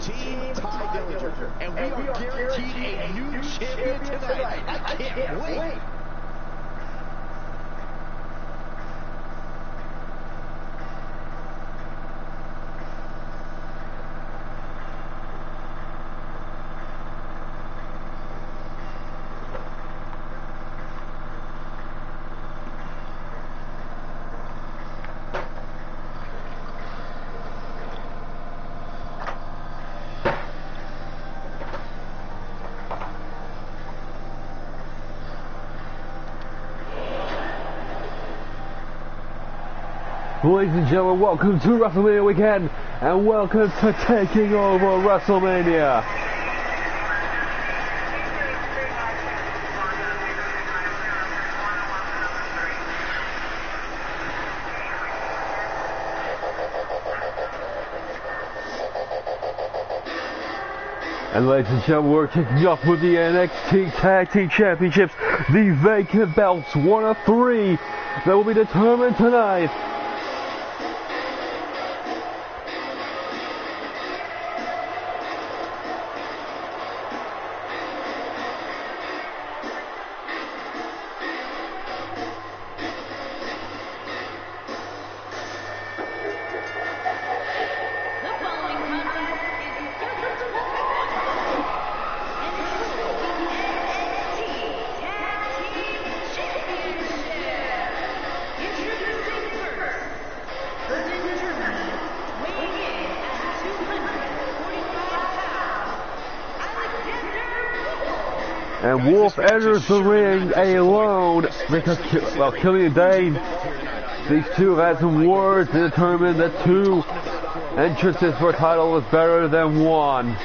Team Ty Dillinger, and we are guaranteed a new champion tonight. I can't wait. Ladies and gentlemen, welcome to WrestleMania weekend, and welcome to Taking Over WrestleMania. And ladies and gentlemen, we're kicking off with the NXT Tag Team Championships, the vacant belts, one of three that will be determined tonight. And Wolf enters the ring alone because, well, Killian Dane, these two have had some words to determine that two entrances for a title was better than one.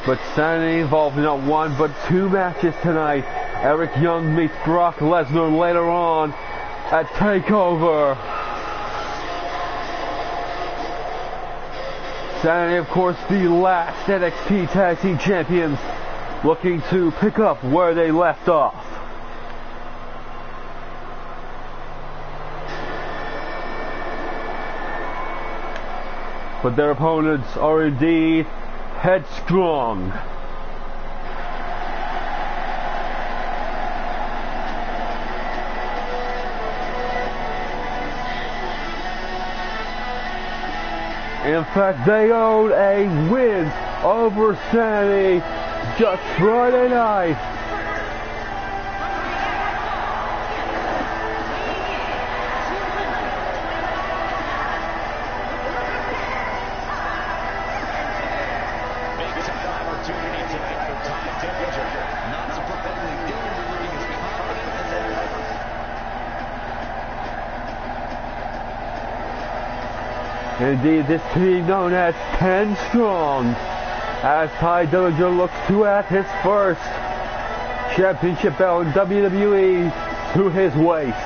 But Sanity involved in not one but two matches tonight. Eric Young meets Brock Lesnar later on at TakeOver. Sanity, of course, the last NXT Tag Team Champions, looking to pick up where they left off. But their opponents are indeed headstrong. In fact, they own a win over Sanity just Friday night. Big time opportunity tonight for Ty Dillinger. Not surprisingly, Dillinger looking as confident as ever. Indeed, this team known as 10 Strong, as Ty Dillinger looks to add his first championship belt in WWE to his waist.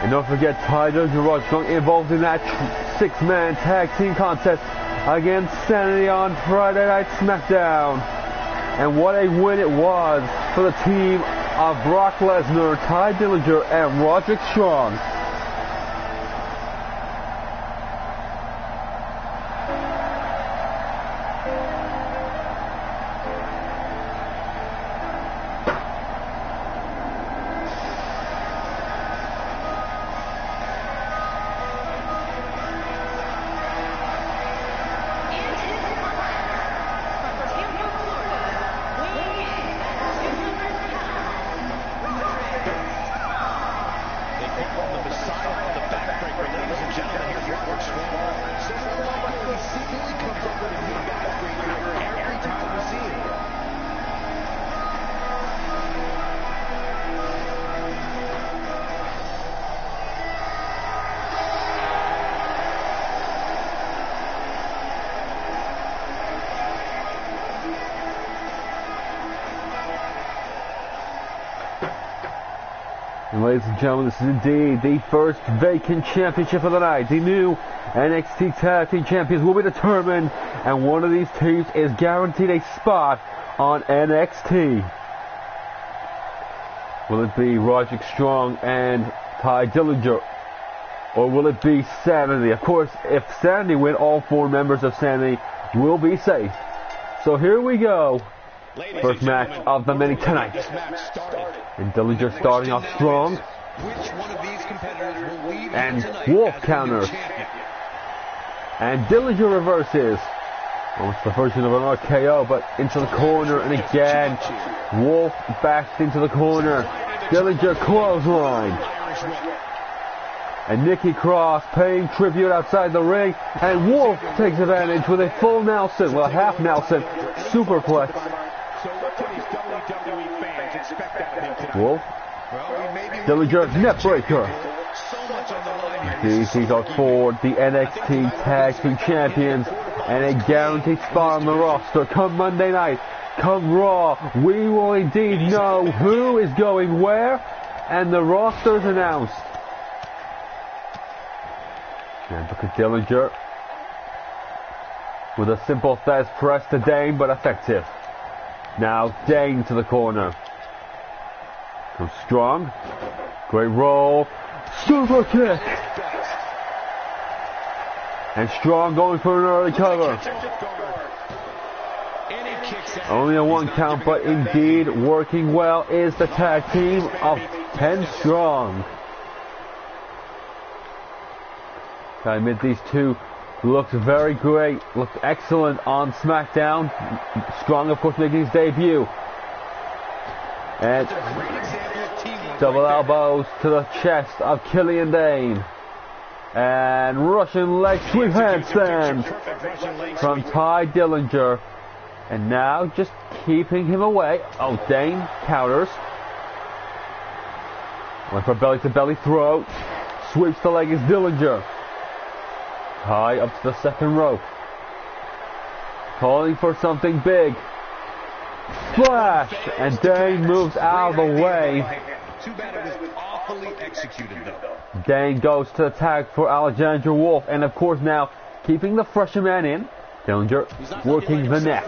And don't forget, Ty Dillinger was strong involved in that six-man tag team contest against Sanity on Friday Night SmackDown. And what a win it was for the team of Brock Lesnar, Ty Dillinger, and Roderick Strong. And ladies and gentlemen, this is indeed the first vacant championship of the night. The new NXT Tag Team Champions will be determined, and one of these teams is guaranteed a spot on NXT. Will it be Roderick Strong and Ty Dillinger, or will it be Sanity? Of course, if Sanity win, all 4 members of Sanity will be safe. So here we go. First match of the mini tonight. And Dillinger starting off strong. And Wolf counters. And Dillinger reverses. Oh, it's the version of an RKO, but into the corner, and again, Wolf backs into the corner. Dillinger clothesline. And Nikki Cross paying tribute outside the ring, and Wolf takes advantage with a full Nelson, well, half Nelson, superplex. Wolf, Dillinger, neckbreaker. These are for the NXT Tag Team Champions and a guaranteed spot on the roster. Come Monday night, come Raw, we will indeed know who is going where, and the roster is announced. And look at Dillinger with a simple Thesz press to Dane, but effective. Now Dane to the corner. Comes strong. Great roll. Super kick. And Strong going for an early cover. Only a 1 count, but indeed working well is the tag team of 10 Strong. I admit these two looked very great, looked excellent on SmackDown. Strong, of course, making his debut. And double elbows to the chest of Killian Dane. And Russian leg sweep handstand from Ty Dillinger. And now just keeping him away. Oh, Dane counters. Went for belly to belly throw. Sweeps the leg is Dillinger. High up to the second rope. Calling for something big. Flash! And Dane moves out of the way. Too bad it was awfully executed, though. Dane goes to the tag for Alexander Wolf. And of course now, keeping the fresher man in. Dillinger working the neck.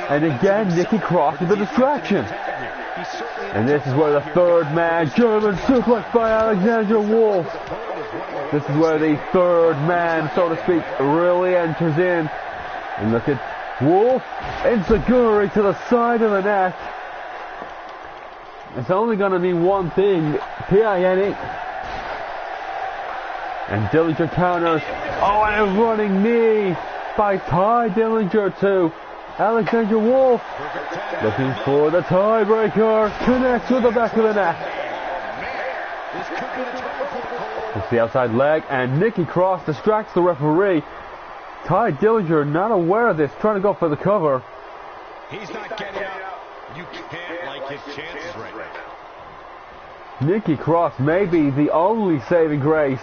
And again, Nikki Cross with the distraction. And this is where the third man, German suplex by Alexander Wolf. This is where the third man, so to speak, really enters in. And look at Wolf, enziguri to the side of the neck. It's only going to mean one thing, PIN. And Dillinger counters. Oh, and a running knee by Ty Dillinger to Alexander Wolf. Looking for the tiebreaker. Connects with the back of the neck. It's the outside leg, and Nikki Cross distracts the referee. Ty Dillinger not aware of this, trying to go for the cover. He's not getting up. You can't like his chances right now. Nikki Cross may be the only saving grace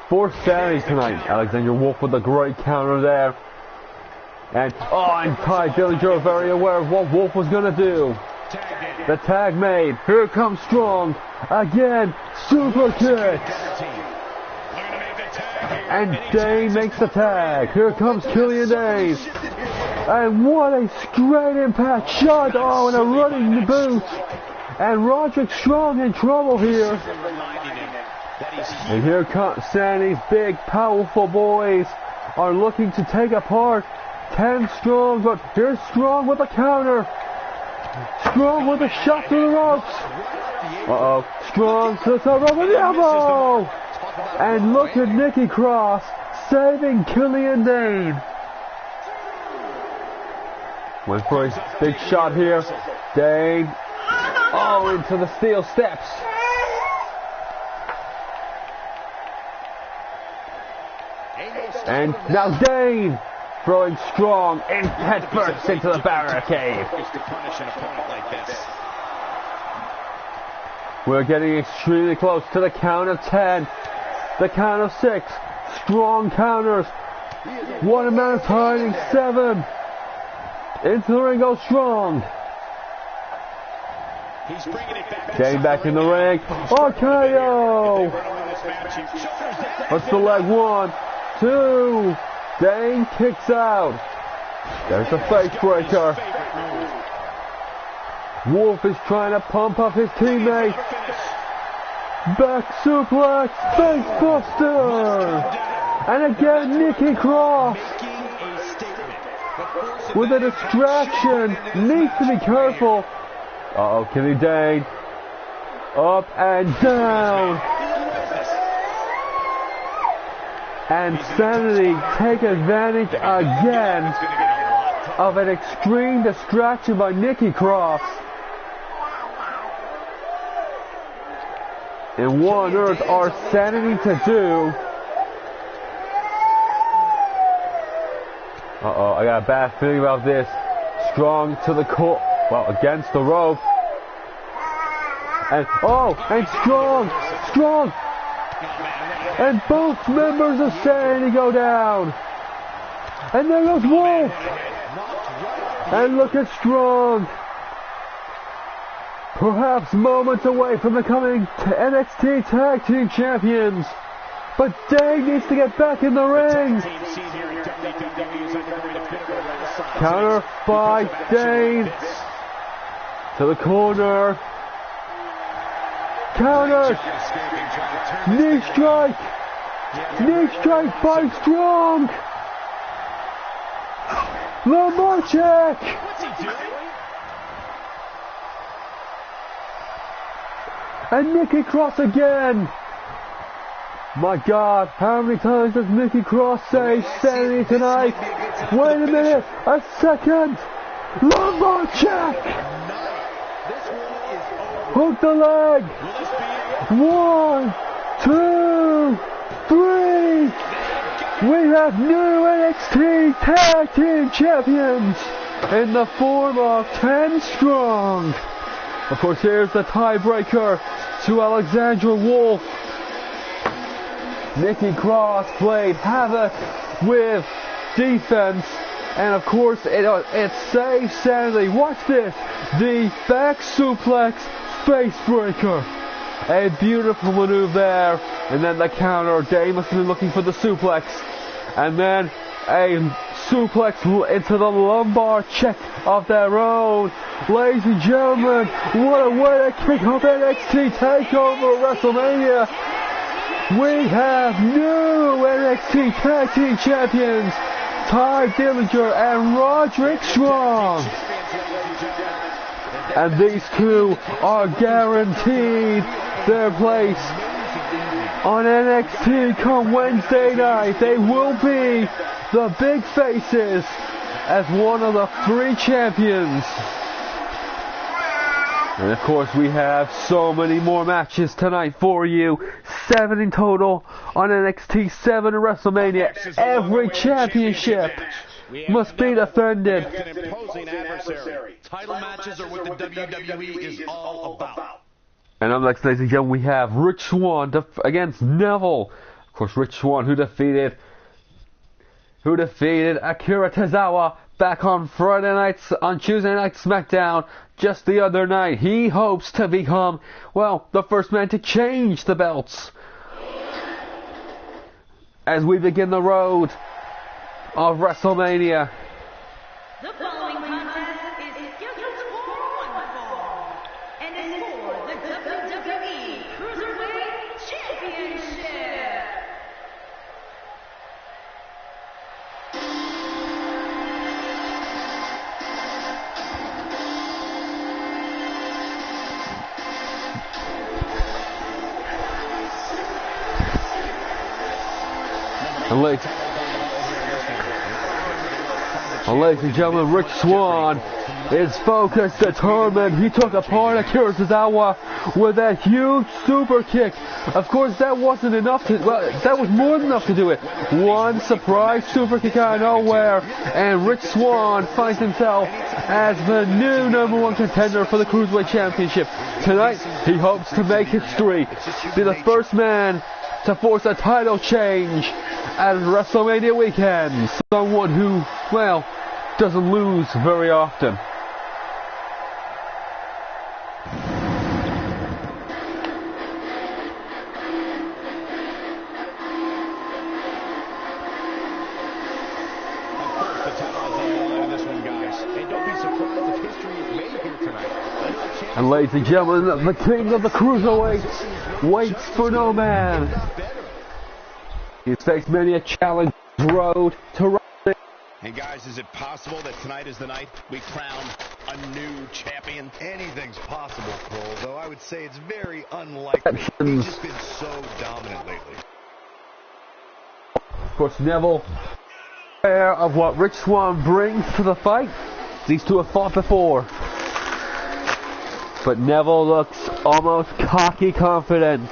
for Sanity tonight. Alexander Wolf with a great counter there. And Ty Dillinger very aware of what Wolf was going to do. The tag made. Here comes Strong. Again, super kick. And Dane makes the tag. Here comes Killian Dane. And what a straight impact shot. Oh, and a running boot. And Roderick Strong in trouble here. And here comes Sanity's big, powerful boys are looking to take apart 10 Strong. But here's Strong with a counter. Strong with a shot through the ropes. Strong to the top rope with the elbow. And look at Nikki Cross saving Killian Dane. Went for a big shot here. Dane. Oh, into the steel steps. And now Dane throwing Strong in head first into the barricade. We're getting extremely close to the count of 10. The count of 6. Strong counters. One amount of timing. 7. Into the ring goes Strong. Dane back in the ring. RKO. What's the leg? 1, 2. Dane kicks out. There's a face breaker. Wolf is trying to pump up his teammate. Back suplex, face buster. And again, Nikki Cross with a distraction. Needs to be careful. Uh-oh, Killian Dain. Up and down. And Sanity take advantage again of an extreme distraction by Nikki Cross. And what on earth are Sanity to do? Uh-oh, I got a bad feeling about this. Strong to the core. Well, against the rope. And, oh, and Strong. And both members of Sanity go down. And there goes Wolf. And look at Strong. Perhaps moments away from becoming NXT Tag Team Champions. But Dain needs to get back in the ring. Counter by Dain. To the corner. Counter. Knee strike. Knee strike by Strong. Lumbar check. What's he doing? And Nikki Cross again. My God, how many times does Nikki Cross say Sanity tonight? Wait a minute, a second. Lumbar check. Hook the leg. 1, 2, 3. We have new NXT Tag Team Champions in the form of 10 Strong. Of course, here's the tiebreaker to Alexandra Wolf. Nikki Cross played havoc with defense, and of course it saves Sanity. Watch this, the back suplex face breaker. A beautiful maneuver there, and then the counter. Dain must have been looking for the suplex, and then a suplex into the lumbar check of their own. Ladies and gentlemen, what a way to kick off NXT Takeover WrestleMania. We have new NXT Tag Team Champions, Ty Dillinger and Roderick Strong. And these two are guaranteed their place on NXT come Wednesday night. They will be the big faces as one of the 3 champions. And of course we have so many more matches tonight for you. 7 in total on NXT 7 WrestleMania. Every championship must be defended. An imposing adversary. Title matches are what the WWE is all about. And up next, ladies and gentlemen, we have Rich Swann against Neville. Of course, Rich Swann, who defeated Akira Tozawa back on Tuesday Night SmackDown just the other night. He hopes to become, well, the first man to change the belts as we begin the road of WrestleMania. The following contest is scheduled for one fall and is for the WWE Cruiserweight Championship. Ladies and gentlemen, Rich Swann is focused, determined. He took apart Akira Tozawa with that huge super kick. Of course, that wasn't enough to, well, that was more than enough to do it. One surprise super kick out of nowhere, and Rich Swann finds himself as the new #1 contender for the Cruiserweight Championship. Tonight, he hopes to make history, be the first man to force a title change at WrestleMania weekend. Someone who, well, doesn't lose very often. And ladies and gentlemen, the king of the Cruiserweights, waits for no man. He's faced many a challenge road to wrestling. And guys, is it possible that tonight is the night we crown a new champion? Anything's possible, Cole, though I would say it's very unlikely. He's just been so dominant lately. Of course, Neville, aware of what Rich Swann brings to the fight. These two have fought before. But Neville looks almost cocky confident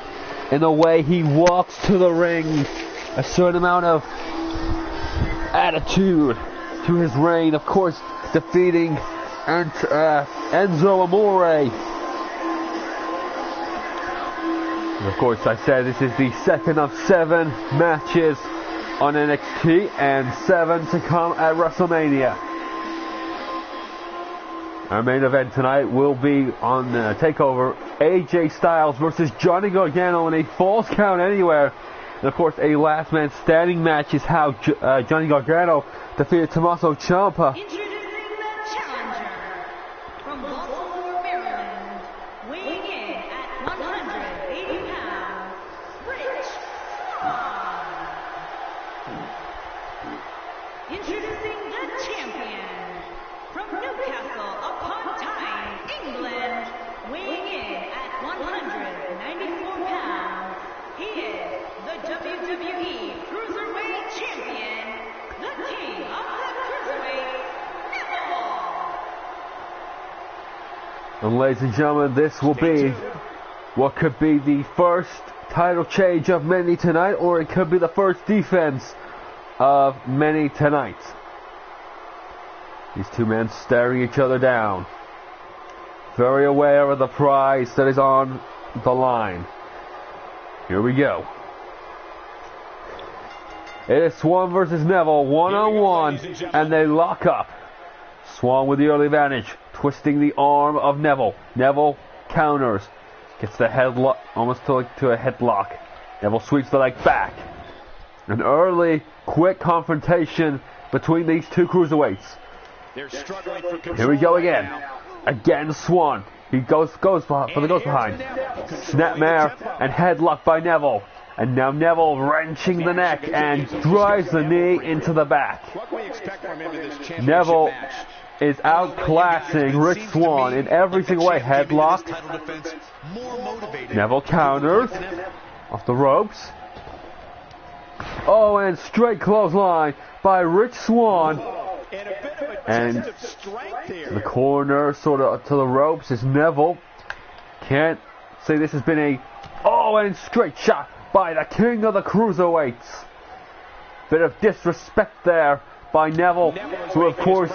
in the way he walks to the ring. A certain amount of attitude to his reign. Of course, defeating Enzo Amore. And of course, I said this is the second of 7 matches on NXT and 7 to come at WrestleMania. Our main event tonight will be on TakeOver, AJ Styles versus Johnny Gargano in a Falls Count Anywhere. And of course, a last man standing match is how Johnny Gargano defeated Tommaso Ciampa. Introducing the challenger from Baltimore, Maryland, weighing in at 180 pounds, Rich Swann. Introducing the champion from Newcastle upon Tyne, England, weighing in at 194 pounds, he is the WWE Cruiserweight Champion, the King of the Cruiserweight, Neville. And ladies and gentlemen, this will be what could be the first title change of many tonight, or it could be the first defense of many tonight. These two men staring each other down, very aware of the prize that is on the line. Here we go. It is Swann versus Neville, one-on-one, and they lock up. Swann with the early advantage, twisting the arm of Neville. Neville counters, gets the headlock, almost to a headlock. Neville sweeps the leg back. An early, quick confrontation between these two cruiserweights. They're struggling for control. Here we go again. Now. Again, Swann. He goes for the goes behind. Snapmare and headlock by Neville. And now Neville wrenching the neck and drives the knee into the back. What can we expect from him in this championship Neville match? is outclassing Rich Swann in every single way. Headlock. Neville counters off the ropes. Oh, and straight clothesline by Rich Swann. And the corner sort of to the ropes is Neville. Can't say this has been a... Oh, and straight shot by the king of the cruiserweights. Bit of disrespect there by Neville, who of course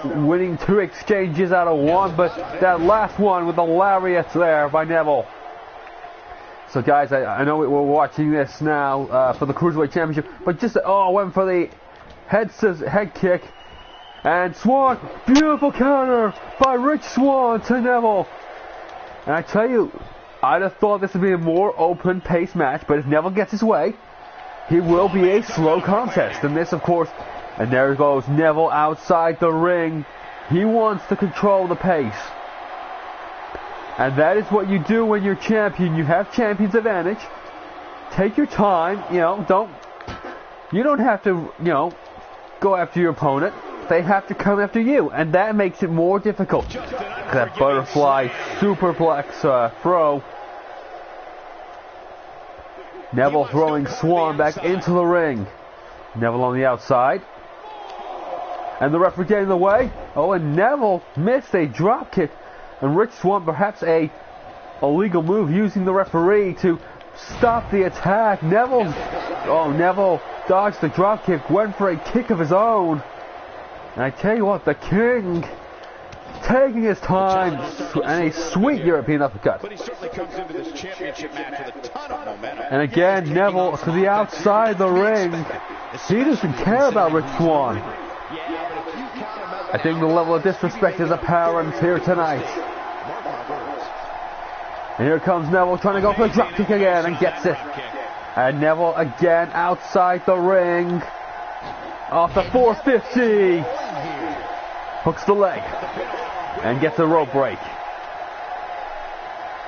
winning 2 exchanges out of 1, but that last one with the lariat there by Neville. So guys, I know we're watching this now for the Cruiserweight Championship, but just, went for the head kick. And Swann, beautiful counter by Rich Swann to Neville. And I tell you, I'd have thought this would be a more open-paced match, but if Neville gets his way, he will be a slow contest. And this, of course, and there goes Neville outside the ring. He wants to control the pace. And that is what you do when you're champion. You have champion's advantage. Take your time, you don't have to, go after your opponent. They have to come after you, and that makes it more difficult. That butterfly superplex throw. Neville throwing Swann back into the ring. Neville on the outside. And the referee getting in the way. Oh, and Neville missed a drop kick. And Rich Swann, perhaps a illegal move, using the referee to stop the attack. Neville dodged the drop kick, went for a kick of his own. And I tell you what, the King taking his time, and a sweet European uppercut. But he certainly comes into this championship match with a ton of momentum. And again, Neville to the outside the ring. He doesn't care about Rich Swann. I think the level of disrespect is apparent here tonight. And here comes Neville trying to go for a drop kick again and gets it. And Neville again outside the ring. Off the 450. Hooks the leg. And gets a rope break.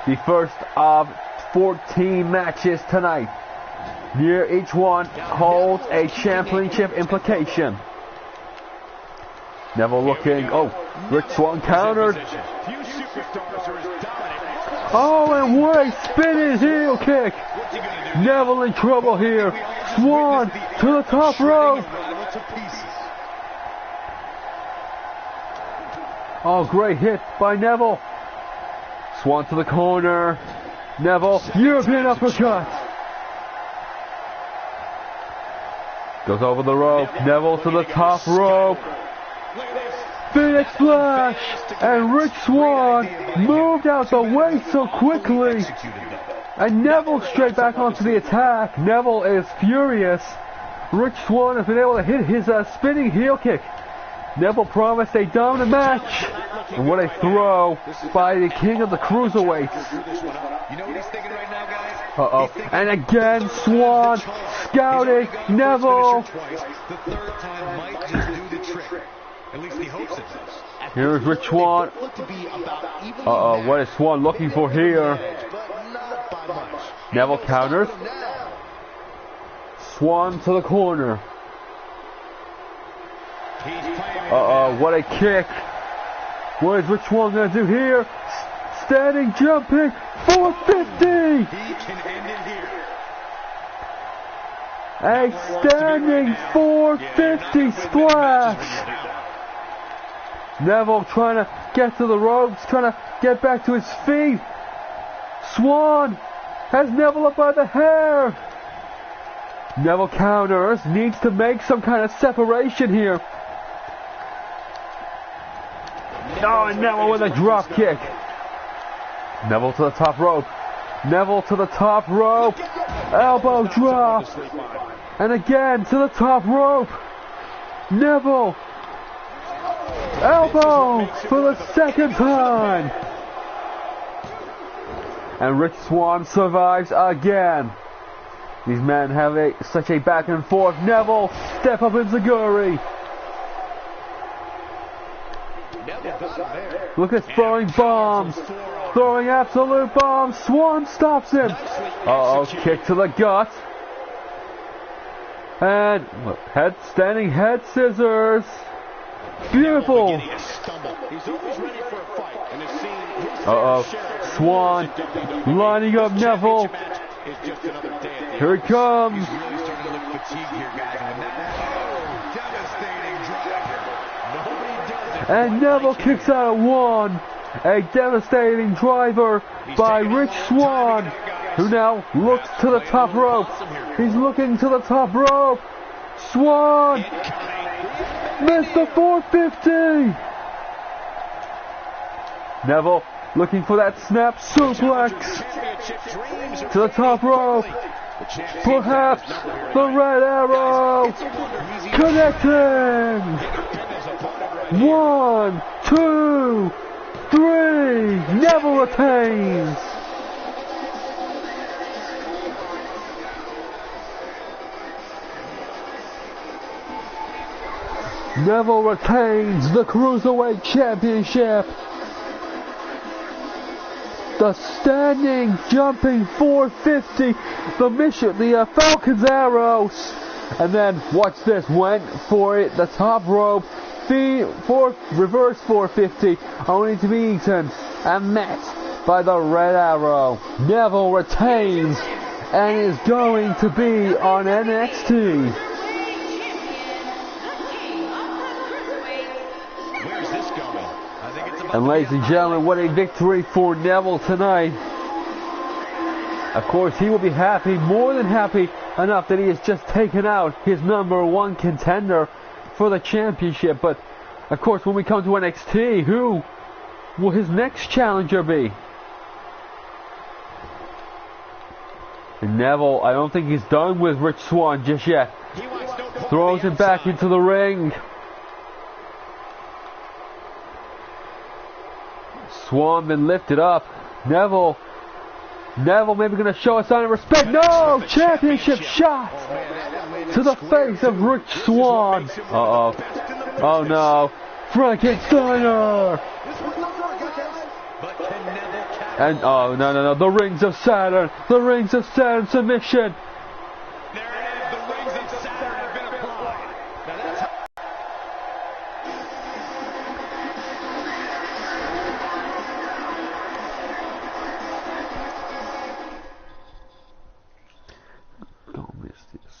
The first of 14 matches tonight. Near each one holds a championship implication. Neville looking, oh, Rich Swann countered. Oh, and what a spinning heel kick. Neville in trouble here. Swann to the top rope. Oh, great hit by Neville. Swann to the corner. Neville, European uppercut. Goes over the rope. Neville to the top rope. Phoenix Splash. And Rich Swann moved out the way so quickly. And Neville straight back onto the attack. Neville is furious. Rich Swann has been able to hit his spinning heel kick. Neville promised a dominant match. And what a throw by the king of the cruiserweights. You know what he's thinking right now, guys? Uh-oh. And again, Swann scouting Neville. The third time might just do the trick. At least he hopes it does. Here's Rich Swann. Uh-oh, what is Swann looking for here? Neville counters. Swann to the corner. Uh-oh, what a kick. What is Rich Swann going to do here? Standing, jumping, 450! He can end it here. A standing 450 splash! Neville trying to get to the ropes, trying to get back to his feet. Swann has Neville up by the hair. Neville counters, needs to make some kind of separation here. Oh, and Neville with a drop kick. Neville to the top rope. Neville to the top rope. Elbow drop. And again to the top rope. Neville. Elbow for the second time. And Rich Swann survives again. These men have such a back and forth. Neville, step up in Zaguri. Look at throwing bombs. Throwing absolute bombs. Swann stops him. Uh-oh, kick to the gut. And standing head scissors. Beautiful. Uh-oh. Swann lining up Neville. Here he comes. And Neville kicks out at one. A devastating driver by Rich Swann, who now looks to the top rope. He's looking to the top rope. Swann missed the 450. Neville looking for that snap suplex to the top rope. Perhaps the red arrow connecting. 1, 2, 3. Neville retains. Neville retains the Cruiserweight Championship. The standing, jumping 450. The Falcon's arrows. And then, watch this, went for it, the top rope. Reverse 450, only to be eaten and met by the red arrow. Neville retains and is going to be on NXT. Where's this going? I think it's about And ladies and gentlemen, what a victory for Neville tonight. Of course, he will be happy, more than happy enough that he has just taken out his #1 contender for the championship. But of course, when we come to NXT, who will his next challenger be? And Neville, I don't think he's done with Rich Swann just yet. Throws him back into the ring. Swann been lifted up. Neville maybe going to show a sign of respect. No! Championship shot to the face of Rich Swann. Uh-oh. Oh no. Frankensteiner. But can Neville And, oh, no, the Rings of Saturn. The Rings of Saturn submission. There it is. The Rings of Saturn have been applied. Now that's how...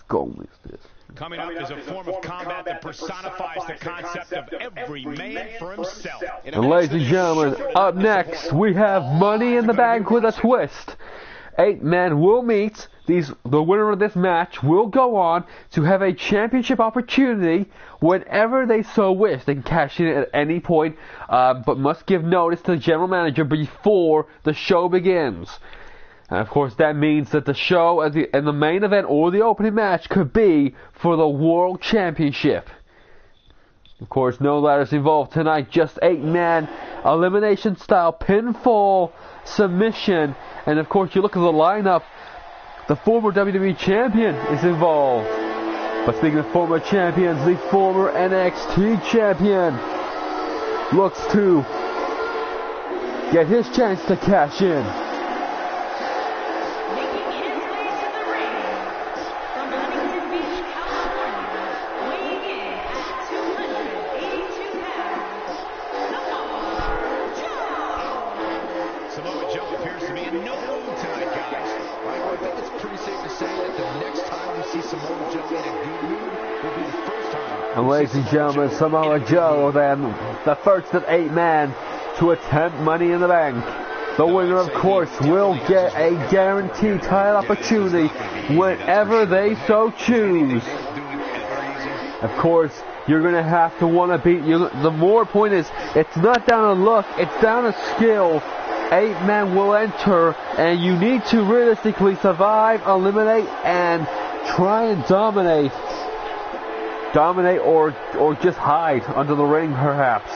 Go miss this. Coming up is a form of combat that personifies the concept of every man for himself. And ladies and gentlemen, up next we have Money in the Bank with a twist. 8 men will meet. The winner of this match will go on to have a championship opportunity whenever they so wish. They can cash in at any point, but must give notice to the general manager before the show begins. And of course that means that the show and the main event or the opening match could be for the World Championship. Of course, no ladders involved tonight, just 8-man elimination style pinfall submission. And of course you look at the lineup, the former WWE champion is involved. But speaking of former champions, the former NXT champion looks to get his chance to cash in. And ladies and gentlemen, Samoa Joe then, the first of 8 men to attempt Money in the Bank. The winner, of course, will get a guaranteed title opportunity whenever they so choose. Of course, you're going to have to want to beat you. The more point is, it's not down to luck, it's down to skill. 8 men will enter, and you need to realistically survive, eliminate, and try and dominate or just hide under the ring, perhaps.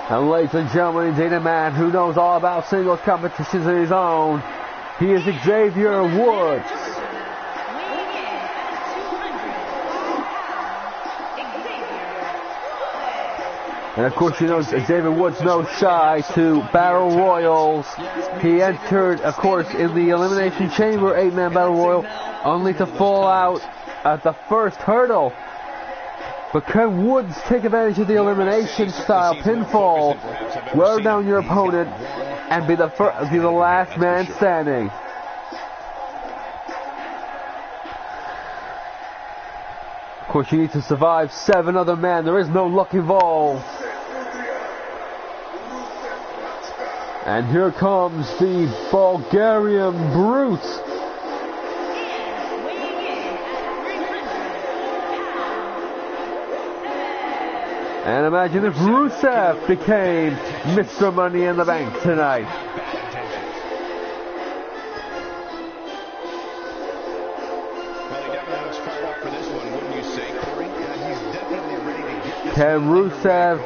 And ladies and gentlemen, indeed a man who knows all about singles competitions of his own. He is Xavier Woods. And of course you know Xavier Woods no shy to Battle Royals. He entered, of course, in the Elimination Chamber 8-man Battle Royal, only to fall out at the first hurdle. But can Woods take advantage of the elimination style pinfall, wear down your opponent, and be the last man standing? Of course, you need to survive 7 other men. There is no luck involved. And here comes the Bulgarian Brute. And imagine if Rusev became Mr. Money in the Bank tonight. Can Rusev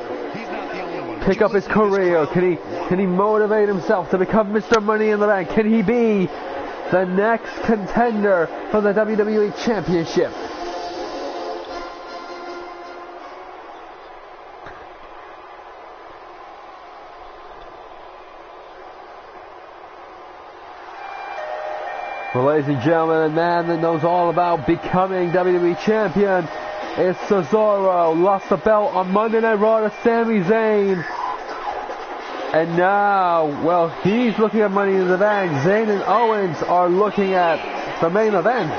pick up his career? Can he motivate himself to become Mr. Money in the Bank? Can he be the next contender for the WWE Championship? Well, ladies and gentlemen, a man that knows all about becoming WWE Champion is Cesaro. Lost the belt on Monday Night Raw to Sami Zayn. And now, well, he's looking at Money in the Bank. Zayn and Owens are looking at the main event.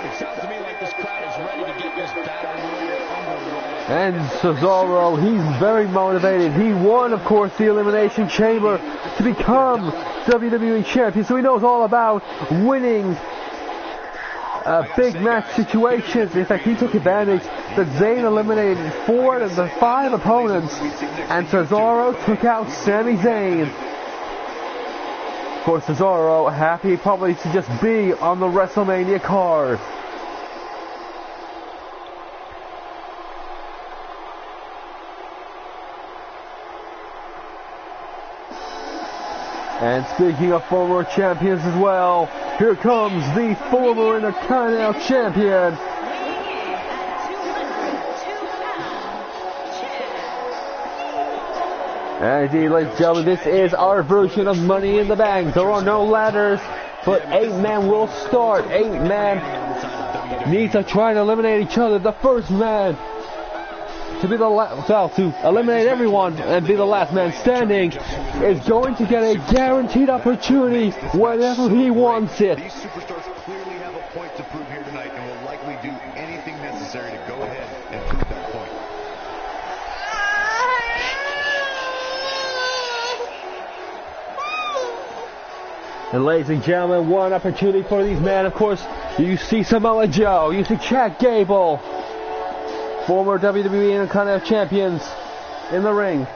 It sounds to me like this crowd is ready to get this battle underway. And Cesaro, he's very motivated. He won, of course, the Elimination Chamber to become WWE Champion. So he knows all about winning big match situations. In fact, he took advantage that Zayn eliminated 4 of the 5 opponents, and Cesaro took out Sami Zayn. Of course, Cesaro happy probably to just be on the WrestleMania card. And speaking of former champions as well, here comes the former Intercontinental Champion. And indeed, ladies and gentlemen, this is our version of Money in the Bank. There are no ladders, but 8 men will start. 8 men need to try and eliminate each other. The first man to be the to eliminate everyone and be the last man standing is going to get a guaranteed opportunity whenever he wants it. These superstars clearly have a point to prove here tonight and will likely do anything necessary to go ahead and prove that point. And ladies and gentlemen, one opportunity for these men. Of course, you see Samoa Joe, you see Chad Gable, former WWE Intercontinental Champions in the ring.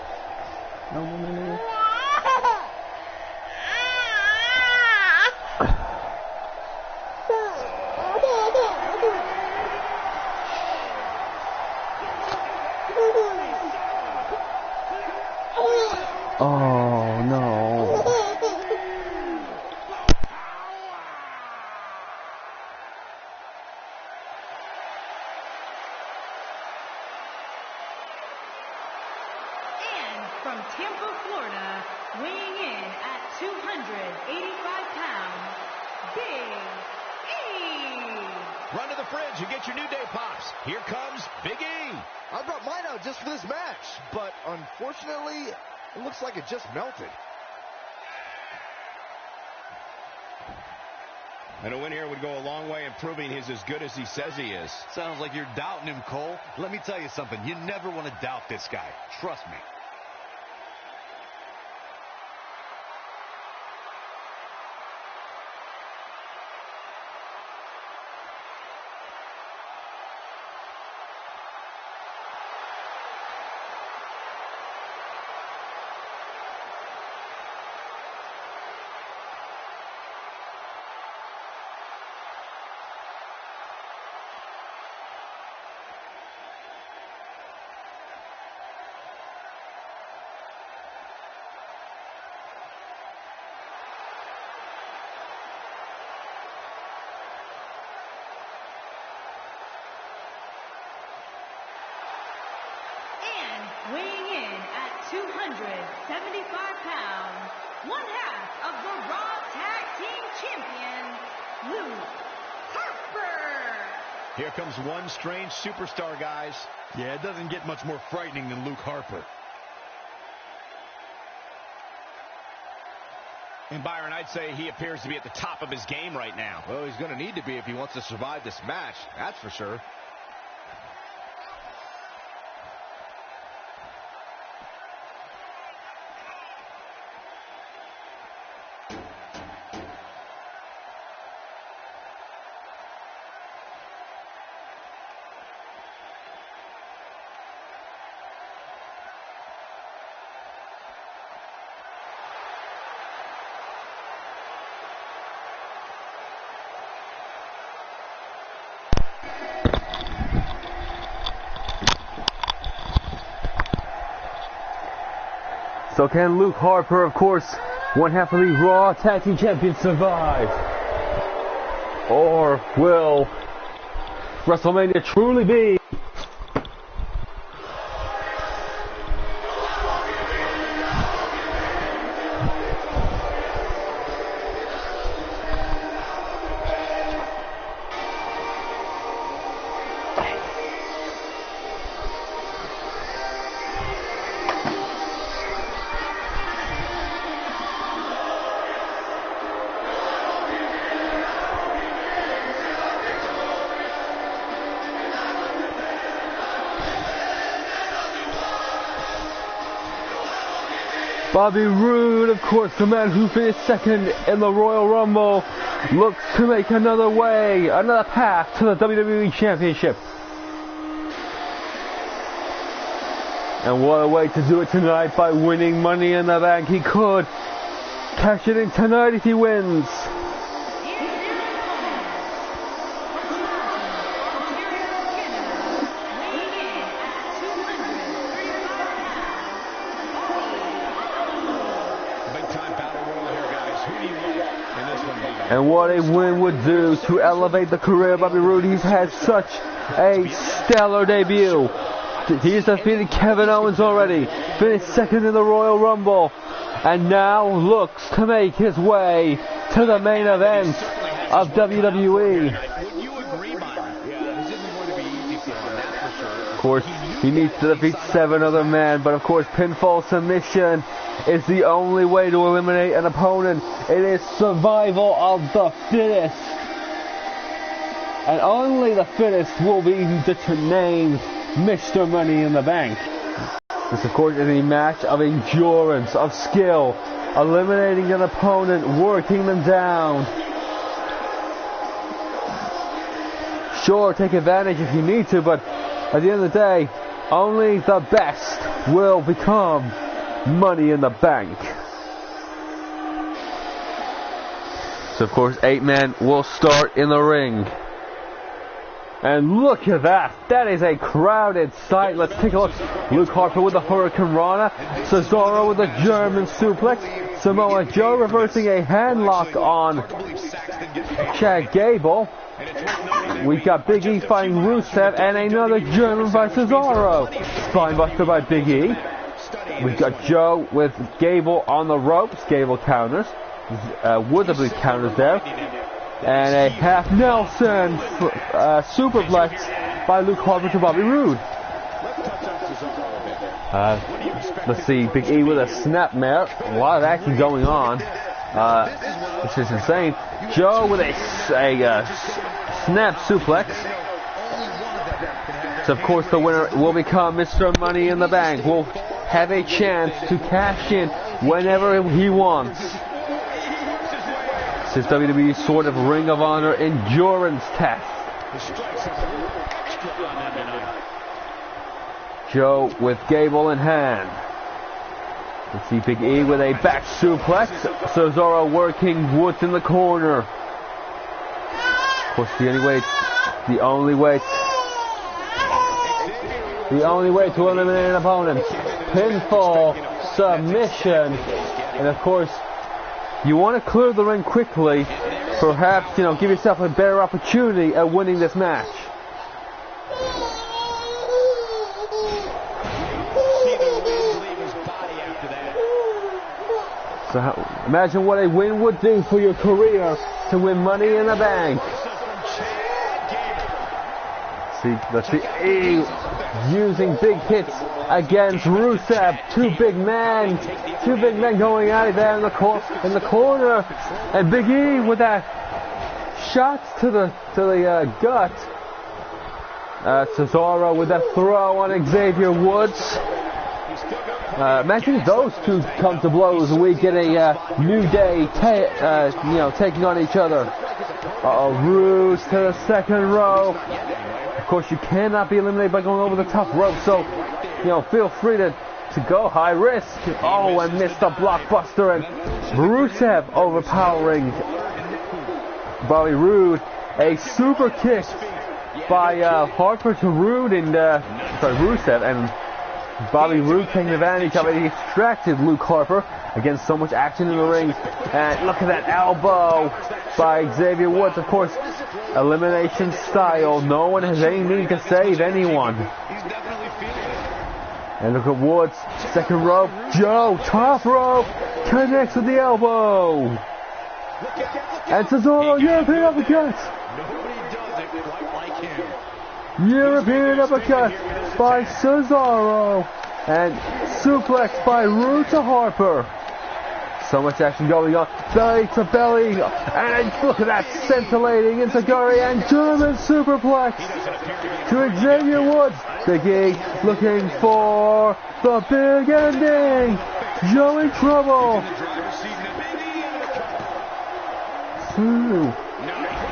Oh no. From Tampa, Florida, weighing in at 285 pounds, Big E. Run to the fridge and get your New Day pops. Here comes Big E. I brought mine out just for this match, but unfortunately, it looks like it just melted. And a win here would go a long way in proving he's as good as he says he is. Sounds like you're doubting him, Cole. Let me tell you something. You never want to doubt this guy. Trust me. Weighing in at 275 pounds, one half of the Raw Tag Team Champions, Luke Harper. Here comes one strange superstar, guys. Yeah, it doesn't get much more frightening than Luke Harper. And Byron, I'd say he appears to be at the top of his game right now. Well, he's going to need to be if he wants to survive this match, that's for sure. So can Luke Harper, of course, one half of the Raw Tag Team Champions, survive? Or will WrestleMania truly be Bobby Roode, of course, the man who finished second in the Royal Rumble, looks to make another way, another path to the WWE Championship. And what a way to do it tonight by winning Money in the Bank. He could cash it in tonight if he wins. And what a win would do to elevate the career of Bobby Roode. He's had such a stellar debut. He's defeated Kevin Owens already, finished second in the Royal Rumble, and now looks to make his way to the main event of WWE. Of course, he needs to defeat 7 other men, but of course pinfall submission is the only way to eliminate an opponent. It is survival of the fittest. And only the fittest will be named Mr. Money in the Bank. This, of course, is a match of endurance, of skill, eliminating an opponent, working them down. Sure, take advantage if you need to, but at the end of the day, only the best will become Money in the Bank. So, of course, 8 men will start in the ring. And look at that. That is a crowded sight. Let's take a look. Luke Harper with the Hurricane Rana. Cesaro with the German suplex. Samoa Joe reversing a handlock on Chad Gable. We've got Big E fighting Rusev and another German by Cesaro. Spinebuster by Big E. We've got Joe with Gable on the ropes. Gable counters. Woodley counters there. And a half Nelson superplex by Luke Harper to Bobby Roode. Let's see, Big E with a snapmare. A lot of action going on. This is insane. Joe with a snap suplex. So of course the winner will become Mr. Money in the Bank. Will have a chance to cash in whenever he wants. This is WWE's sort of Ring of Honor endurance test. Joe with Gable in hand. Let's see Big E with a back suplex. Cesaro working Woods in the corner. Of course, the only way to eliminate an opponent. Pinfall, submission, and of course, you want to clear the ring quickly. Perhaps, give yourself a better opportunity at winning this match. So imagine what a win would do for your career to win Money in the Bank. Let's see E using big hits against Rusev. Two big men going at it there in the corner, and Big E with that shots to the gut. Cesaro with that throw on Xavier Woods. Imagine those two come to blows and we get a New Day taking on each other. Roode to the second row. Of course, you cannot be eliminated by going over the top rope, so feel free to go high risk. Oh, and missed a blockbuster, and Rusev overpowering Bobby Roode. A super kick by Harper to Roode and Rusev, and Bobby Roode taking advantage of it. He distracted Luke Harper against so much action in the ring. And look at that elbow by Xavier Woods. Of course, elimination style. No one has any need to save anyone. And look at Woods, second rope. Joe, top rope, connects with the elbow. And Cesaro, European uppercut. European uppercut by Cesaro. And suplex by Roode to Harper. So much action going on. Belly to belly. And look at that, scintillating Enziguri and German superplex to Xavier Woods. Big E looking for the big ending. Joe in trouble.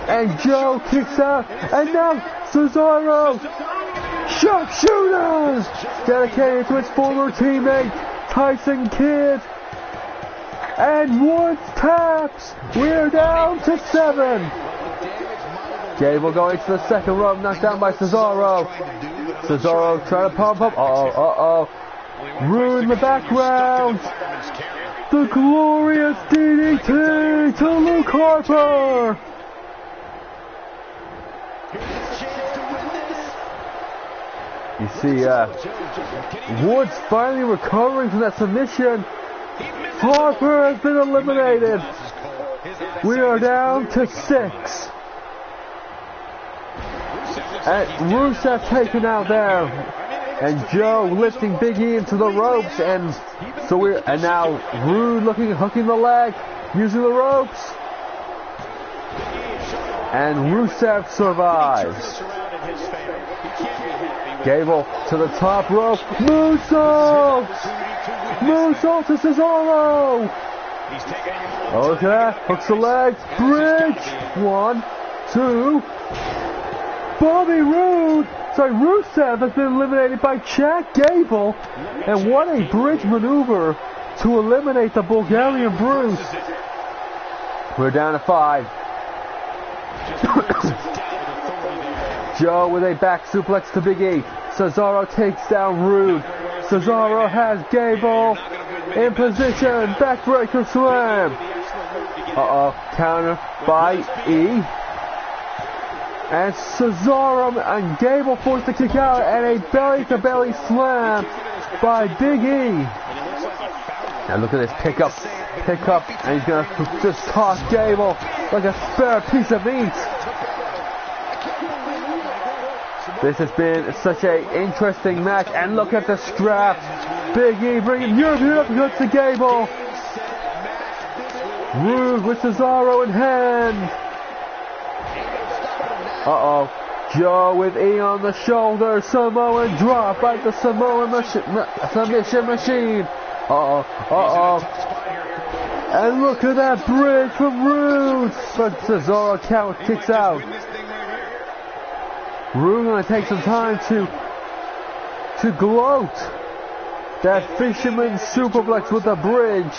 And Joe kicks out. And now Cesaro. Sharpshooters! Dedicated to his former teammate, Tyson Kidd. And Woods taps. We're down to 7. Gable going to the second rope, knocked down by Cesaro. Cesaro trying to pump up. Uh-oh. Rude in the background. The glorious DDT to Luke Harper. You see, Woods finally recovering from that submission. Harper has been eliminated. We are down to 6. And Rusev taken out there. And Joe lifting Big E into the ropes. And now Rude hooking the leg, using the ropes. And Rusev survives. Gable to the top rope. Moonsault! Moonsault to Cesaro! Okay, hooks the legs. Bridge! 1, 2. Rusev has been eliminated by Chad Gable. And what a bridge maneuver to eliminate the Bulgarian Bruce. We're down to 5. Joe with a back suplex to Big E. Cesaro takes down Rude. Cesaro has Gable in position. Backbreaker slam. Counter by E. And Cesaro and Gable forced to kick out, and a belly-to-belly slam by Big E. Now look at this pickup, and he's gonna just toss Gable like a spare piece of meat. This has been such an interesting match, and look at the straps. Big E bringing European uppercuts to Gable. Rude with Cesaro in hand. Joe with E on the shoulder. Samoan drop by the Samoan submission machine. And look at that bridge from Rude. But Cesaro kicks out. Rude going to take some time to gloat. That fisherman superplex with the bridge.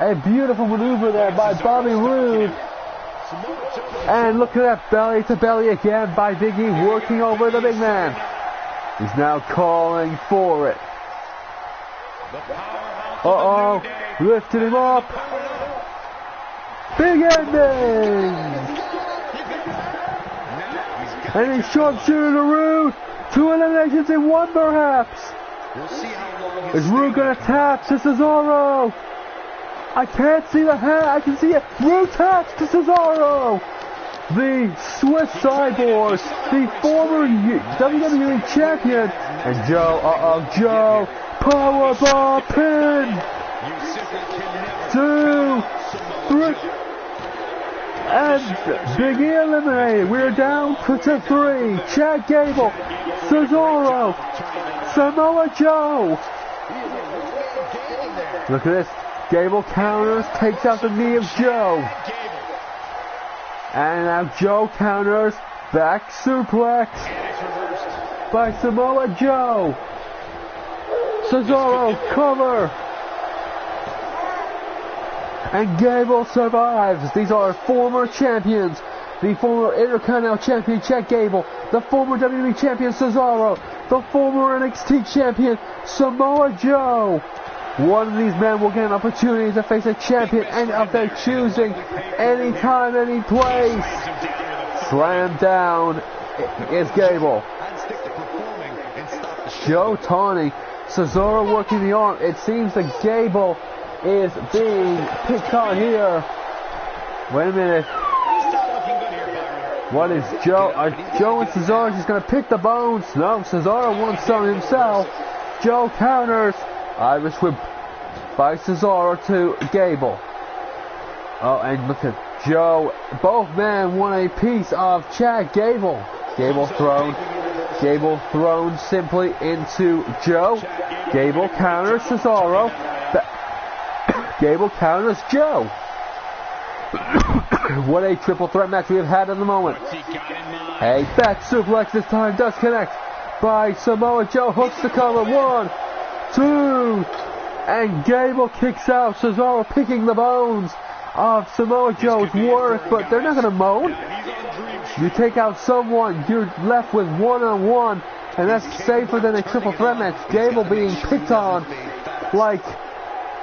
A beautiful maneuver there by Bobby Roode. And look at that belly to belly again by Big E, working over the big man. He's now calling for it. Lifted him up. Big ending. And he's sharpshooter to Rude. 2 eliminations in 1 perhaps. Is Rude going to tap to Cesaro? I can't see the hand. I can see it. Rude taps to Cesaro. The Swiss Cyborg, the former WWE champion. And Joe, powerbomb pin. 2, 3. And Big E eliminated. We're down to 3. Chad Gable, Cesaro, Samoa Joe. Look at this. Gable counters, takes out the knee of Joe. And now Joe counters, back suplex by Samoa Joe. Cesaro cover. And Gable survives. These are former champions. The former Intercontinental Champion Chad Gable. The former WWE Champion Cesaro. The former NXT Champion Samoa Joe. One of these men will get an opportunity to face a champion and of their choosing, anytime, any place. Slam down is Gable. Joe taunting, Cesaro working the arm. It seems that Gable is being picked on here. Wait a minute. What is Joe? Joe and Cesaro just going to pick the bones? No, Cesaro wants some himself. Joe counters. Irish whip by Cesaro to Gable. And look at Joe. Both men want a piece of Chad Gable. Gable thrown simply into Joe. Gable counters Cesaro. Gable counters Joe. What a triple threat match we have had at the moment. A back suplex this time does connect by Samoa Joe. Hooks the cover. 1, 2, And Gable kicks out. Cesaro picking the bones of Samoa Joe's work, but they're not going to moan. You take out someone, you're left with one-on-one, and that's safer than a triple threat match. Gable being picked on like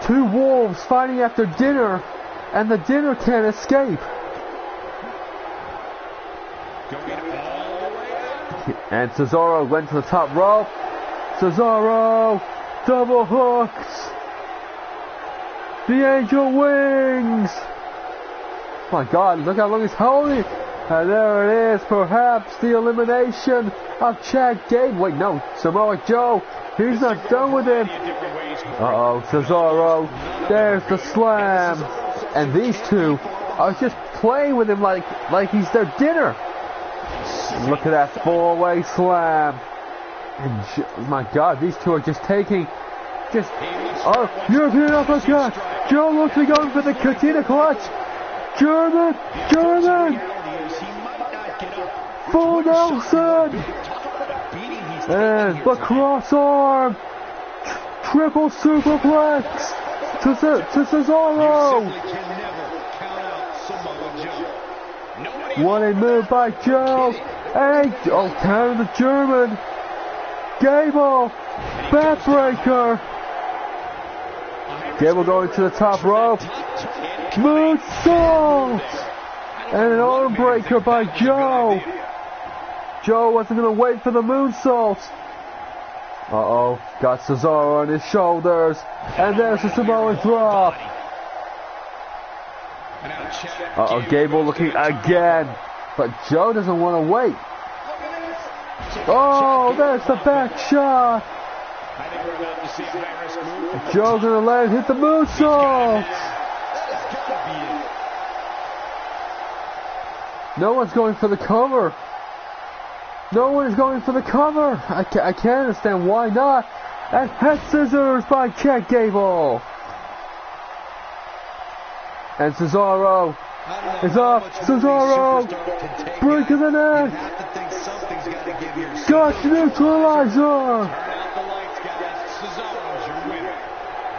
two wolves fighting after dinner, and the dinner can't escape. And Cesaro went to the top rope. Cesaro double hooks. The Angel Wings. My God, look how long he's holding. And there it is, perhaps the elimination of Chad Gable. Wait, no, Samoa Joe. He's not done with him. Uh-oh, Cesaro. There's the slam. And these two are just playing with him like he's their dinner. Look at that four-way slam. And my God, these two are just taking European uppercut. Joe looks to be going for the Katina clutch. German. Full Nelson. And the cross arm. Triple superplex to Cesaro. What a move by Joe. And counter the German. Gable. Backbreaker. Gable going to the top rope. Moonsault. And an arm breaker by Joe. Joe wasn't going to wait for the moonsault. Uh-oh. Got Cesaro on his shoulders. And there's the Samoan drop. Uh-oh. Gable looking again. But Joe doesn't want to wait. Oh, there's the back shot. Joe gonna let him hit the moonsault. No one's going for the cover. No one is going for the cover. I can't understand why not. And head scissors by Chad Gable. And Cesaro is up. Cesaro breaking the neck. Got neutralizer.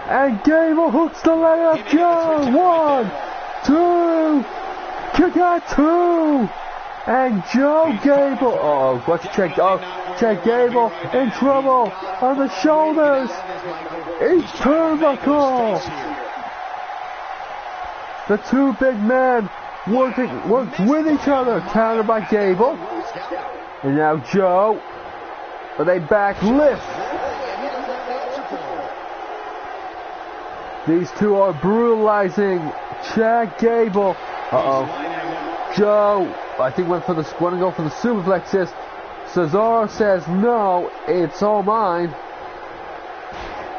And Gable hooks the leg of Joe. 1, 2. Kick out 2. And Joe Gable. Oh, what's Chad? Oh, Chad Gable in trouble on the shoulders. Each turnbuckle. The two big men worked with each other. Countered by Gable. And now Joe with a back lift. These two are brutalizing Chad Gable. Uh-oh. Joe, I think want to go for the superplexes. Cesaro says no, it's all mine.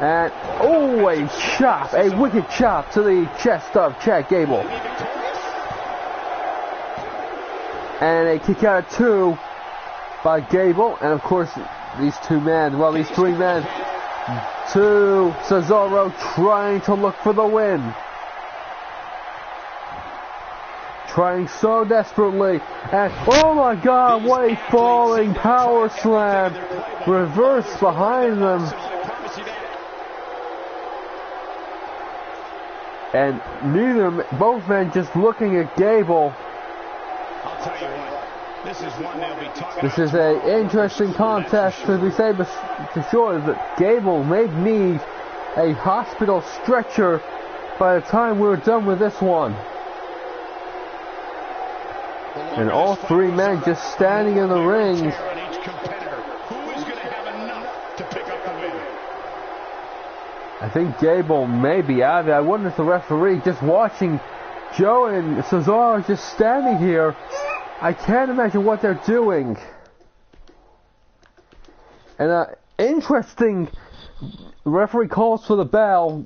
And a chop, a wicked chop to the chest of Chad Gable. And a kick out of 2 by Gable. And of course, these three men, to Cesaro trying to look for the win. Trying so desperately. And oh my God, what a falling power slam. Reverse behind them. And both men just looking at Gable. I'll tell you what. This is an interesting contest, to be said for sure that Gable may need a hospital stretcher by the time we're done with this one. And all three men just standing in the ring. I think Gable may be out of it. I wonder if the referee just watching Joe and Cesaro just standing here. I can't imagine what they're doing. And interesting referee calls for the bell.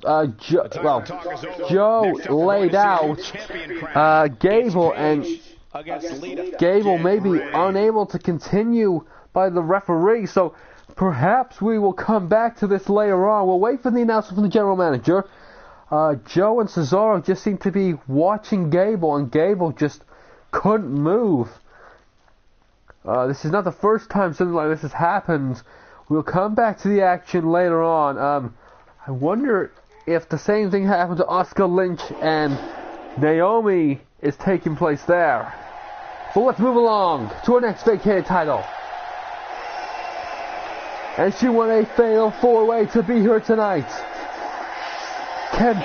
Joe laid out Gable, and Gable may be unable to continue by the referee. So perhaps we will come back to this later on. We'll wait for the announcement from the general manager. Joe and Cesaro just seem to be watching Gable, and Gable just couldn't move. This is not the first time something like this has happened. We'll come back to the action later on. I wonder if the same thing happened to Asuka, Lynch, and Naomi is taking place there. But let's move along to our next vacated title. And she won a fatal 4-way to be here tonight. Can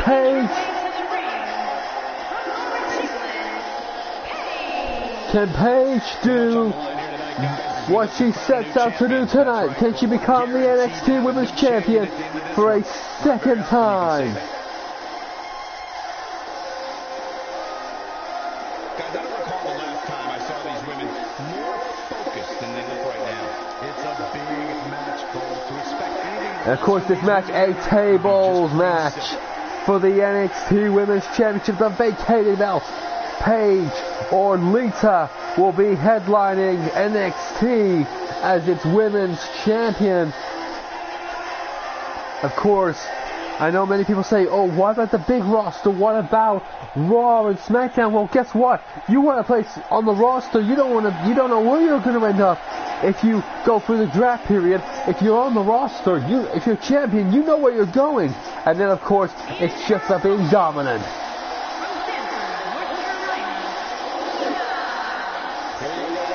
Paige do what she sets out to do tonight? Can she become the NXT Women's Champion for a second time? Guys, I don't recall the last time I saw these women more focused than they look right now. It's a big match, Cole. To expect anything. And of course, this match, a tables match for the NXT Women's Championship, the vacated belt. Paige or Lita will be headlining NXT as its women's champion. Of course, I know many people say, oh, what about the big roster? What about Raw and SmackDown? Well, guess what? You want a place on the roster. You don't know where you're going to end up if you go through the draft period. If you're on the roster, if you're champion, you know where you're going. And then, of course, it's just about being dominant.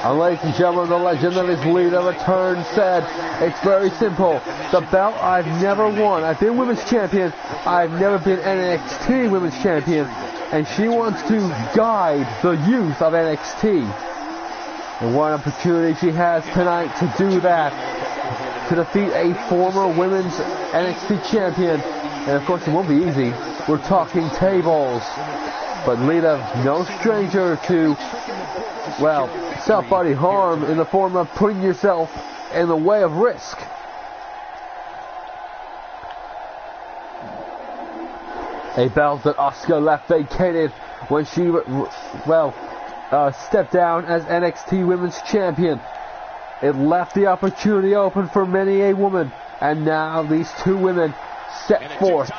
And ladies and gentlemen, the legend that is Lita return said, it's very simple. The belt I've never won. I've been women's champion. I've never been NXT women's champion. And she wants to guide the youth of NXT. And what an opportunity she has tonight to do that. To defeat a former women's NXT champion. And of course it won't be easy. We're talking tables. But Lita, no stranger to, well, self-body harm in the form of putting yourself in the way of risk. A belt that Asuka left vacated when she, stepped down as NXT Women's Champion. It left the opportunity open for many a woman, and now these two women set forth.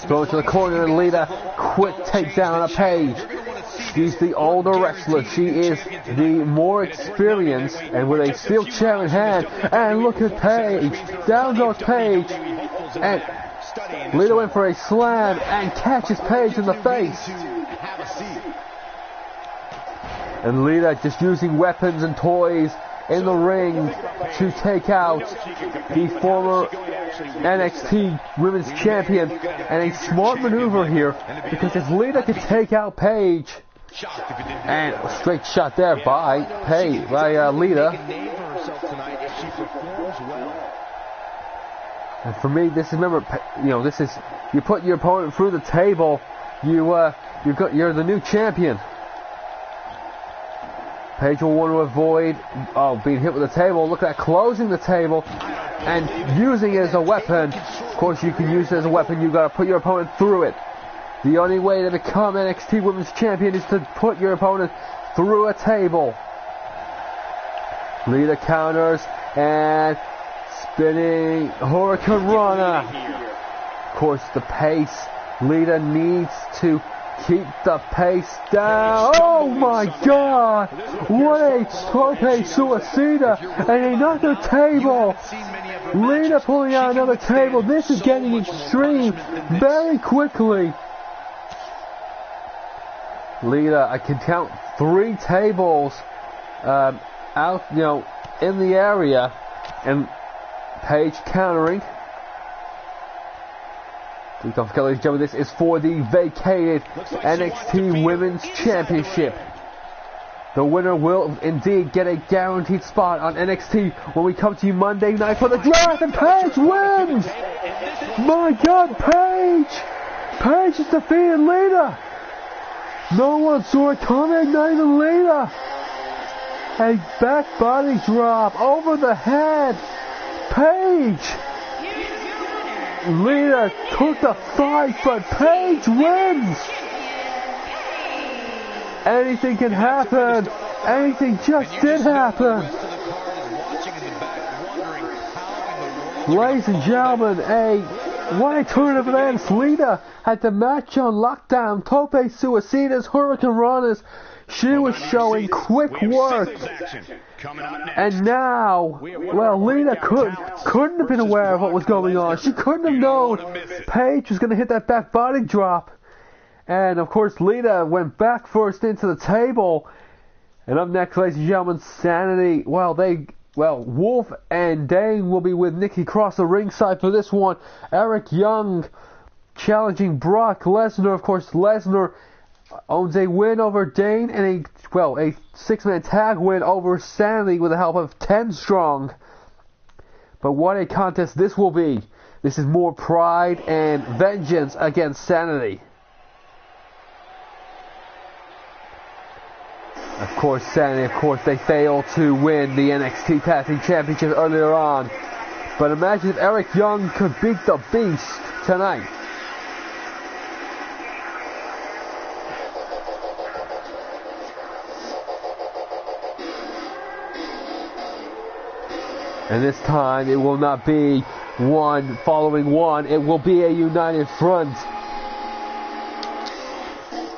Goes to the corner and Lita, quick takedown of Paige. She's the older wrestler. She is the more experienced, and with a steel chair in hand. And look at Paige. Down goes Paige. And Lita went for a slam and catches Paige in the face. And Lita just using weapons and toys in the ring to take out the former NXT Women's Champion. And a smart maneuver here, because if Lita could take out Paige, and a straight shot there by Lita. And for me, this is, remember, this is, you put your opponent through the table, you're the new champion. Paige will want to avoid being hit with the table. Look at that, closing the table and using it as a weapon. Of course, you can use it as a weapon. You've got to put your opponent through it. The only way to become NXT Women's Champion is to put your opponent through a table. Lita counters and spinning Hurricane Rana. Of course, the pace. Lita needs to keep the pace down. Oh my God! What a tope suicida and another table. Lita pulling out another table. This is getting extreme very quickly. Lita, I can count 3 tables out, in the area, and Paige countering. Don't forget, ladies and gentlemen, this is for the vacated NXT Women's Championship. The winner will indeed get a guaranteed spot on NXT when we come to you Monday night for the draft, and Paige wins! My God, Paige! Paige is defeating Lita! No one saw it coming, not even Lita! A back body drop over the head! Paige! Lita took the fight, but Paige wins! Anything can happen. Anything just did happen. Ladies and gentlemen, what a turn of events. Lita had the match on lockdown. Tope Suicidas, Hurricane Ranas. She was showing quick work. And now, well, Lita couldn't have been aware of what was going on. She couldn't have known Paige was going to hit that back body drop. And, of course, Lita went back first into the table. And up next, ladies and gentlemen, Sanity. Wolf and Dane will be with Nikki Cross the ringside for this one. Eric Young challenging Brock Lesnar. Of course, Lesnar owns a win over Dane and a six-man tag win over Sanity with the help of 10 Strong. But what a contest this will be. This is more pride and vengeance against Sanity. Of course, Sanity, they failed to win the NXT Tag Team Championship earlier on. But imagine if Eric Young could beat the Beast tonight. And this time, it will not be one following one. It will be a united front.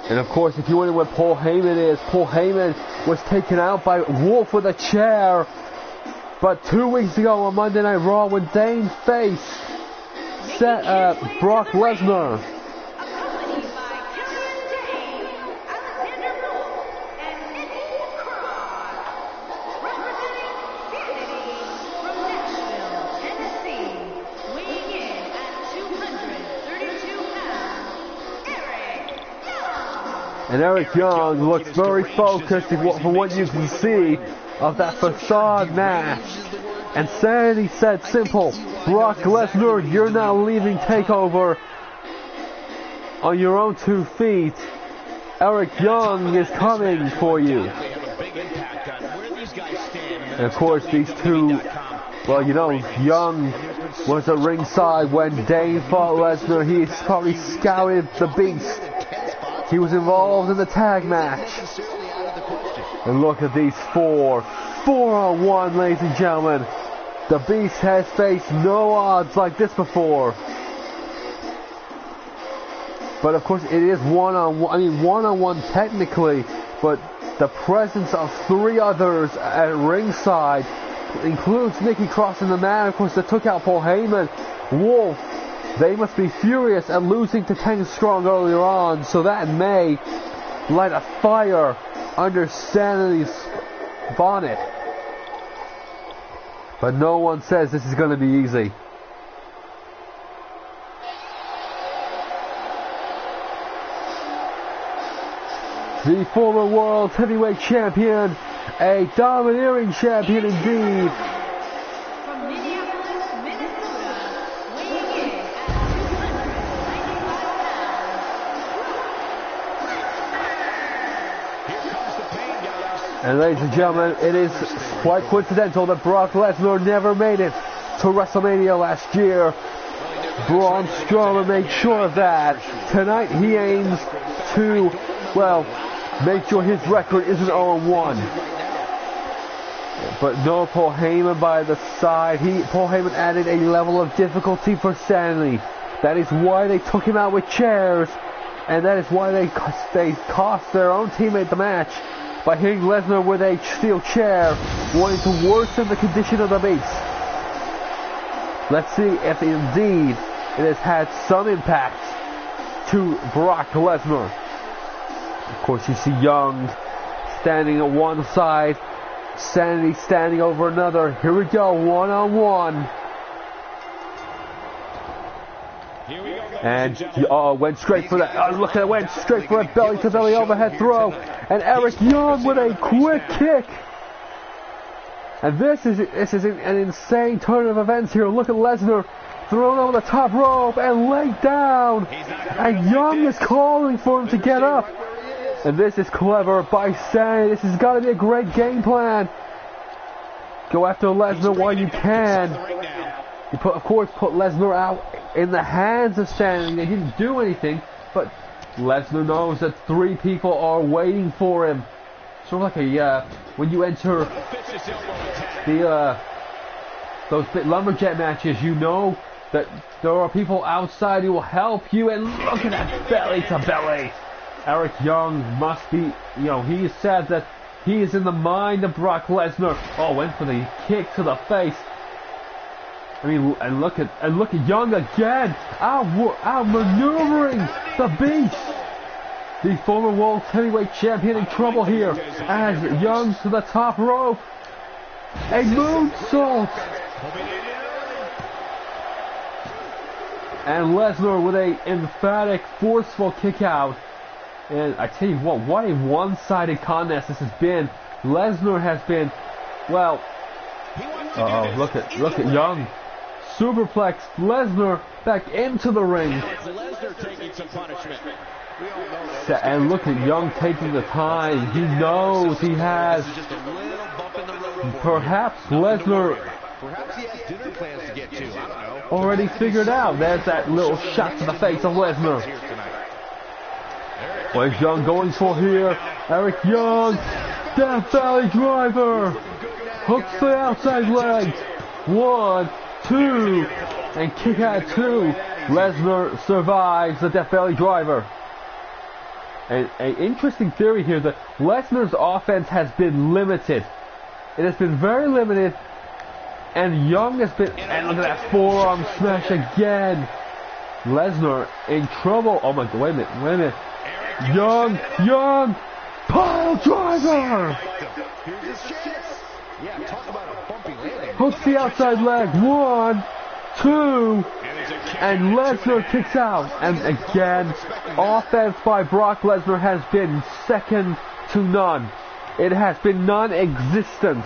And of course, if you wonder what Paul Heyman is, Paul Heyman was taken out by Wolf with a chair. But 2 weeks ago on Monday Night Raw, when Dane faced Brock Lesnar. And Eric Young looks very focused from what you can see of that facade match. And Sanity said simple, Brock Lesnar, you're now leaving TakeOver on your own 2 feet. Eric Young is coming for you. And of course these two, Young was at ringside when Dane fought Lesnar. He's probably scouted the Beast. He was involved in the tag match. And look at these 4-on-1, ladies and gentlemen. The Beast has faced no odds like this before. But of course it is one-on-one technically, but the presence of 3 others at ringside includes Nikki Cross and the man, of course, that took out Paul Heyman. Wolf, they must be furious at losing to 10 Strong earlier on, so that may light a fire under Sanity's bonnet. But no one says this is going to be easy. The former World Heavyweight Champion, a domineering champion indeed. And ladies and gentlemen, it is quite coincidental that Brock Lesnar never made it to WrestleMania last year. Braun Strowman made sure of that. Tonight he aims to, make sure his record isn't 0-1. But no Paul Heyman by the side. Paul Heyman added a level of difficulty for Sanity. That is why they took him out with chairs. And that is why they cost their own teammate the match by hitting Lesnar with a steel chair, wanting to worsen the condition of the Beast. Let's see if indeed it has had some impact to Brock Lesnar. Of course, you see Young standing on one side, Sanity standing over another. Here we go, one-on-one. And went straight for that. Look at it, went straight for a belly-to-belly overhead throw. And Eric Young with a quick kick. And this is an insane turn of events here. Look at Lesnar thrown over the top rope and laid down. And Young is calling for him to get up. And this is clever by Zayn. This has got to be a great game plan. Go after Lesnar while you can. You of course put Lesnar out in the hands of Sanity. They didn't do anything, but Lesnar knows that 3 people are waiting for him. Sort of like when you enter those lumberjack matches, you know that there are people outside who will help you. And look at that belly to belly. Eric Young must be, he said that he is in the mind of Brock Lesnar. Oh, went for the kick to the face. I mean, and look at Young again, outmaneuvering the Beast. The former World Heavyweight Champion in trouble here as Young to the top rope. A moonsault. And Lesnar with a emphatic, forceful kick out. And I tell you what a one-sided contest this has been. Lesnar has been, well, look at Young. Superplex Lesnar back into the ring. Lesnar taking some punishment. And look at Young taking the time. He knows he has. Perhaps Lesnar Perhaps he has dinner plans to get to. I don't know. already figured out. There's that little shot to the face of Lesnar. What is Young going for here? Eric Young, Death Valley Driver, hooks the outside leg. 1, 2, and kick out 2. Lesnar survives the Death Valley Driver. And an interesting theory here that Lesnar's offense has been limited. It has been very limited, and Young has been. And look at that forearm smash again. Lesnar in trouble. Oh my God! Wait a minute. Young, pile driver. Here's his chance. Yeah, talk about a bumpy landing. Hooks the outside leg. 1, 2, and Lesnar kicks out. And again, offense by Brock Lesnar has been second to none. It has been non-existent.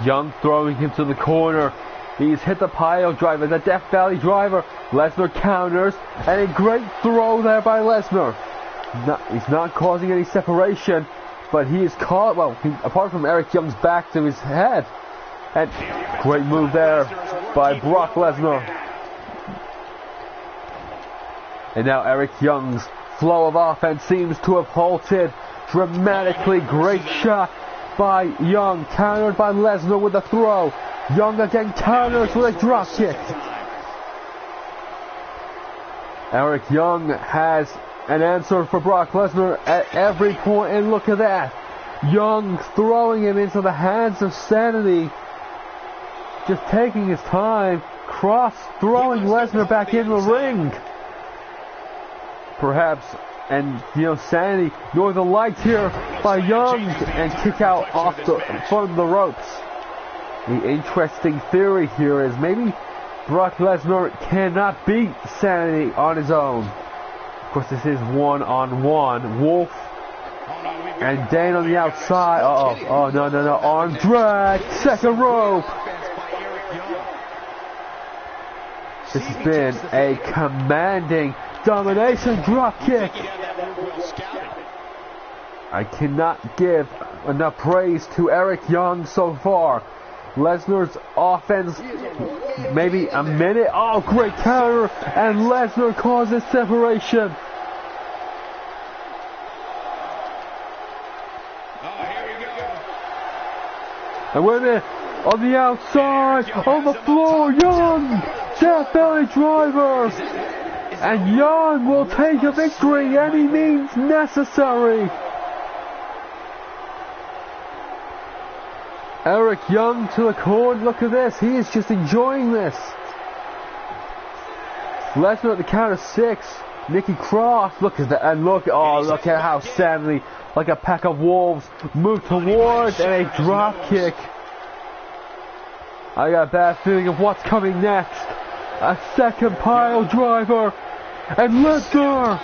Young throwing him to the corner. He's hit the pile driver, the Death Valley Driver. Lesnar counters, and a great throw there by Lesnar. He's not causing any separation, but he is caught, apart from Eric Young's back to his head. And great move there by Brock Lesnar. And now Eric Young's flow of offense seems to have halted dramatically. Great shot by Young, countered by Lesnar with a throw. Young again counters with a drop kick. Eric Young has an answer for Brock Lesnar at every point, and look at that. Young throwing him into the hands of Sanity. Just taking his time, throwing Lesnar back in the ring. Perhaps, and Sanity, Northern Lights here by Young, and kick out from the ropes. The interesting theory here is maybe Brock Lesnar cannot beat Sanity on his own. Of course, this is one-on-one. Wolf and Dane on the outside. Oh, no. Arm drag, second rope. This has been a commanding domination drop kick. I cannot give enough praise to Eric Young so far. Lesnar's offense, maybe a minute. Oh, great counter, and Lesnar causes separation. And wait a minute, on the outside, on the floor, Young, Death Valley Driver, and Young will take a victory any means necessary. Eric Young to the corner. Look at this. He is just enjoying this. Lesnar at the count of 6. Nikki Cross. Look at that. And look at how Sanity, like a pack of wolves, move towards, and a drop kick. I got a bad feeling of what's coming next. A second pile driver. And Lesnar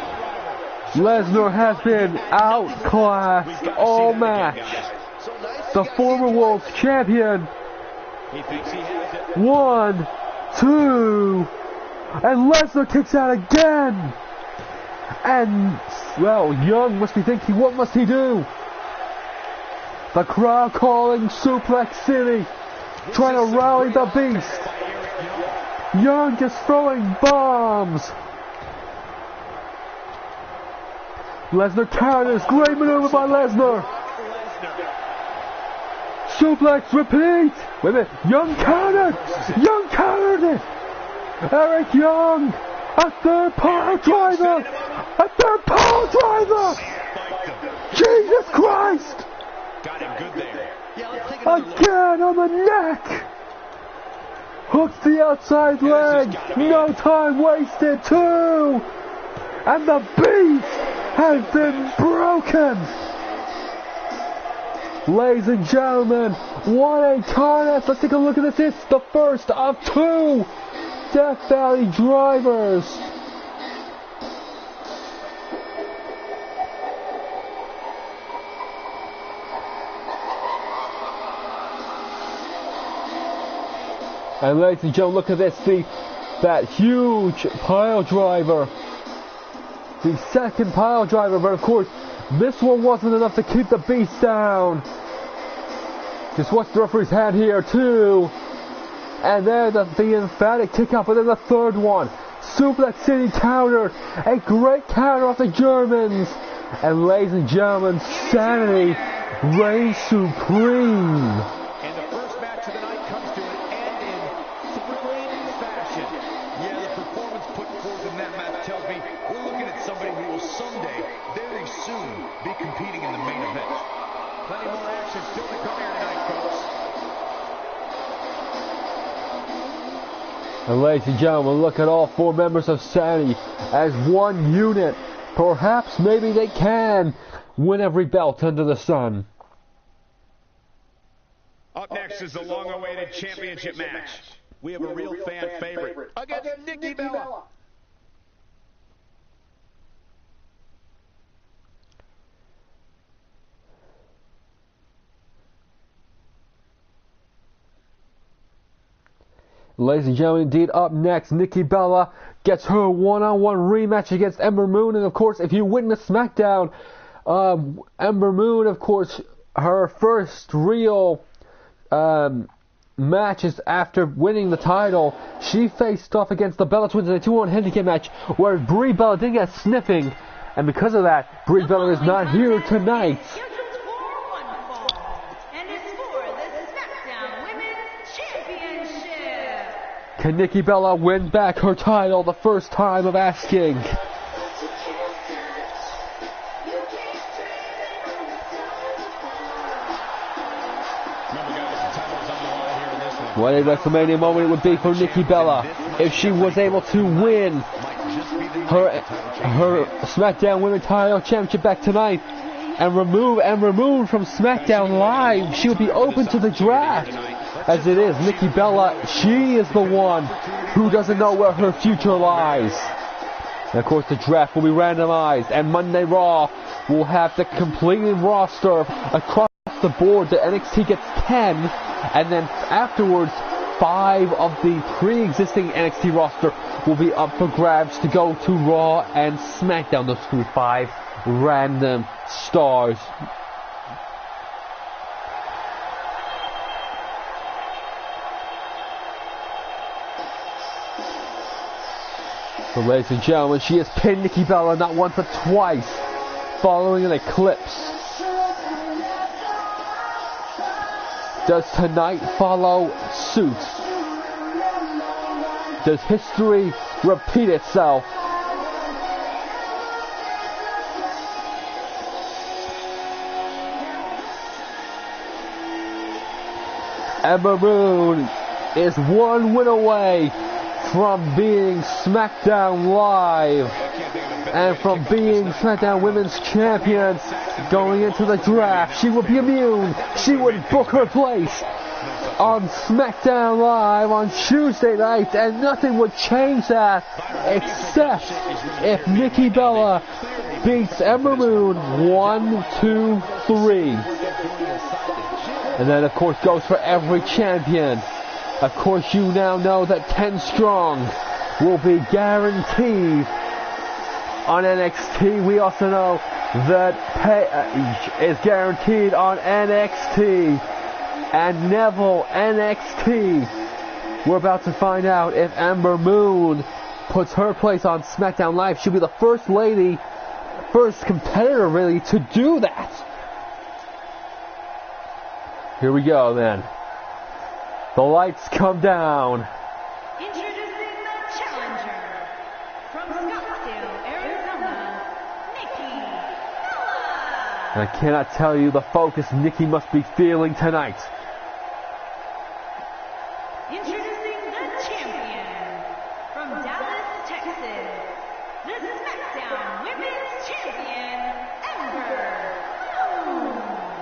has been outclassed all match. The former world champion. 1, 2, and Lesnar kicks out again. And, well, Young must be thinking, what must he do? The crowd calling Suplex City, trying to rally the Beast. Young just throwing bombs. Lesnar counters, great maneuver by Lesnar. Suplex, repeat! Wait a minute, Young countered it! Eric Young A third pile driver! A third pile driver! Jesus Christ! Got him good there. Yeah, let's take another look. Again on the neck! Hooks the outside leg! No time wasted, two! And the beast has been broken! Ladies and gentlemen, what a contest! Let's take a look at this. It's the first of two Death Valley drivers. And ladies and gentlemen, look at this. That huge pile driver. The second pile driver, but of course, this one wasn't enough to keep the beast down. Just watch the referee's hand here, too. And then the emphatic kick out, but then the third one. Suplex City countered. A great counter off the Germans. And ladies and gentlemen, Sanity reigns supreme. And the first match of the night comes to an end in thrilling fashion. Yeah, the performance put forth in that match tells me we're looking at somebody who will someday, very soon, be competing in the main event. Plenty more action still to come here tonight, folks. And ladies and gentlemen, look at all four members of Sanity as one unit. Perhaps, maybe they can win every belt under the sun. Up next is the long-awaited championship match. We have a real fan favorite against Nikki Bella. Ladies and gentlemen, indeed, up next, Nikki Bella gets her one-on-one rematch against Ember Moon. And, of course, if you witness SmackDown, Ember Moon, of course, her first real match is after winning the title. She faced off against the Bella Twins in a 2-on handicap match where Brie Bella did get sniffing. And because of that, Brie Bella is not here tonight. Can Nikki Bella win back her title the first time of asking? What a WrestleMania moment it would be for Nikki Bella if she was able to win her SmackDown Women's Title Championship back tonight and remove Ember Moon from SmackDown Live. She would be open to the draft. As it is, Nikki Bella, she is the one who doesn't know where her future lies. And of course, the draft will be randomized, and Monday Raw will have the completed roster across the board. The NXT gets 10, and then afterwards, 5 of the pre-existing NXT roster will be up for grabs to go to Raw and SmackDown. Those will be 5 random stars. So, ladies and gentlemen, she has pinned Nikki Bella not once but twice, following an eclipse. Does tonight follow suit? Does history repeat itself? Ember Moon is one win away from being SmackDown Live and from being SmackDown Women's Champion going into the draft. She would be immune. She would book her place on SmackDown Live on Tuesday night, and nothing would change that except if Nikki Bella beats Ember Moon 1, 2, 3. And then, of course, goes for every champion. Of course, you now know that 10 strong will be guaranteed on NXT. We also know that Paige is guaranteed on NXT. And Neville NXT. We're about to find out if Ember Moon puts her place on SmackDown Live. She'll be the first lady, first competitor really, to do that. Here we go then. The lights come down. Introducing the challenger And I cannot tell you the focus Nikki must be feeling tonight. Introducing the champion from Dallas, Texas, the SmackDown Women's Champion,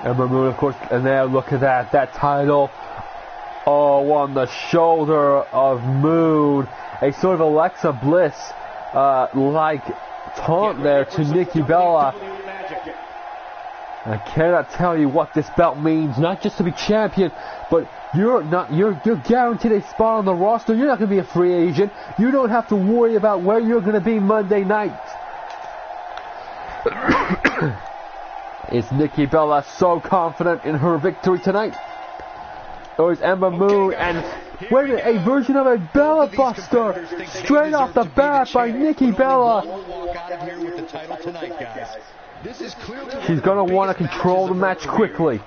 Ember Moon, of course, and there, look at that title. Oh, on the shoulder of Moon. A sort of Alexa Bliss like taunt there to Nikki Bella. I cannot tell you what this belt means, not just to be champion, but you're guaranteed a spot on the roster. You're not going to be a free agent. You don't have to worry about where you're going to be Monday night. Is Nikki Bella so confident in her victory tonight? Or is Ember Moon and wait a minute, a version of a Bella Buster straight off the bat by Nikki Bella? She's going to want to control the match quickly.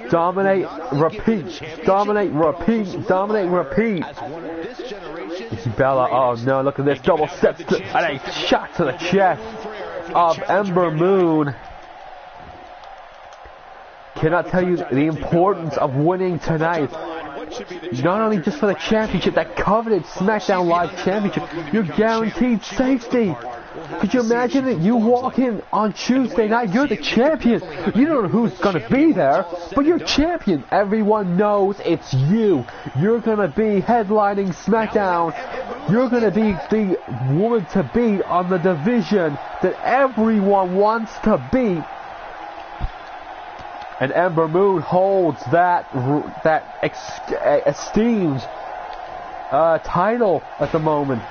Dominate, repeat. Dominate, repeat. Dominate, repeat. Nikki Bella, oh no, look at this. Double steps and a shot to the chest of Ember Moon. Cannot tell you the importance of winning tonight. Not only just for the championship, that coveted SmackDown Live championship, you're guaranteed safety. Could you imagine that you walk in on Tuesday night, you're the champion. You don't know who's going to be there, but you're champion. Everyone knows it's you. You're going to be headlining SmackDown. You're going to be the woman to beat on the division that everyone wants to beat. And Ember Moon holds that esteemed title at the moment.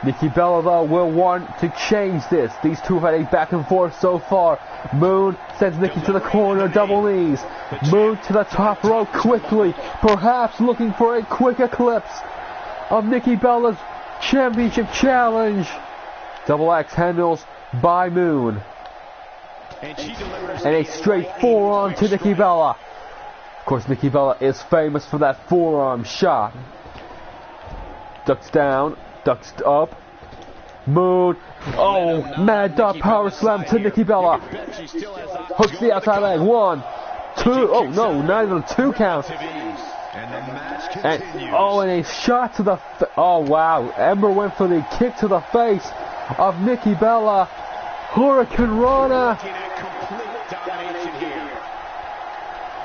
Nikki Bella, though, will want to change this. These two have had a back and forth so far. Moon sends Nikki to the corner, double knees. Moon to the top rope quickly, perhaps looking for a quick eclipse of Nikki Bella's championship challenge. Double axe handles by Moon. And a straight forearm to Nikki Bella. Of course, Nikki Bella is famous for that forearm shot. Ducks down, ducks up. Moon. Oh, mad dog power slam to Nikki Bella. Hooks the outside leg. 1, 2. Oh no, not even a 2 count. And and a shot to the. Oh wow, Ember went for the kick to the face of Nikki Bella. Hurricane Rana.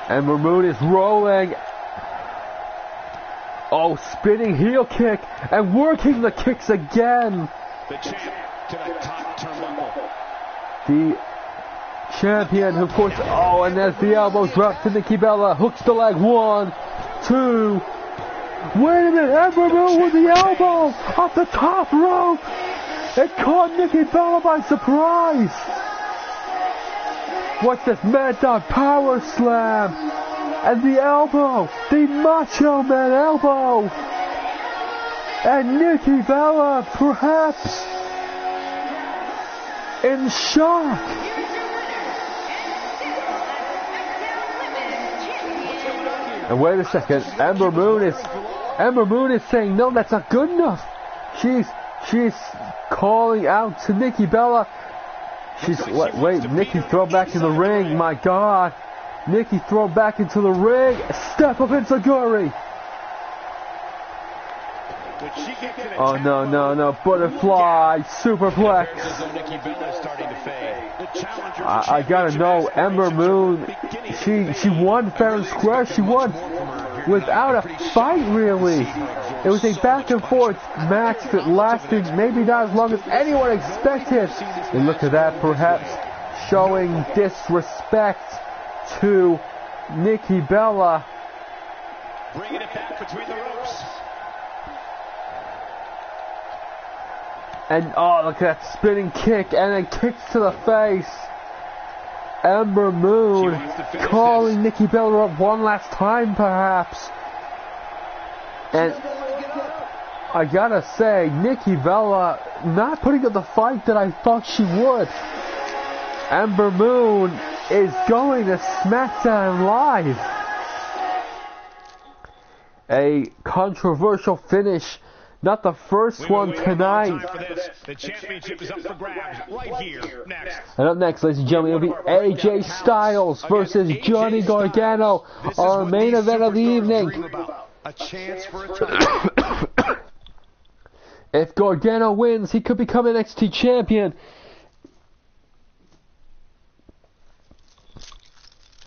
Ember Moon is rolling. Oh, spinning heel kick and working the kicks again. The champ to the top turnbuckle. The champion, of course. Oh, and there's the elbow drop to Nikki Bella. Hooks the leg. 1, 2. Wait a minute, Ember Moon with the elbow off the top rope. It caught Nikki Bella by surprise. What's this? Mad Dog Power Slam. And the elbow. The Macho Man elbow. And Nikki Bella, perhaps in shock. And wait a second. Ember Moon is saying, no, that's not good enough. She's calling out to Nikki Bella. Wait, Nikki thrown back in the ring. My God. Nikki thrown back into the ring. Step up into Guri. Oh no. Butterfly superplex. I gotta know, Ember Moon, she won fair and square. She won without a fight, really. It was a back and forth match that lasted maybe not as long as anyone expected. And look at that, perhaps showing disrespect to Nikki Bella. Bringing it back between the ropes. And oh, look at that spinning kick and then kicks to the face. Ember Moon calling Nikki Bella up one last time, perhaps. And I gotta say, Nikki Bella not putting up the fight that I thought she would. Ember Moon is going to SmackDown Live. A controversial finish Not the first one tonight. The championship is up for grabs right here. Next. And up next, ladies and gentlemen, it'll be AJ Styles versus Johnny Gargano, our main event of the evening. A chance for a title. If Gargano wins, he could become NXT champion.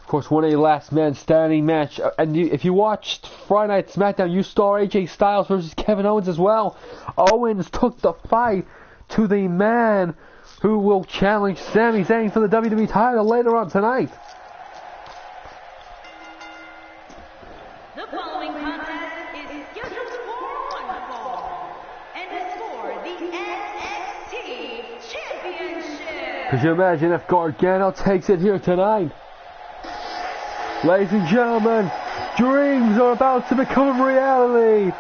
Of course, won a last man standing match. And if you watched Friday Night SmackDown, you saw AJ Styles versus Kevin Owens as well. Owens took the fight to the man who will challenge Sami Zayn for the WWE title later on tonight. The following contest is scheduled for one fall and is for the NXT Championship. Could you imagine if Gargano takes it here tonight? Ladies and gentlemen, dreams are about to become reality.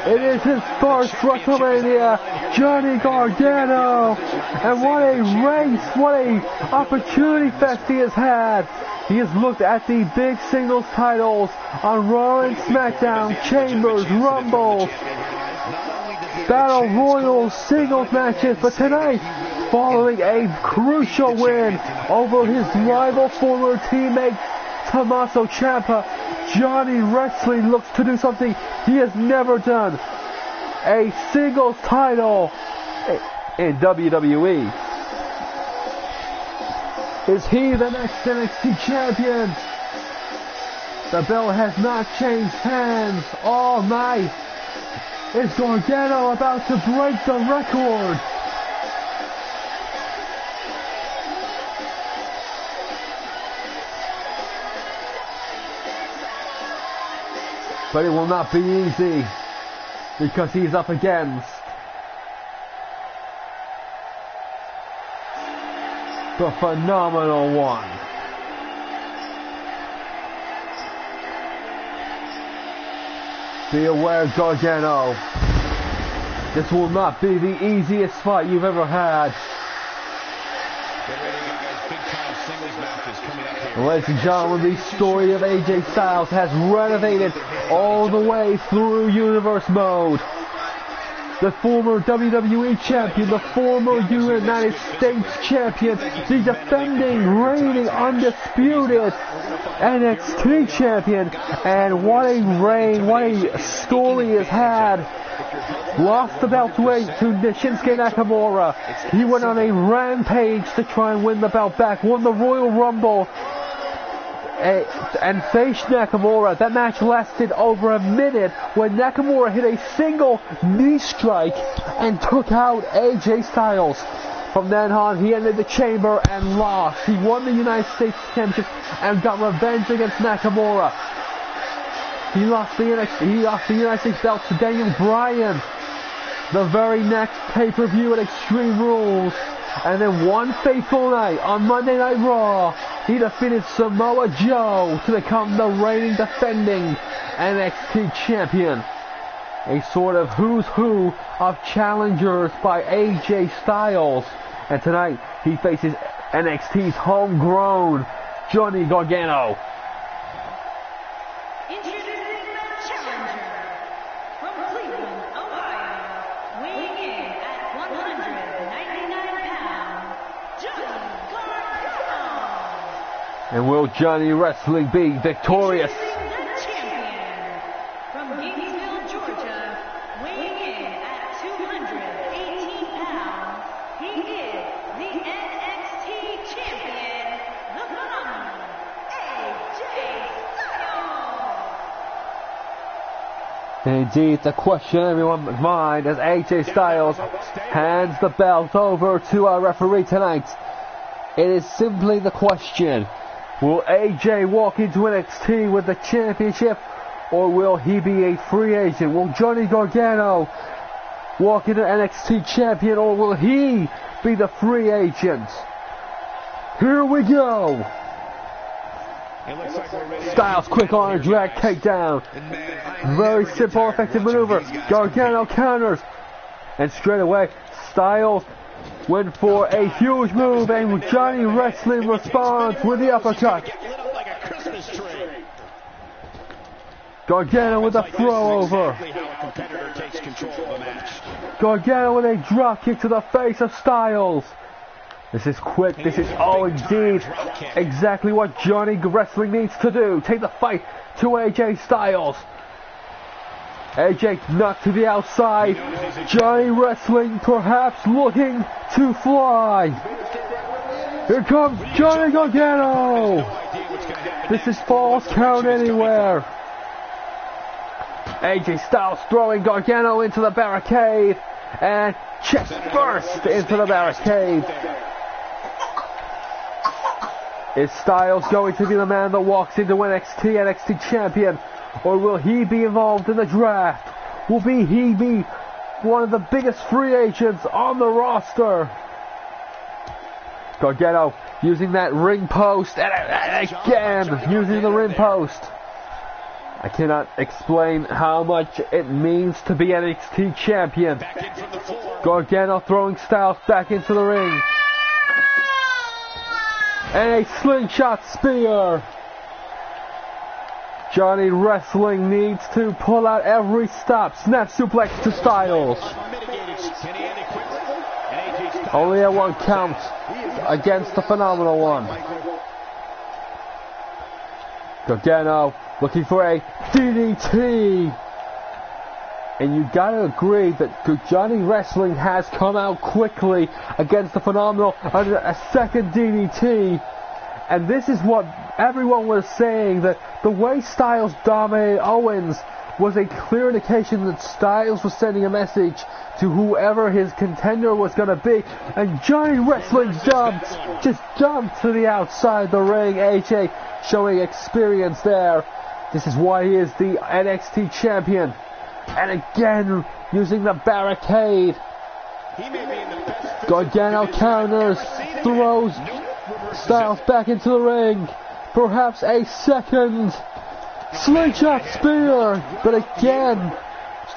It is his first WrestleMania, Johnny Gargano. And what a race, what a opportunity fest he has had. He has looked at the big singles titles on Raw and SmackDown, Chambers, Rumbles, Battle Royals, singles matches. But tonight, following a crucial win over his rival former teammate Tommaso Ciampa, Johnny Wrestling looks to do something he has never done. A singles title in WWE. Is he the next NXT champion? The belt has not changed hands all night. Is Gargano about to break the record? But it will not be easy, because he's up against the phenomenal one. Be aware, Gargano, this will not be the easiest fight you've ever had. Ladies and gentlemen, the story of AJ Styles has renovated all the way through Universe Mode. The former WWE champion, the former United States champion, the defending, reigning, undisputed NXT champion. And what a reign, what a story he has had. Lost the belt weight to Shinsuke Nakamura. He went on a rampage to try and win the belt back. Won the Royal Rumble and faced Nakamura. That match lasted over a minute when Nakamura hit a single knee strike and took out AJ Styles. From then on, he entered the chamber and lost. He won the United States Championship and got revenge against Nakamura. He lost the United States belt to Daniel Bryan. The very next pay-per-view at Extreme Rules. And then one fateful night on Monday Night Raw, he defeated Samoa Joe to become the reigning defending NXT champion. A sort of who's who of challengers by AJ Styles. And tonight, he faces NXT's homegrown Johnny Gargano. And will Johnny Wrestling be victorious? The champion from Gainesville, Georgia, weighing in at 218 pounds, he is the NXT champion, the phenomenal AJ Styles. Indeed, the question in everyone's mind as AJ Styles hands the belt over to our referee tonight. It is simply the question. Will AJ walk into NXT with the championship, or will he be a free agent? Will Johnny Gargano walk into NXT champion, or will he be the free agent? Here we go. Styles, quick arm drag takedown. Very simple, effective maneuver. Gargano counters. And straight away, Styles went for a huge move, and Johnny Wrestling responds with the uppercut. Gargano with a throw over. Gargano with a drop kick to the face of Styles. This is quick. This is, oh indeed, exactly what Johnny Wrestling needs to do. Take the fight to AJ Styles. AJ knocked to the outside. Johnny Wrestling perhaps looking to fly. Here comes Johnny Gargano. This is false count anywhere. AJ Styles throwing Gargano into the barricade. And chest first into the barricade. Is Styles going to be the man that walks into NXT champion? Or will he be involved in the draft? Will he be one of the biggest free agents on the roster? Gargano using that ring post and again using the ring post. I cannot explain how much it means to be NXT champion. Gargano throwing Styles back into the ring. And a slingshot spear. Johnny Wrestling needs to pull out every stop. Snap suplex to Styles. Only a 1 count against the Phenomenal One. Gargano looking for a DDT. And you gotta agree that Johnny Wrestling has come out quickly against the Phenomenal under a second DDT. And this is what everyone was saying, that the way Styles dominated Owens was a clear indication that Styles was sending a message to whoever his contender was going to be. And Johnny Wrestling just jumped to the outside the ring. AJ showing experience there. This is why he is the NXT champion. And again, using the barricade. Gargano counters, throws Styles back into the ring. Perhaps a second slingshot spear, but again,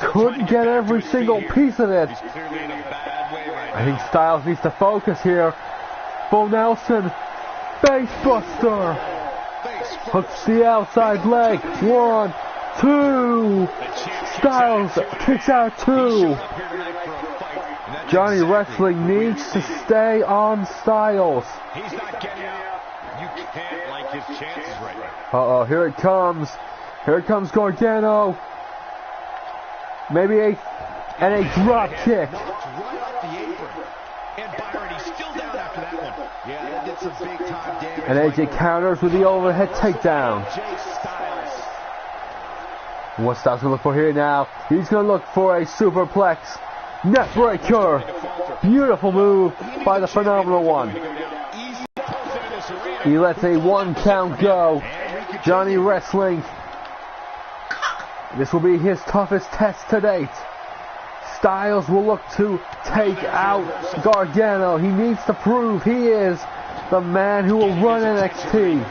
couldn't get every single piece of it. I think Styles needs to focus here. Full Nelson, face buster. Hooks the outside leg. 1, 2. Styles kicks out 2. Johnny Wrestling needs to stay on Styles. He's not getting out. You can't like his chances right now. Uh-oh, here it comes. Here it comes Gargano. Maybe a drop kick. And AJ counters with the overhead takedown. What Styles going to look for here now? He's going to look for a superplex. Neckbreaker. Beautiful move by the Phenomenal One. He lets a 1 count go. Johnny Wrestling. This will be his toughest test to date. Styles will look to take out Gargano. He needs to prove he is the man who will run NXT.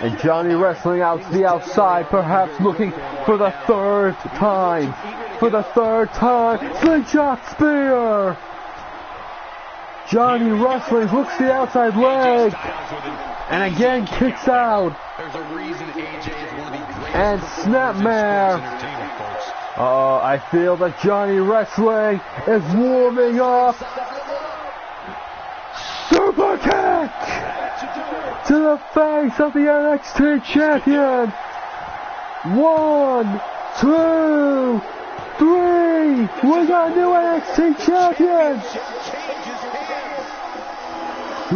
And Johnny Wrestling out to the outside, perhaps looking for the third time. For the third time. Slingshot spear. Johnny Wrestling hooks the outside leg. And again kicks out. And snapmare. I feel that Johnny Wrestling is warming up. Super kick to the face of the NXT champion. 1, 2, 3. We got a new NXT champion.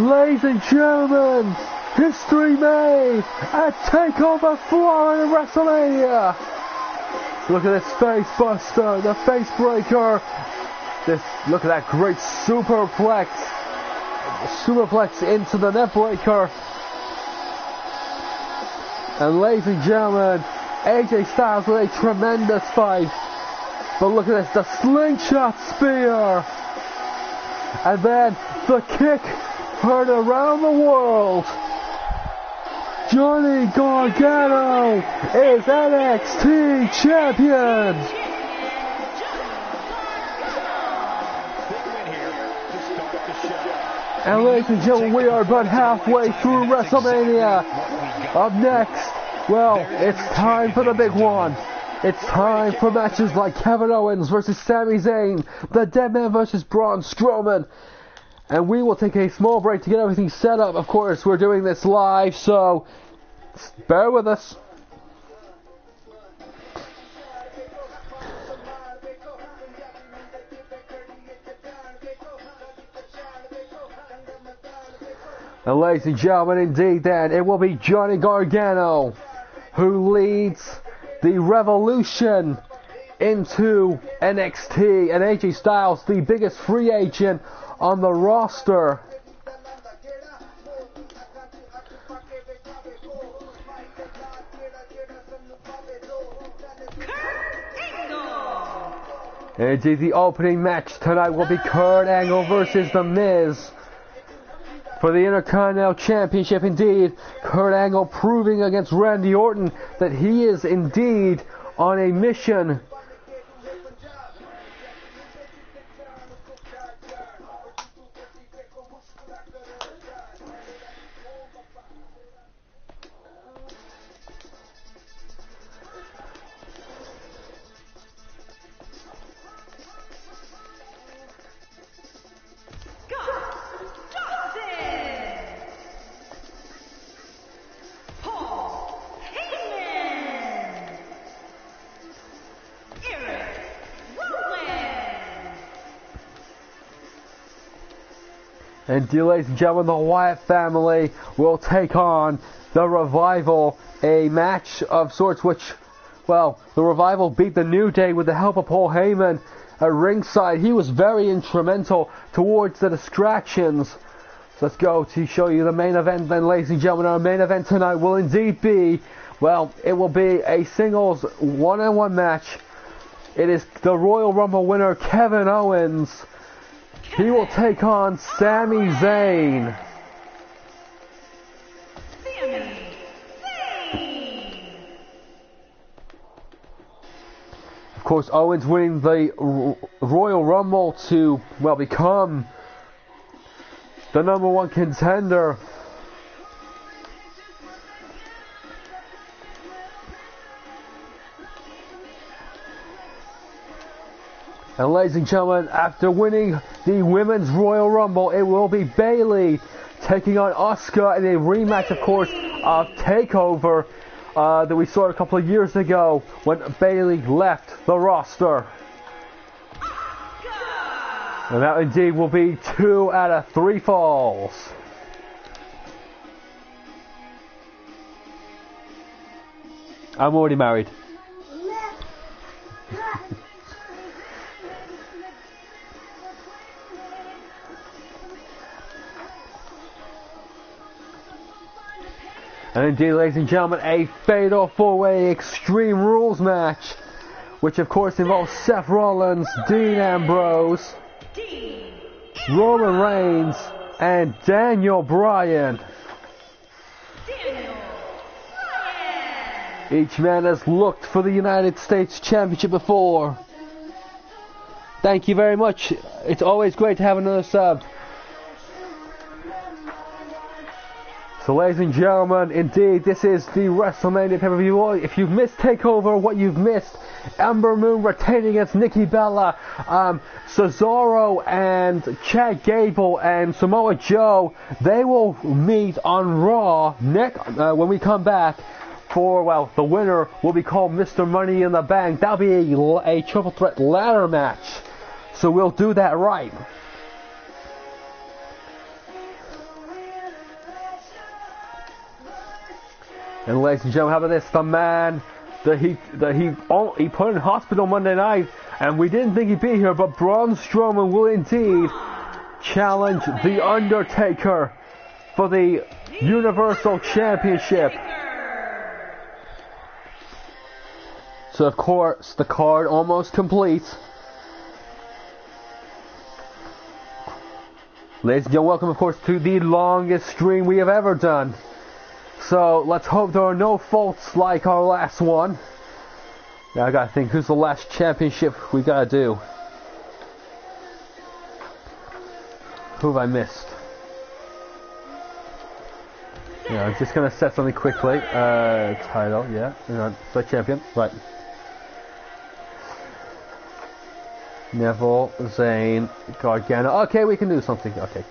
Ladies and gentlemen, history made at Takeover Florida WrestleMania. Look at this face buster, the face breaker. Look at that great superplex. Superplex into the net breaker. And ladies and gentlemen, AJ Styles with a tremendous fight. But look at this, the slingshot spear. And then the kick heard around the world. Johnny Gargano is NXT champion. And ladies and gentlemen, we are but halfway through WrestleMania. Up next, well, it's time for the big one. It's time for matches like Kevin Owens versus Sami Zayn, the Deadman versus Braun Strowman. And we will take a small break to get everything set up. Of course, we're doing this live, so bear with us. And ladies and gentlemen, indeed then, it will be Johnny Gargano who leads the Revolution into NXT, and AJ Styles, the biggest free agent on the roster. And indeed, the opening match tonight will be Kurt Angle versus The Miz for the Intercontinental Championship. Indeed, Kurt Angle proving against Randy Orton that he is indeed on a mission. And ladies and gentlemen, the Wyatt family will take on the Revival, a match of sorts which, well, the Revival beat the New Day with the help of Paul Heyman at ringside. He was very instrumental towards the distractions. So let's go to show you the main event then, ladies and gentlemen. Our main event tonight will indeed be, well, it will be a singles one-on-one match. It is the Royal Rumble winner, Kevin Owens. He will take on Sami Zayn. Of course, Owens winning the Royal Rumble to, well, become the #1 contender. And ladies and gentlemen, after winning the Women's Royal Rumble, it will be Bayley taking on Asuka in a rematch, of course, of TakeOver that we saw a couple of years ago when Bayley left the roster. And that indeed will be 2 out of 3 falls. I'm already married. And indeed, ladies and gentlemen, a fatal 4-way Extreme Rules match, which of course involves Seth Rollins, Dean Ambrose, Roman Reigns, and Daniel Bryan. Each man has looked for the United States Championship before. Thank you very much. It's always great to have another sub. So ladies and gentlemen, indeed, this is the WrestleMania pay-per-view. If you've missed TakeOver, what you've missed, Ember Moon retaining against Nikki Bella, Cesaro and Chad Gable and Samoa Joe, they will meet on Raw when we come back for, well, the winner will be called Mr. Money in the Bank. That'll be a triple threat ladder match. So we'll do that right. And ladies and gentlemen, how about this? The man that he put in hospital Monday night, and we didn't think he'd be here, but Braun Strowman will indeed challenge The Undertaker for the Universal Championship. So of course, the card almost complete. Ladies and gentlemen, welcome of course to the longest stream we have ever done. So let's hope there are no faults like our last one. Now I gotta think, who's the last championship we gotta do? Who have I missed? Yeah, I'm just gonna set something quickly. Title, yeah. Select champion, right. Neville, Zayn, Gargano. Okay, we can do something. Okay.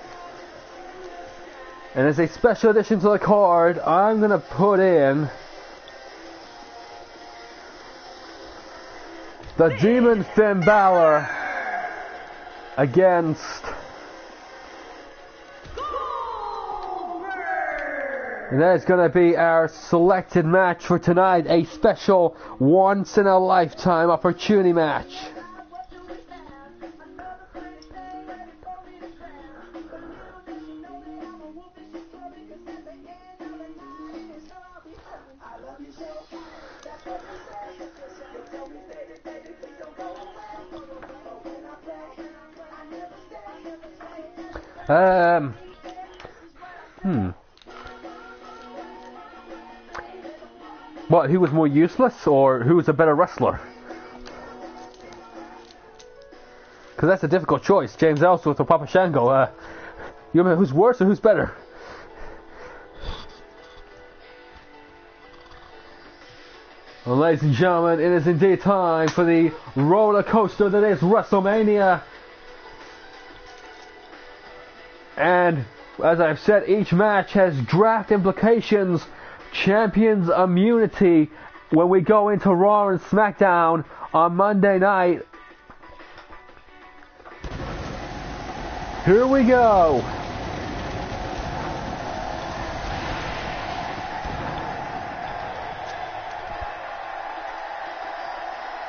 And as a special addition to the card, I'm gonna put in the Demon Finn Balor against, and that is going to be our selected match for tonight, a special once-in-a-lifetime opportunity match. What, who was more useless, or who was a better wrestler? Because that's a difficult choice. James Ellsworth or Papa Shango. You know who's worse or who's better? Well, ladies and gentlemen, it is indeed time for the roller coaster that is WrestleMania. And as I've said, each match has draft implications, champions immunity when we go into Raw and SmackDown on Monday night. Here we go.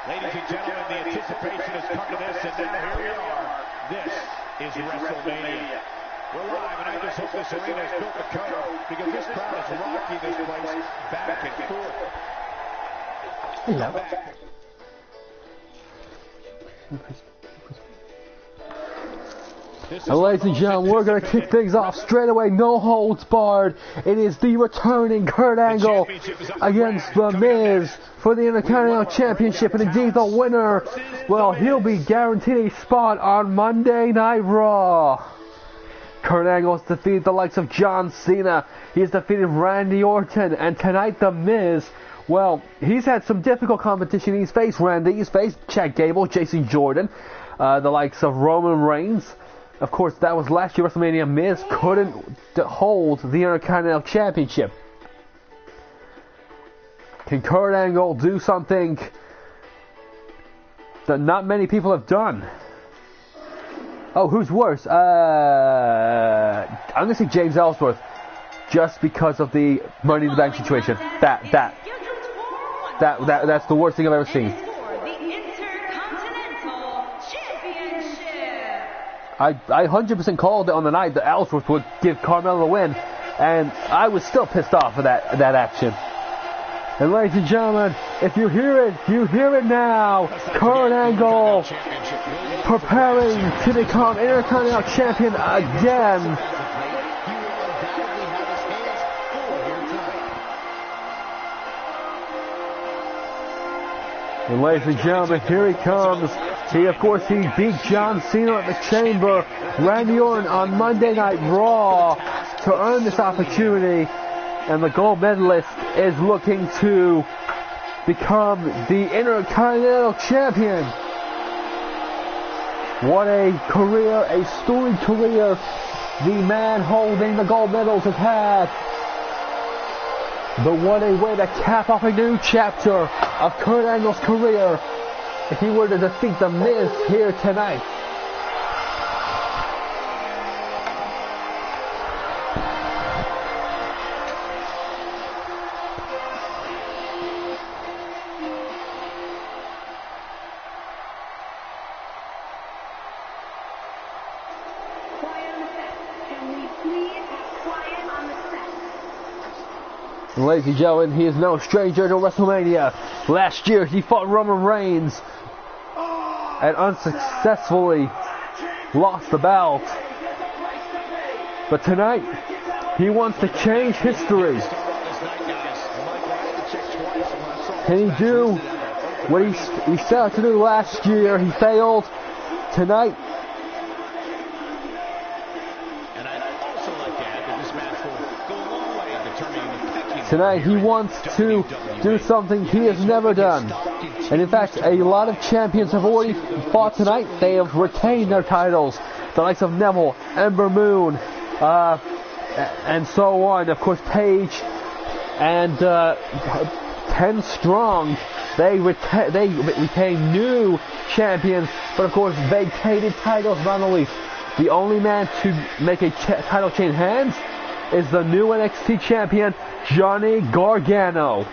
Ladies and gentlemen, the anticipation has come to this, and now here we are. This is WrestleMania. We're live, and I just hope this arena is built to cover, because this crowd is rocking this place back and forth. Hello. And ladies and gentlemen, we're going to kick things off straight away, no holds barred. It is the returning Kurt Angle against The Miz for the Intercontinental Championship, and indeed the winner, well, he'll be guaranteed a spot on Monday Night Raw. Kurt Angle has defeated the likes of John Cena, he's defeated Randy Orton, and tonight The Miz, well, he's had some difficult competition. He's faced Randy, he's faced Chad Gable, Jason Jordan, the likes of Roman Reigns. Of course, that was last year WrestleMania. Miz couldn't hold the Intercontinental Championship. Can Kurt Angle do something that not many people have done? Oh, who's worse? I'm going to say James Ellsworth, just because of the Money in the Bank situation. That's the worst thing I've ever seen. I 100% called it on the night that Ellsworth would give Carmelo the win, and I was still pissed off at that action. And ladies and gentlemen, if you hear it, you hear it now. Kurt Angle preparing to become Intercontinental Champion again. And ladies and gentlemen, here he comes. He beat John Cena at the Chamber, Randy Orton on Monday Night Raw to earn this opportunity, and the gold medalist is looking to become the Intercontinental Champion. What a career, a storied career the man holding the gold medals has had. But what a way to cap off a new chapter of Kurt Angle's career if he were to defeat The Miz here tonight. And ladies and gentlemen, he is no stranger to WrestleMania. Last year he fought Roman Reigns and unsuccessfully lost the belt. But tonight, he wants to change history. Can he do what he set out to do last year? He failed. Tonight, And I'd also like to add that this match will go a long way in Tonight he wants to do something he has never done. And in fact, a lot of champions have already fought tonight. They have retained their titles. The likes of Neville, Ember Moon, and so on. Of course, Paige and 10 Strong. They became new champions, but of course vacated titles not the least. The only man to make a title change hands is the new NXT champion, Johnny Gargano.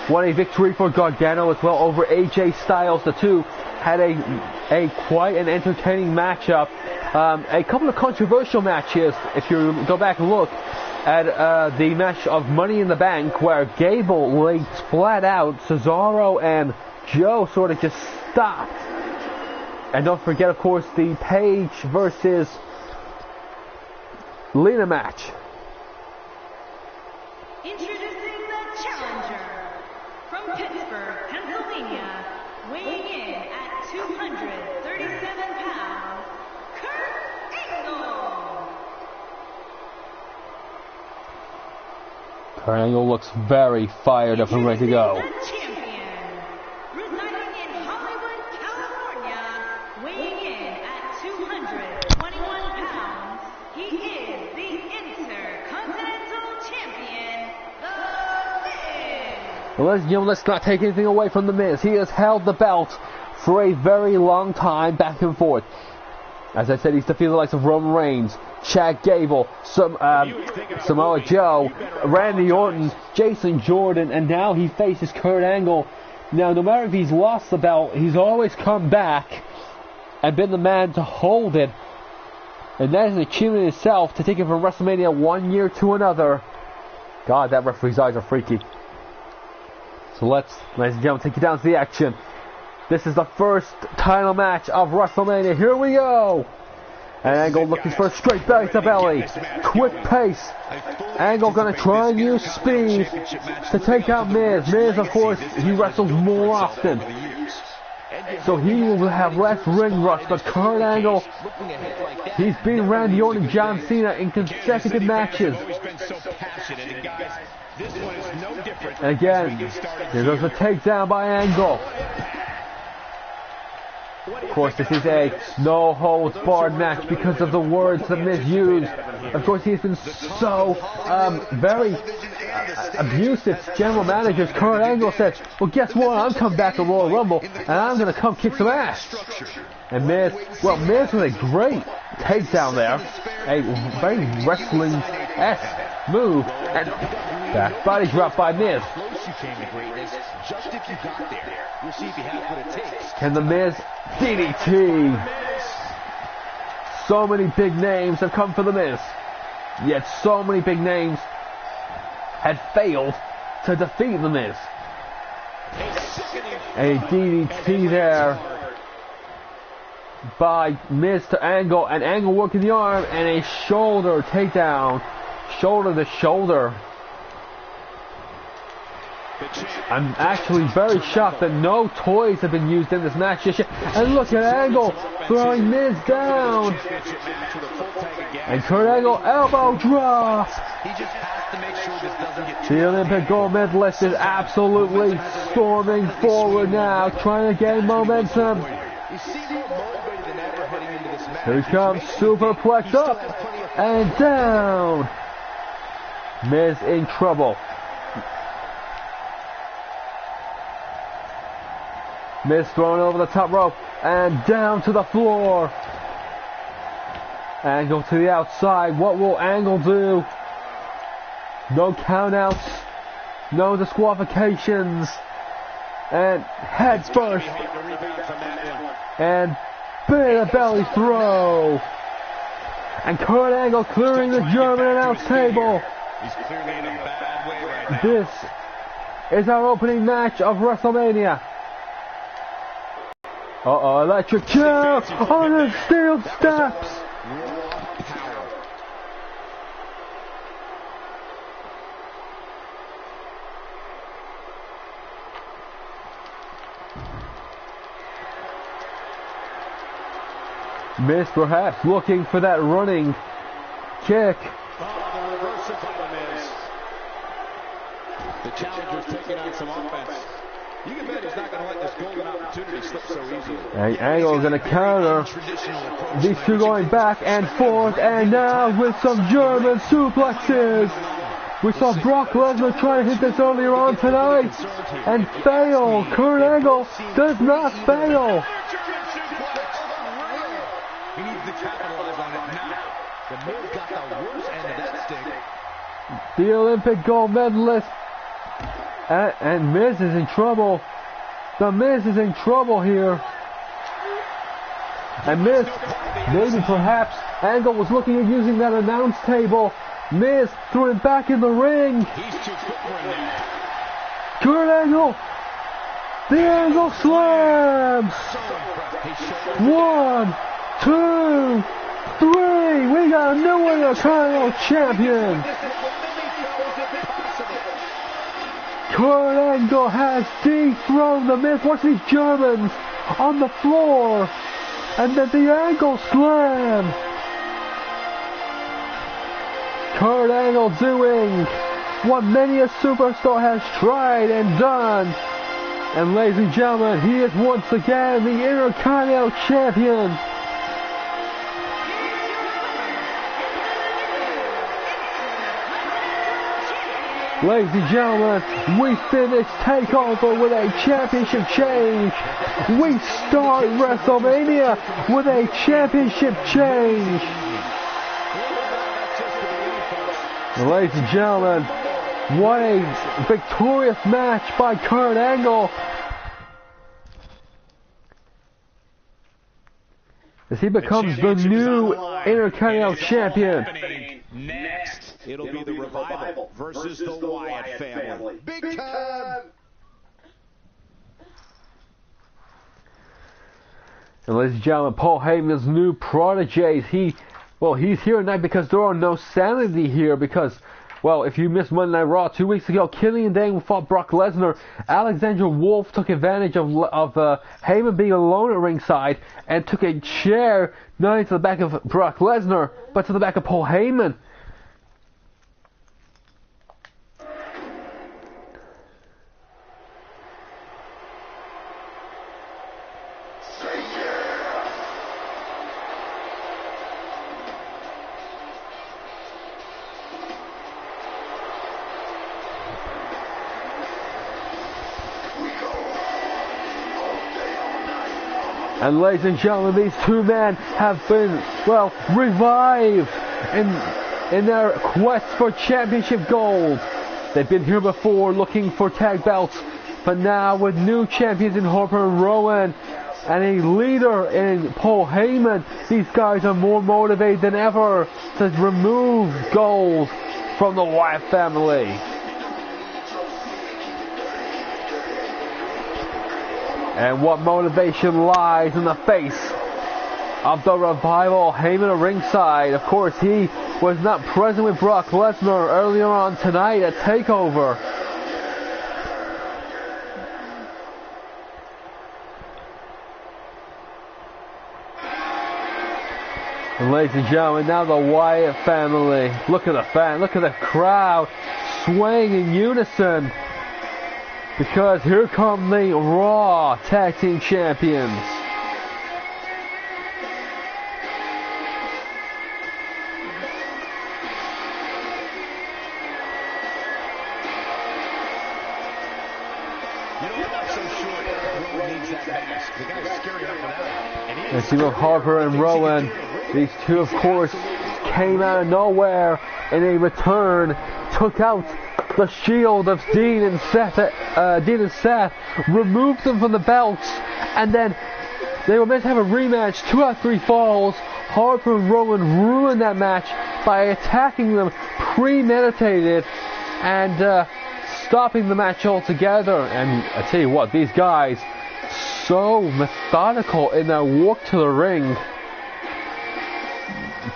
What a victory for Gargano as well over AJ Styles. The two had a quite an entertaining matchup. A couple of controversial matches, if you go back and look at the match of Money in the Bank, where Gable laid flat out, Cesaro and Joe sort of just stopped. And don't forget, of course, the Paige versus Lena match. Introducing the challenger from Pittsburgh, Pennsylvania, weighing in at 237 pounds, Kurt Angle. Kurt Angle looks very fired up and ready to go. The champion, residing in Hollywood, California, weighing in at 221 pounds, he is the Intercontinental Champion, The Miz. Well, let's not take anything away from The Miz. He has held the belt for a very long time, back and forth. As I said, he's defeated the likes of Roman Reigns, Chad Gable, Samoa Joe, Randy Orton, Jason Jordan, and now he faces Kurt Angle. Now, no matter if he's lost the belt, he's always come back and been the man to hold it. And that is an achievement in itself, to take it from WrestleMania 1 year to another. God, that referee's eyes are freaky. So let's, ladies and gentlemen, take you down to the action. This is the first title match of WrestleMania. Here we go. And Angle looking for a straight belly to belly. Quick pace. Angle going to try and use speed to take out Miz. Miz, of course, he wrestles more often, so he will have less ring rust. But Kurt Angle, he's beaten Randy Orton and John Cena in consecutive matches. And again, here goes the takedown by Angle. Of course, this is a no-holds-barred match because of the words that Miz used. Of course, he's been so very abusive to general managers. Kurt Angle said, well, guess what? I'm coming back to Royal Rumble, and I'm going to come kick some ass. And Miz, well, Miz with a great takedown there. A very wrestling-esque move. And back body drop by Miz. Can the Miz DDT? So many big names have come for the Miz, yet so many big names had failed to defeat the Miz. A DDT there by Miz to Angle, and Angle working the arm, and a shoulder takedown, shoulder to shoulder. I'm actually very shocked that no toys have been used in this match just yet. And look at Angle throwing Miz down. And Kurt Angle elbow drop. The Olympic gold medalist is absolutely storming forward now, trying to gain momentum. Here he comes, superplex up and down. Miz in trouble. Miz thrown over the top rope and down to the floor. Angle to the outside. What will Angle do? No countouts, no disqualifications, and head first, and bit of belly throw. And Kurt Angle clearing the German announce table. This is our opening match of WrestleMania. Electric chair on the steel steps. Miz perhaps looking for that running kick. The challenger's taking on some offense. You can bet he's not going to let this golden opportunity slip so easily. And Angle going to counter. These two going back and forth, and now with some German suplexes. We saw Brock Lesnar try to hit this earlier on tonight and fail. Kurt Angle does not fail. He needs to capitalize on it now. The Miz got the worst end of that stick. The Olympic gold medalist and Miz is in trouble. The Miz is in trouble here. And Miz, maybe perhaps Angle was looking at using that announce table. Miz threw him back in the ring. He's too quick for him now. Kurt Angle. The Angle slam. 1, 2, 3. We got a new Intercontinental Champion. Kurt Angle has dethroned the Miz. Watch these Germans on the floor. And then the Angle slam. Kurt Angle doing what many a superstar has tried and done. And ladies and gentlemen, he is once again the Intercontinental Champion. Ladies and gentlemen, we finish TakeOver with a championship change. We start WrestleMania with a championship change. Ladies and gentlemen, what a victorious match by Kurt Angle. As he becomes the new Intercontinental Champion. Next, it'll be the Revival versus the Wyatt family. Big time! And ladies and gentlemen, Paul Heyman's new protégés, he's here tonight because there are no sanity here because, well, if you missed Monday Night Raw 2 weeks ago, Killian Dane fought Brock Lesnar. Alexander Wolf took advantage of Heyman being alone at ringside and took a chair not into the back of Brock Lesnar, but to the back of Paul Heyman. And ladies and gentlemen, these two men have been, well, revived in their quest for championship gold. They've been here before looking for tag belts, but now with new champions in Harper and Rowan and a leader in Paul Heyman, these guys are more motivated than ever to remove gold from the Wyatt family. And what motivation lies in the face of the Revival, Heyman at ringside. Of course, he was not present with Brock Lesnar earlier on tonight at TakeOver. And ladies and gentlemen, now the Wyatt family. Look at the crowd swaying in unison. Because here come the Raw Tag Team Champions. You know, I'm not so sure Rowan needs that mask. The guy's scary enough without it. And see with Harper and Rowan, these two, of course, came out of nowhere in a return, took out the Shield of Dean and Seth, removed them from the belts, and then they were meant to have a rematch, 2 out of 3 falls. Harper and Rowan ruined that match by attacking them premeditated and stopping the match altogether. And I tell you what, these guys, so methodical in their walk to the ring.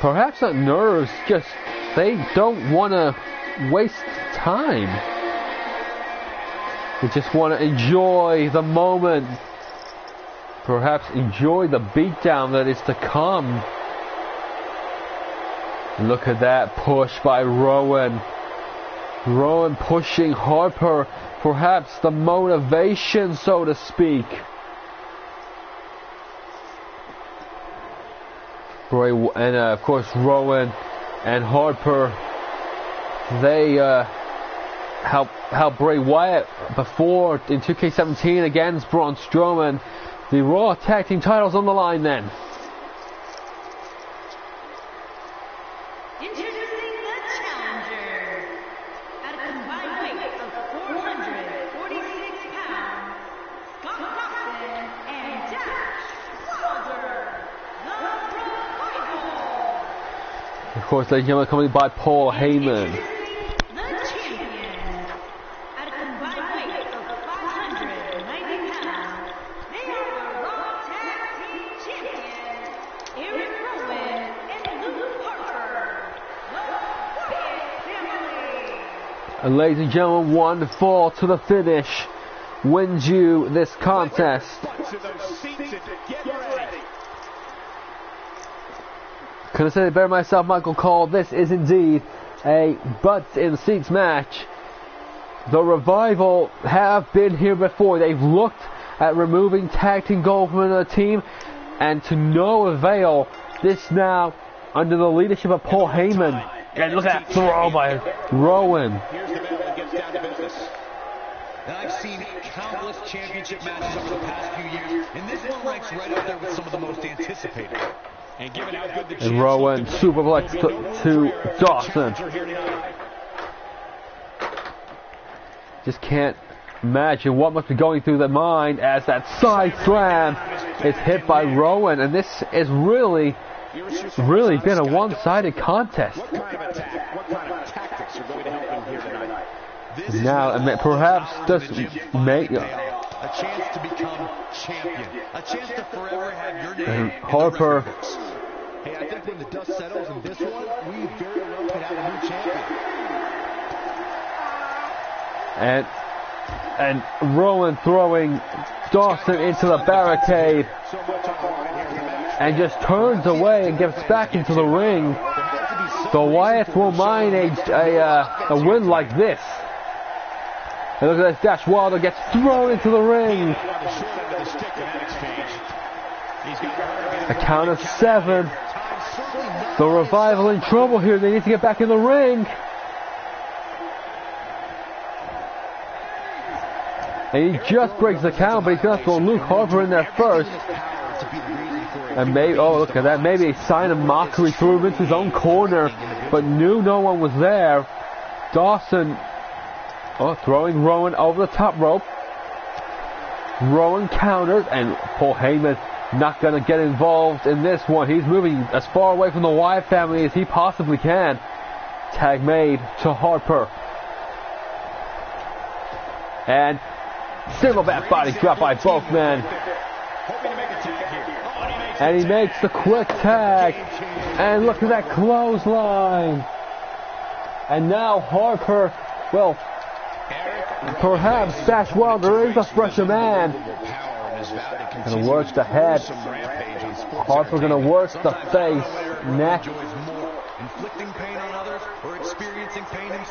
Perhaps not nerves, just they don't want to waste time. They just want to enjoy the moment. Perhaps enjoy the beatdown that is to come. Look at that push by Rowan. Rowan pushing Harper, perhaps the motivation, so to speak. And of course Rowan and Harper, they helped Bray Wyatt before in 2K17 against Braun Strowman. The Raw Tag Team titles on the line then. Introducing the challenger. At a combined weight of 446 pounds, Scott Dawson and Dash Wilder, the Revival. Of course, ladies and gentlemen, accompanied by Paul Heyman. The champions. At a combined weight of 590 pounds, they are the Raw Tag Team Champions, Eric Rowan and Luke Harper, the Wyatt family. And ladies and gentlemen, one fall to the finish wins you this contest. Butts in those seats and get ready. Couldn't say it better myself, Michael Cole. This is indeed a butts in seats match. The Revival have been here before. They've looked at removing tag team gold from the team, and to no avail. This now under the leadership of Paul Heyman. And look at that throw by Rowan. Here's the man that gets down to business. And I've seen countless championship matches over the past few years, and this one ranks right up there with some of the most anticipated. And given how good the And Rowan superplex to Dawson. Just can't imagine what must be going through their mind as that side slam is hit by Rowan. And this is really been a one-sided contest. What kind of attack, what kind of tactics are going to help him here tonight? Now, perhaps just make a chance to become champion, a chance to forever have your name in the Harper. record books. Hey, I think when the dust settles in this one, we very well could have a new champion. And Rowan throwing Dawson into the barricade and just turns away and gets back into the ring. The Wyatts won't mind a win like this. And look at this, Dash Wilder gets thrown into the ring. A count of 7. The Revival in trouble here. They need to get back in the ring. And he just breaks the count, but he's going to throw Luke Harper in there first. And maybe, oh look at that, maybe a sign of mockery, threw him into his own corner, but knew no one was there. Dawson, throwing Rowan over the top rope. Rowan counters, and Paul Heyman not going to get involved in this one. He's moving as far away from the Wyatt family as he possibly can. Tag made to Harper. And silverback body drop by both men. And he makes the quick tag. And look at that clothesline. And now Harper, well, perhaps Dash Wilder is a fresher man. Gonna work the head. Harper gonna work the face, neck.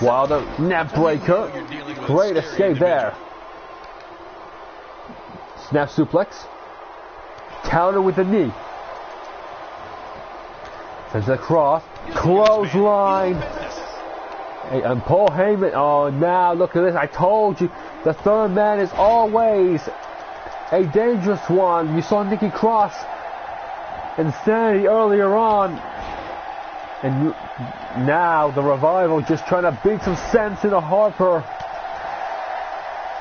Wilder, neck breaker. Great escape there. Snap suplex. Counter with the knee. Sends it across. Clothesline. And Paul Heyman. Oh, now look at this. I told you. The third man is always a dangerous one. You saw Nikki Cross insanity earlier on. And now the Revival just trying to beat some sense into Harper.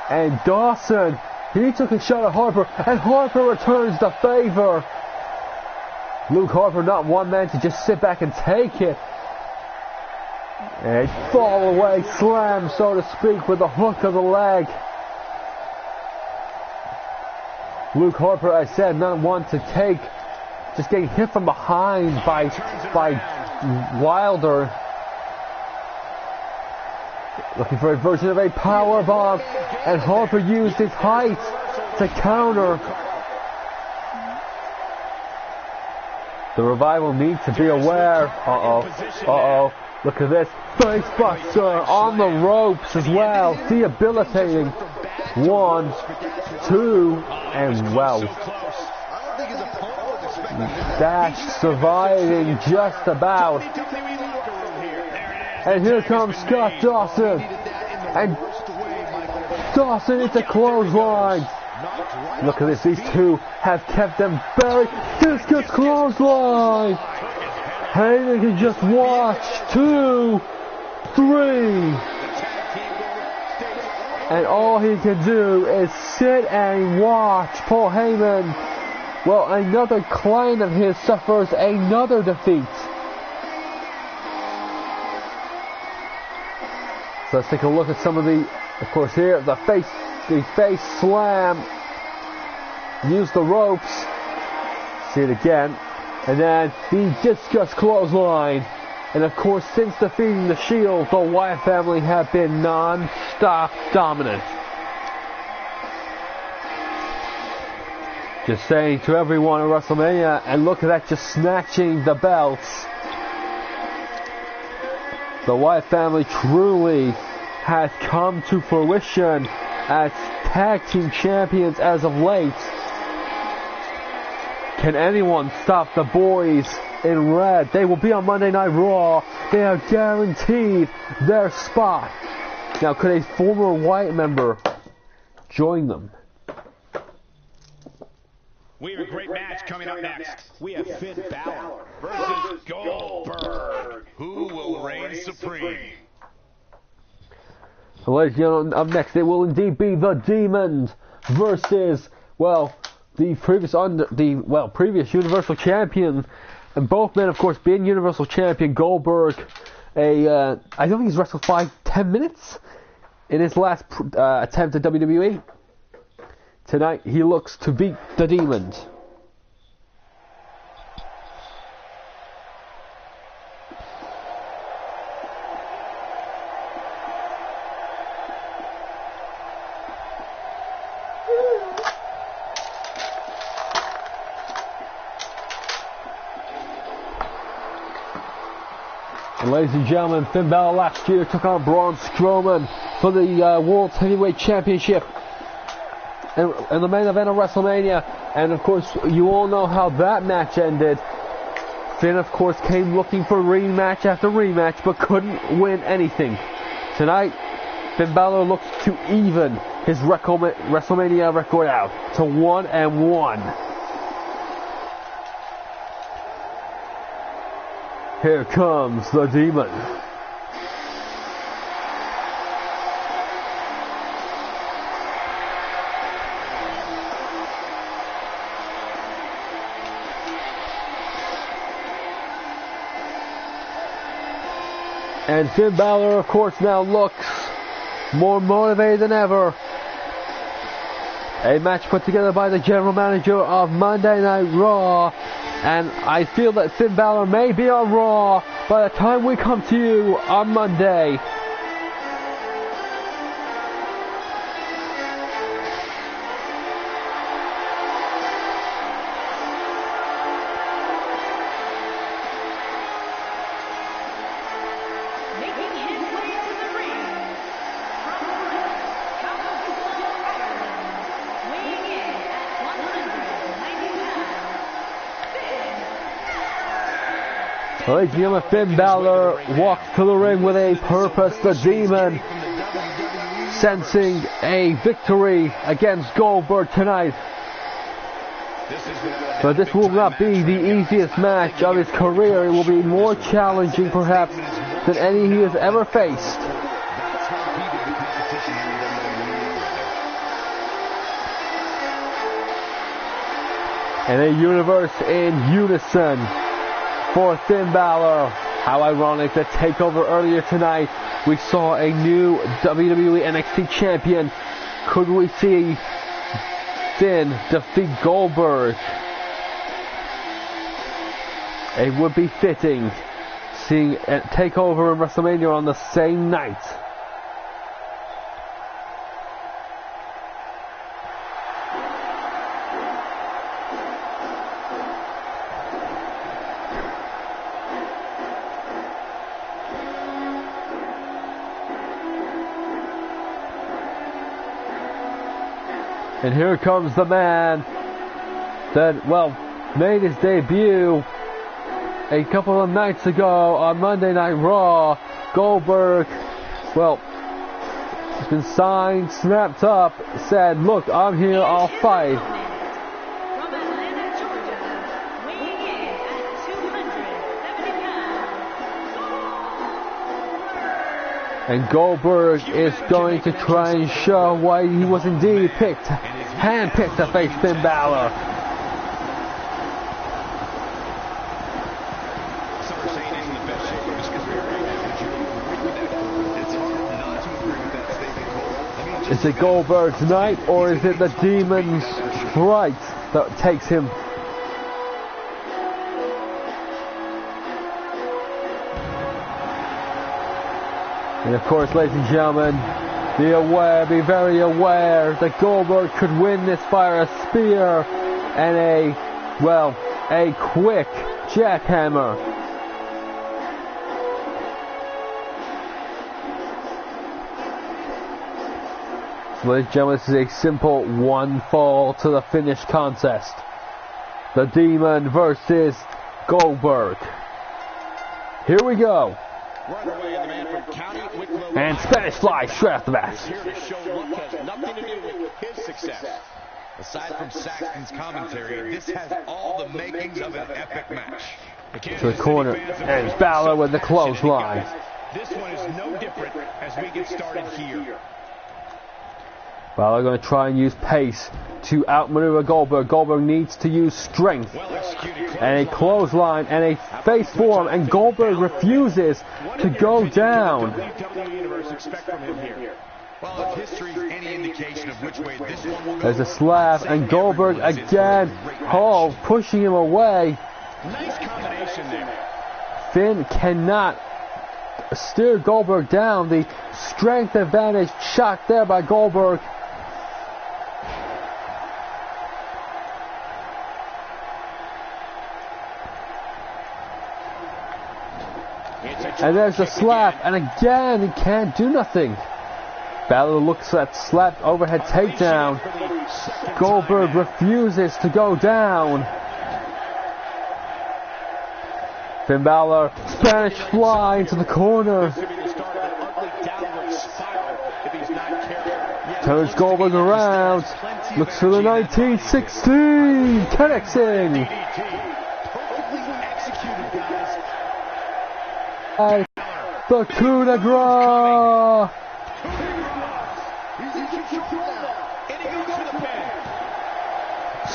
And Dawson, he took a shot at Harper, and Harper returns the favor. Luke Harper not one man to just sit back and take it. And fall away slam, so to speak, with the hook of the leg. Luke Harper, I said, not one to take. Just getting hit from behind by Wilder. Looking for a version of a powerbomb, and Harper used his height to counter. The Revival need to be aware. Look at this. Face buster on the ropes as well. Debilitating. 1, 2, and well. Dash surviving just about. And here comes Scott Dawson. And Dawson, it's a clothesline. Look at this. These two have kept them buried. Discus clothesline. Heyman can just watch. 2, 3. And all he can do is sit and watch Paul Heyman. Well, another client of his suffers another defeat. So let's take a look at some of the, of course here, the face slam. Use the ropes. See it again. And then the discus clothesline. And of course, since defeating the Shield, the Wyatt family have been non-stop dominant. Just saying to everyone at WrestleMania, and look at that, just snatching the belts. The Wyatt family truly has come to fruition as tag team champions as of late. Can anyone stop the boys in red? They will be on Monday Night Raw. They are guaranteed their spot. Now, could a former Wyatt member join them? We have a great match coming up next. We have Finn Balor versus Goldberg. Who will reign supreme? Ladies and gentlemen, up next it will indeed be the Demons versus, well, the previous Universal Champion, and both men, of course, being Universal Champion. Goldberg, I don't think he's wrestled 5-10 minutes in his last attempt at WWE. Tonight, he looks to beat the Demons. And ladies and gentlemen, Finn Balor last year took on Braun Strowman for the World Heavyweight Championship and the main event of WrestleMania. And of course, you all know how that match ended. Finn, of course, came looking for rematch after rematch, but couldn't win anything. Tonight, Finn Balor looks to even his WrestleMania record out to 1-1. Here comes the Demon. And Finn Balor, of course, now looks more motivated than ever. A match put together by the general manager of Monday Night Raw. And I feel that Finn Balor may be on Raw by the time we come to you on Monday. Making his way to the ring from Ireland, weighing in at 190 pounds. Ladies and gentlemen, Finn Balor walks to the ring with a purpose. The Demon sensing a victory against Goldberg tonight. But this will not be the easiest match of his career. It will be more challenging, perhaps, than any he has ever faced. And a universe in unison for Finn Balor. How ironic that takeover earlier tonight, we saw a new WWE NXT champion. Could we see Finn defeat Goldberg? It would be fitting seeing a takeover and WrestleMania on the same night. And here comes the man that, well, made his debut a couple of nights ago on Monday Night Raw. Goldberg, well, has been signed, snapped up, said, look, I'm here, I'll fight. From Atlanta, Georgia, weighing in at 270 pounds. And Goldberg is going to try and show why he was indeed handpicked to face Finn Balor. Is it Goldberg's night, or is it the Demon's fright that takes him? And of course, ladies and gentlemen, be very aware that Goldberg could win this via a spear and a quick jackhammer. So, ladies and gentlemen, this is a simple one fall to the finish contest. The Demon versus Goldberg. Here we go. Right away, the man from County Wicklow. And Spanish Fly straight off the bat. Here to show luck has nothing to do with his success. Aside from Saxton's commentary, this has all the makings of an epic match. To the corner, and Balor with the clothesline. This one is no different as we get started here. Balor going to try and use pace to outmaneuver Goldberg. Goldberg needs to use strength. And a clothesline and a face form, and Goldberg refuses to go down. Well, if history is any indication of which way this one will go, There's a slap, and Goldberg again, pushing him away. Nice combination there. Finn cannot steer Goldberg down. The strength advantage shot there by Goldberg. And there's a slap, and again he can't do nothing. Balor looks at slap overhead takedown. Goldberg refuses to go down. Finn Balor, Spanish Fly into the corner. Turns Goldberg around. Looks for the 1916. Connecting. The coup de grace.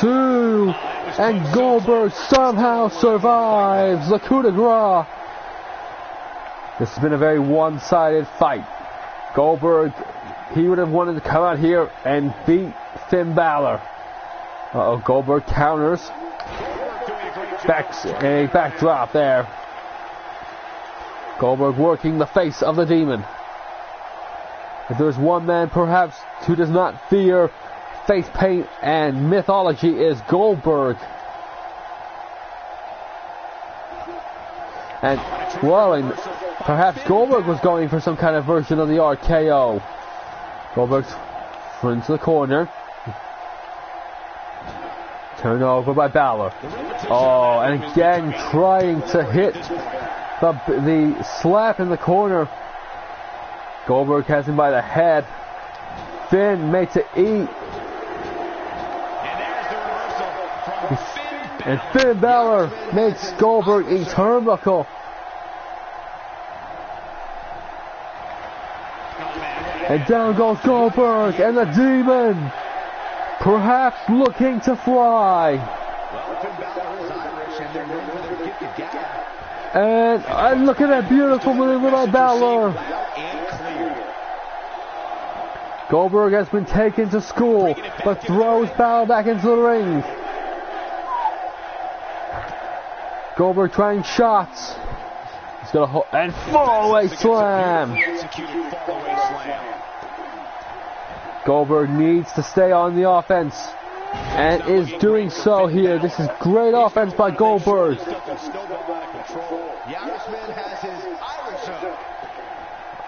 Two, and Goldberg somehow survives the coup de grace. This has been a very one-sided fight. Goldberg, he would have wanted to come out here and beat Finn Balor. Goldberg counters. A backdrop there. Goldberg working the face of the Demon. If there's one man perhaps who does not fear face paint and mythology, is Goldberg. And perhaps Goldberg was going for some kind of version of the RKO. Goldberg's into the corner. Turned over by Balor. Oh, and again trying to hit the slap in the corner. Goldberg has him by the head. Finn made to eat. And Finn Balor makes Goldberg a turnbuckle. And down goes Goldberg, and the Demon perhaps looking to fly. And look at that beautiful maneuver by Balor. Goldberg has been taken to school, but throws Balor back into the ring. Goldberg trying shots. He's got a hold, and fallaway slam. Goldberg needs to stay on the offense, and is doing so here. This is great offense by Goldberg.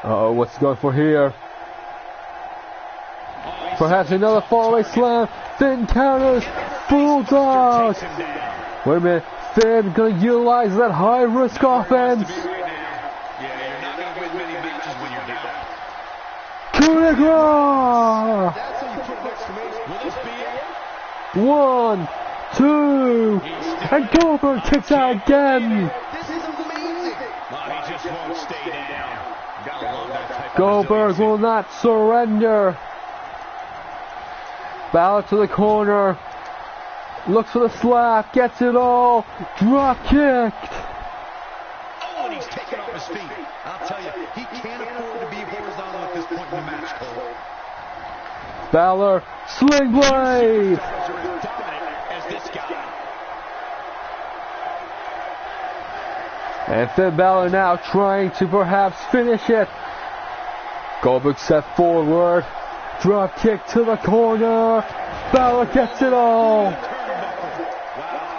Uh-oh, what's he going for here? perhaps another fallaway slam. Finn counters. Bulldog. Wait a minute. Finn gonna utilize that high risk offense. Coup de grace. One, two, and Goldberg kicks out again. Goldberg will not surrender. Balor to the corner. Looks for the slap. Gets it all. Drop kicked. Oh, and he's taken off his feet. I'll tell you, he can't afford to be horizontal at this point in the match, Cole. Balor, sling blade. And Finn Balor now trying to perhaps finish it. Goldberg set forward. Drop kick to the corner. Balor gets it all. Wow,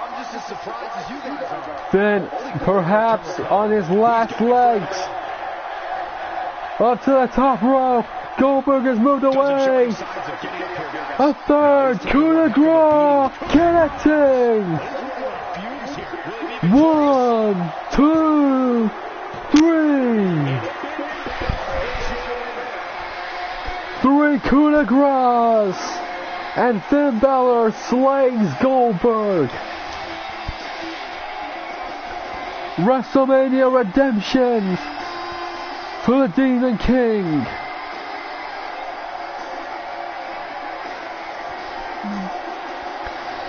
I'm just as surprised as you guys are. Finn perhaps on his last legs. Up to the top rope. Goldberg has moved away. A third coup de grace. Connecting. 1, 2, 3. 3 coup de grace. And Finn Balor slays Goldberg. WrestleMania redemption for the Demon King.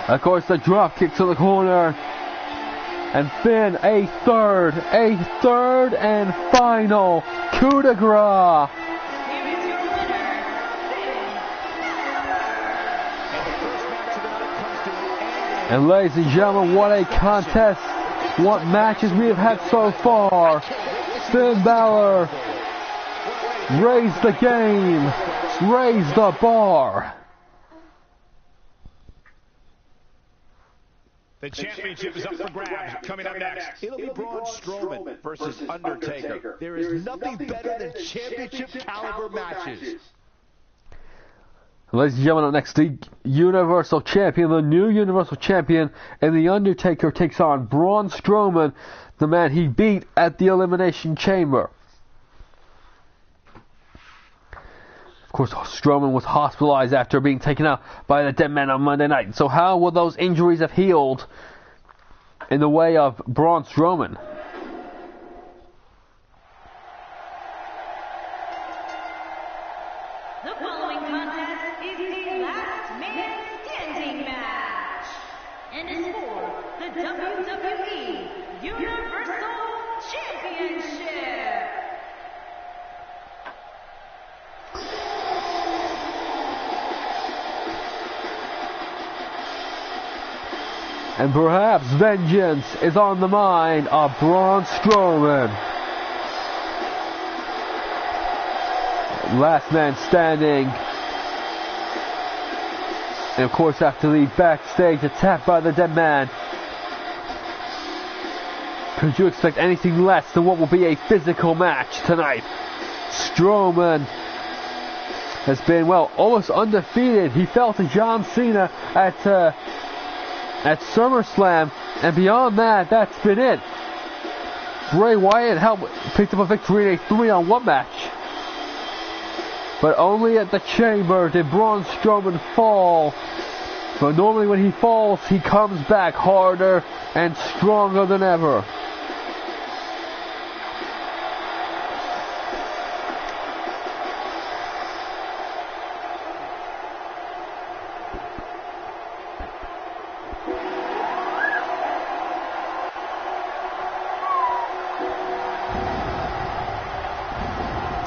Of course, the drop kick to the corner. And Finn, a third and final coup de grace. And ladies and gentlemen, what a contest. What matches we have had so far. Finn Balor raised the game, raised the bar. The championship is up for grabs. Coming up next, it'll be Braun Strowman versus Undertaker. There is nothing better than championship caliber matches. Ladies and gentlemen, next the Universal Champion, the new Universal Champion, and the Undertaker takes on Braun Strowman, the man he beat at the Elimination Chamber. Of course, Strowman was hospitalized after being taken out by the Dead Man on Monday night. So how will those injuries have healed in the way of Braun Strowman? The following contest is a last man standing match and is for the WWE Universal Championship. And perhaps vengeance is on the mind of Braun Strowman. Last man standing. And of course, after the backstage attack by the Dead Man, could you expect anything less than what will be a physical match tonight? Strowman has been, well, almost undefeated. He fell to John Cena at SummerSlam, and beyond that, that's been it. Bray Wyatt picked up a victory in a 3-on-1 match. But only at the Chamber did Braun Strowman fall. But normally when he falls, he comes back harder and stronger than ever.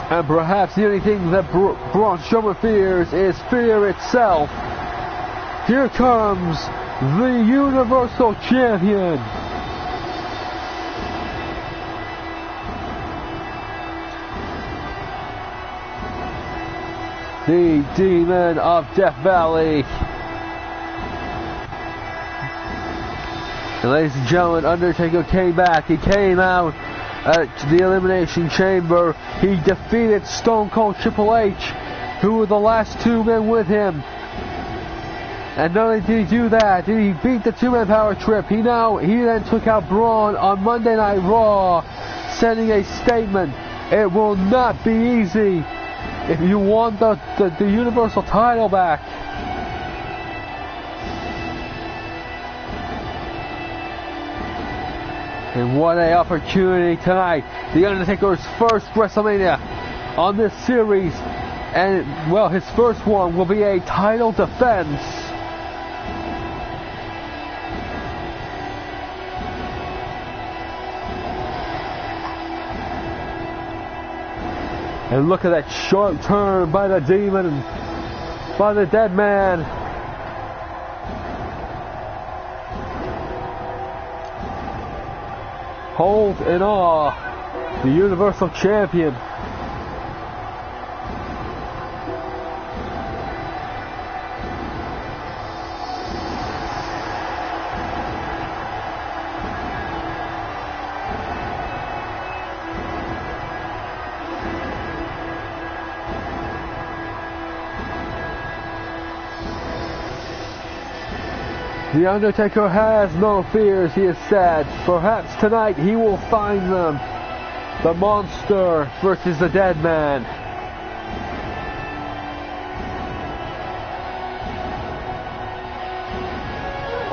And perhaps the only thing that Braun Strowman fears is fear itself. Here comes the Universal Champion. The Demon of Death Valley. And ladies and gentlemen, Undertaker came back. He came out at the Elimination Chamber. He defeated Stone Cold Triple H who were the last two men with him. And not only did he do that, did he beat the two-man power trip, he then took out Braun on Monday Night Raw, sending a statement: it will not be easy if you want the Universal title back. And what an opportunity tonight. The Undertaker's first WrestleMania on this series. And, well, his first one will be a title defense. And look at that sharp turn by the Demon, by the Dead Man. Hold in awe the Universal Champion. The Undertaker has no fears, he has said. Perhaps tonight he will find them. The Monster versus the Dead Man.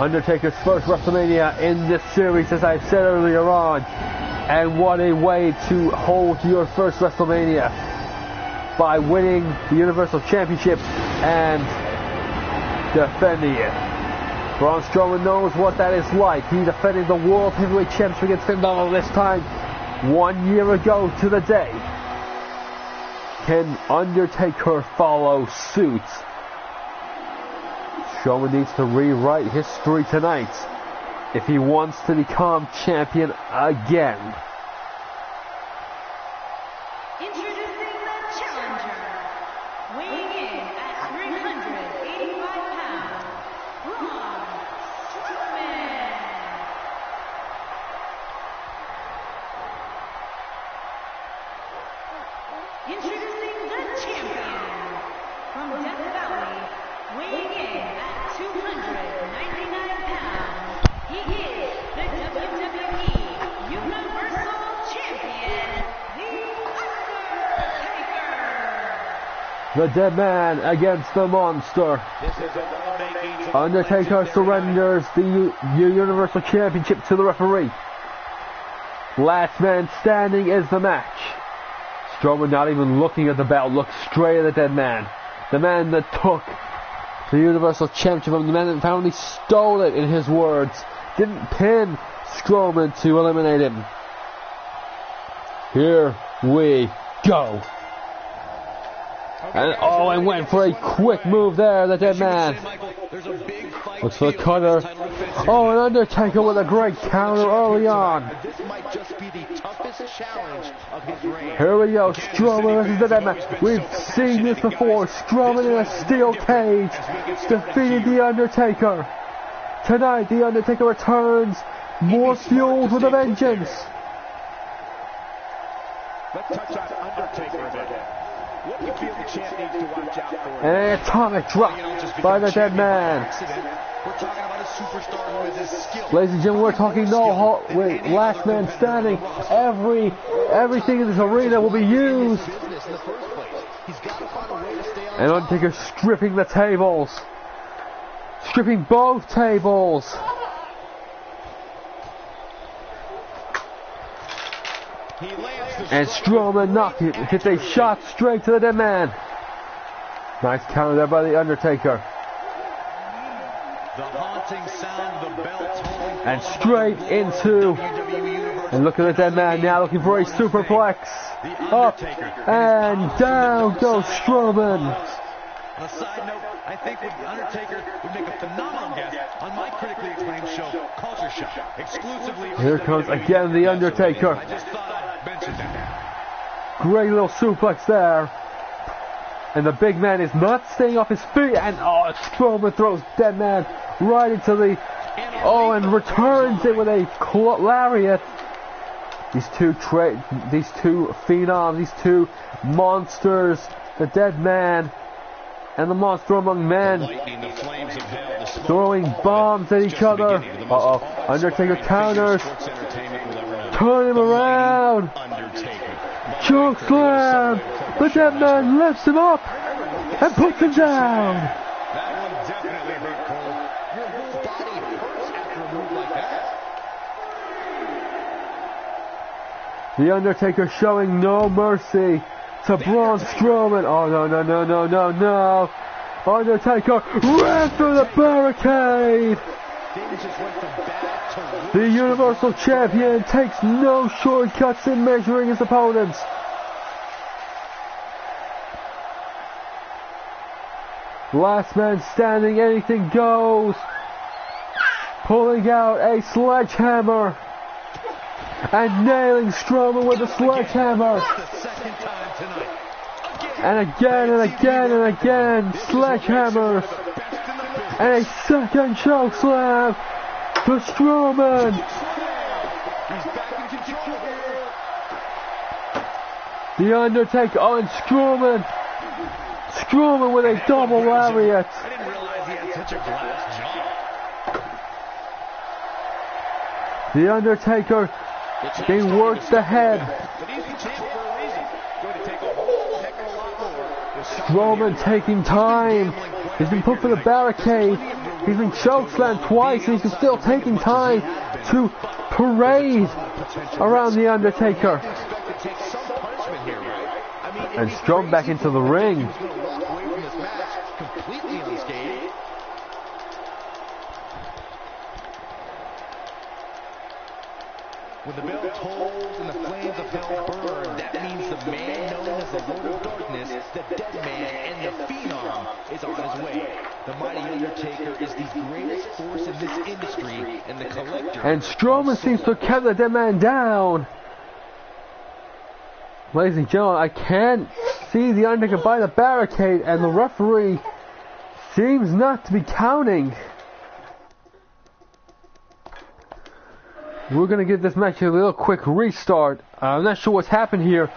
Undertaker's first WrestleMania in this series, as I said earlier on. And what a way to hold your first WrestleMania, by winning the Universal Championship and defending it. Braun Strowman knows what that is like. He defended the World Heavyweight Championship against Finn Balor this time 1 year ago to the day. Can Undertaker follow suit? Strowman needs to rewrite history tonight if he wants to become champion again. Introducing the challenger, weighing in at 385 pounds, Braun Strowman. Introducing the champion, from Death Valley, weighing in at 299 pounds, he is the WWE Universal Champion, the Undertaker. The Dead Man against the Monster. Undertaker surrenders the Universal Championship to the referee. Last man standing is the match. Strowman, not even looking at the belt, looks straight at the Dead Man. The man that took the Universal Championship from the man that finally stole it, in his words. Didn't pin Strowman to eliminate him. Here we go. And went for a quick move there, the Dead Man. Looks for the cutter. Oh, and Undertaker with a great counter early on. This might just be the toughest challenge of his reign. Here we go, Strowman versus the Dead Man. We've seen this before. Strowman in a steel cage defeated the Undertaker. Tonight, the Undertaker returns, more fueled with a vengeance. Let's touch on Undertaker a bit. What do you feel the champ needs to watch out for? And an atomic drop by the Dead Man. We're talking about a superstar who is as skilled. Ladies and gentlemen, we're talking last man standing. Everything in this arena will be used. And Undertaker stripping the tables. Stripping both tables. And Strowman hits a shot straight to the Dead Man. Nice counter there by the Undertaker. The haunting sound of the belt. And straight into. And look at the Dead Man now looking for a superplex. Up and down goes Strowman. On a side note, I think the Undertaker would make a phenomenal guest on my critically acclaimed show, Culture Shock, exclusively. Here comes again the Undertaker. I just thought I'd mention that. Great little suplex there. And the big man is not staying off his feet. And Strowman throws Dead Man right into the... and returns it with a lariat. These two phenoms, these two monsters the dead man, and the monster among men, throwing bombs at each other. Undertaker counters, turn him around, choke slam, the dead man lifts him up and puts him down. That one definitely hurt, Cole. Your whole body hurts after a move like that. The Undertaker showing no mercy to Braun Strowman. Oh, no. Undertaker ran through the barricade. The Universal Champion takes no shortcuts in measuring his opponents. Last man standing, anything goes. Pulling out a sledgehammer and nailing Strowman with a sledgehammer. And again, sledgehammers. And a second choke slam to Strowman. The Undertaker on Strowman. Strowman with a double lariat. I didn't realize he had such a glass jaw. The Undertaker being worked ahead. But he's the champ for a reason. Going to take a whole heck of a lot more. Strowman taking time. He's been put for the barricade. He's been chokeslammed twice, and he's still taking time to parade around the Undertaker. And Strowman back into the ring. When the bell tolls and the flames of hell burn, that means the man known as the Lord of Darkness, the Dead Man, and the Phenom is on his way. The mighty Undertaker is the greatest force in this industry, and the collector. And Strowman seems to have kept the Dead Man down. Ladies and gentlemen, I can't see the Undertaker by the barricade, and the referee seems not to be counting. We're going to give this match a little quick restart. I'm not sure what's happened here.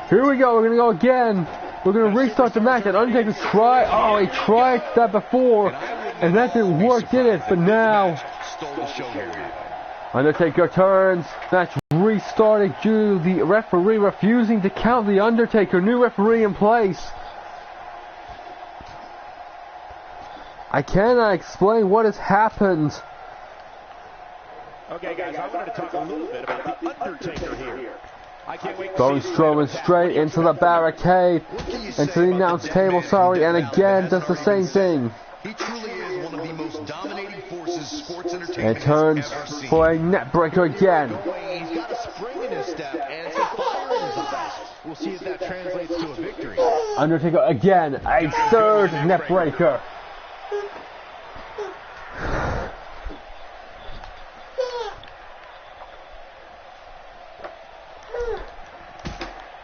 Here we go. We're going to go again. We're going to restart the match. And Undertaker tried. Oh, he tried that before. And that didn't work, did it? But now, Undertaker turns. Match restarting due to the referee refusing to count the Undertaker. New referee in place. I cannot explain what has happened. Okay, guys, I wanted to talk a little bit about the Undertaker here. I can't wait Throwing Strowman straight into the barricade, into the announce table, and again does the same thing. He truly is one of the most dominating forces sports entertainment And turns has ever seen. for a net breaker again. He's got a spring in his step and some fire in his eyes. We'll see if that translates to a victory. Undertaker again, a third net breaker.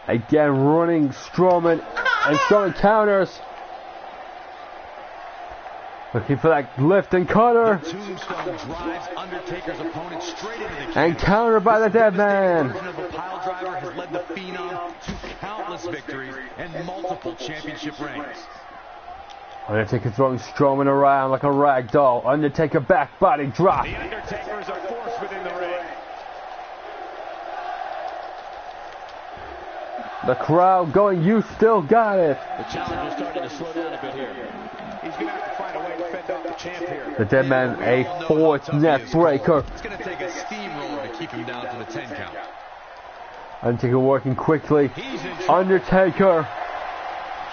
Again running Strowman, and Strowman counters. Looking for that lift and cutter. Tombstone drives Undertaker's opponent straight into the And countered by the Dead Man. version of a pile driver has led the Phenom to countless victories and multiple championship reigns. Undertaker throwing Strowman around like a rag doll. Undertaker back body drop. The Undertaker is a force within the ring. The crowd going, you still got it. The challenger's starting to slow down a bit here. He's going to have to find a way to fend off the champ here. The Dead Man, a fourth net breaker. It's going to take a steamroller to keep him down to the 10 count. Undertaker working quickly. Undertaker.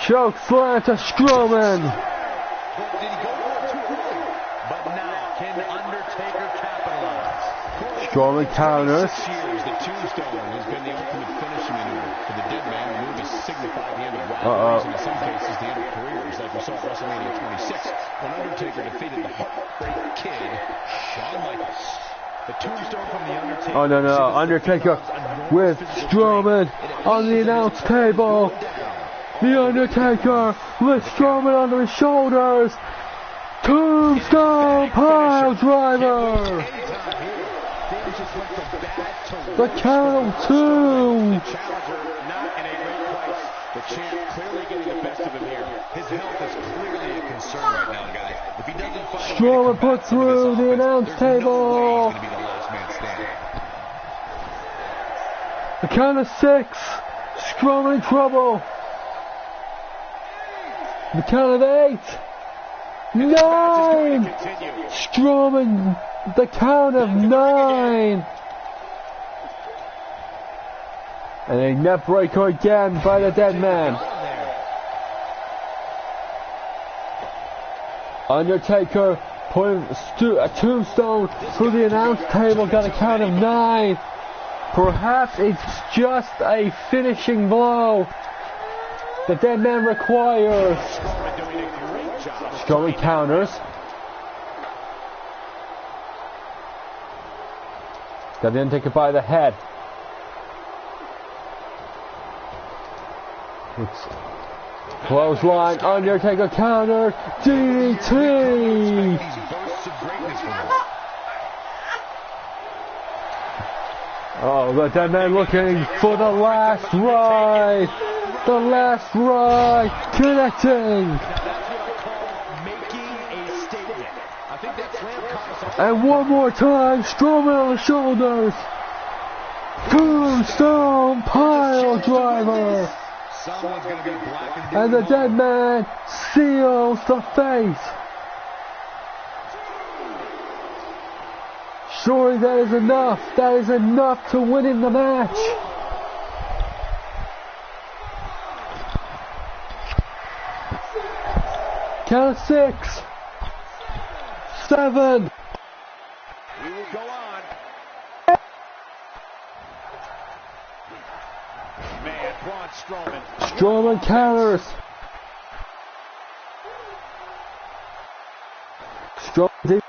Choke slam to Strowman. But did he go for it too early? But now, can Undertaker capitalize? Strowman counters. 6 years, the Tombstone has been the ultimate finishing maneuver for the Dead Man. The move has signified the end of rivalries and in some cases the end of careers, like we saw at WrestleMania 26 when Undertaker defeated the Heartbreak Kid, Shawn Michaels. The Tombstone from the Undertaker. Oh no, Undertaker with Strowman on the announce table. The Undertaker lifts Strowman onto his shoulders. Tombstone pile driver. The count of 2. Challenger not in a great place. The champ clearly getting the better His health is clearly a concern right now, guys. If he doesn't find Strowman put through the announce table. No way he's going to be the last man standing. The count of 6. Strowman in trouble. The count of 8. 9. Strowman. The count of 9. And a neck breaker again by the dead man. Undertaker putting a tombstone through the announce table, got a count of 9. Perhaps it's just a finishing blow the dead man requires. Strowman counters. Got the Undertaker by the head. It's clothesline, Undertaker counter, DDT! Oh, the dead man looking for the last ride! The last ride, connecting! And one more time, Strowman on the shoulders! Tombstone pile driver! And the dead man seals the fate. Surely that is enough. That is enough to win in the match. Count of 6. 7. We will go on. Man, Braun Strowman. Strowman counters. Strowman.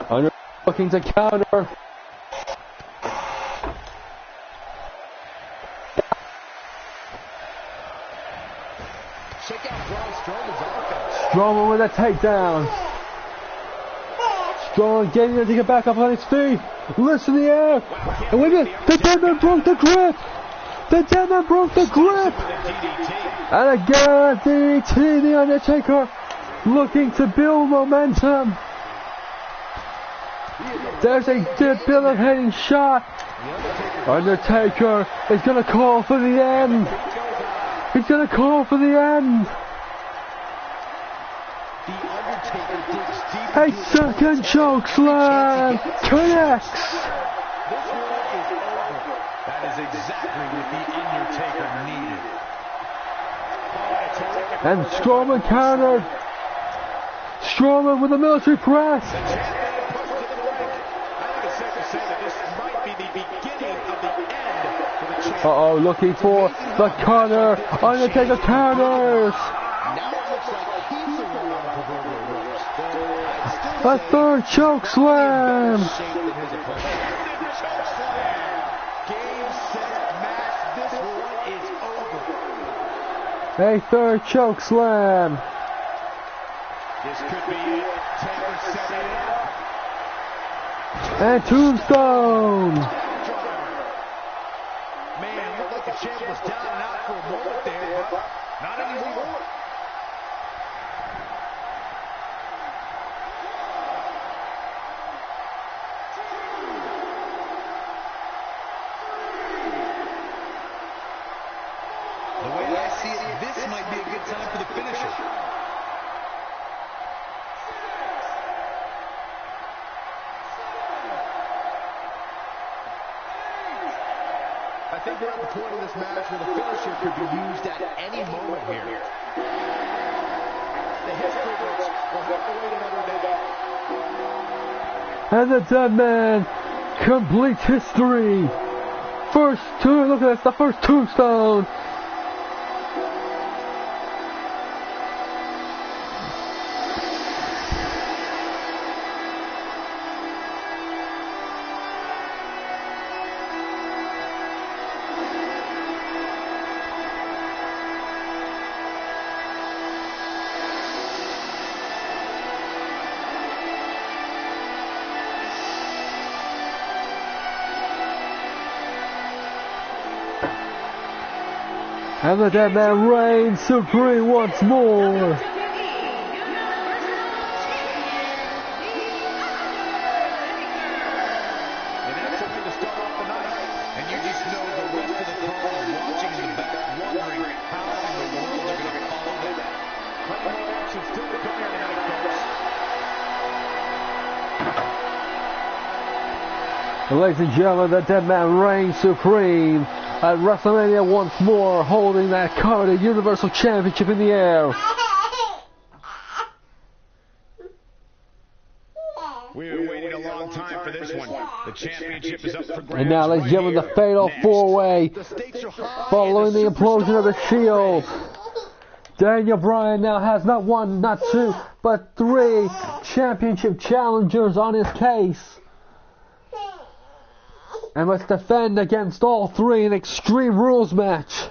Under looking to counter. Check out Braun Strowman's offense. Strowman with a takedown. Strowman getting ready to get back up on his feet. Lifts in the air. And with it, the dead man broke the grip. The dead man broke the grip. And again, DDT, the Undertaker looking to build momentum. There's a debilitating shot. Undertaker is going to call for the end. He's going to call for the end. A second choke slam connects. That is exactly what the Undertaker needed. And Strowman countered. Strowman with a military press. Uh-oh, looking for the counter. Undertaker counters. A third choke slam. A third choke slam. This could be it. Taylor setting it up. And tombstone. Man, looked like the champ was down and out for a moment there, but not anymore. The way I see it, this might be a good time for the finisher. I think we're at the point in this match where the finisher could be used at any moment here. The history books will have to wait another day. And the dead man completes history. First two, look at this, the first tombstone. And the dead man reigns supreme once more. Ladies and gentlemen, the dead man reigns supreme at WrestleMania once more, holding that coveted Universal Championship in the air. We've been waiting a long time for this one. The championship is up for grabs. And now, ladies and gentlemen, the fatal four-way following the implosion of the Shield. Daniel Bryan now has not one, not two, but 3 championship challengers on his case. And must defend against all 3 in Extreme Rules match.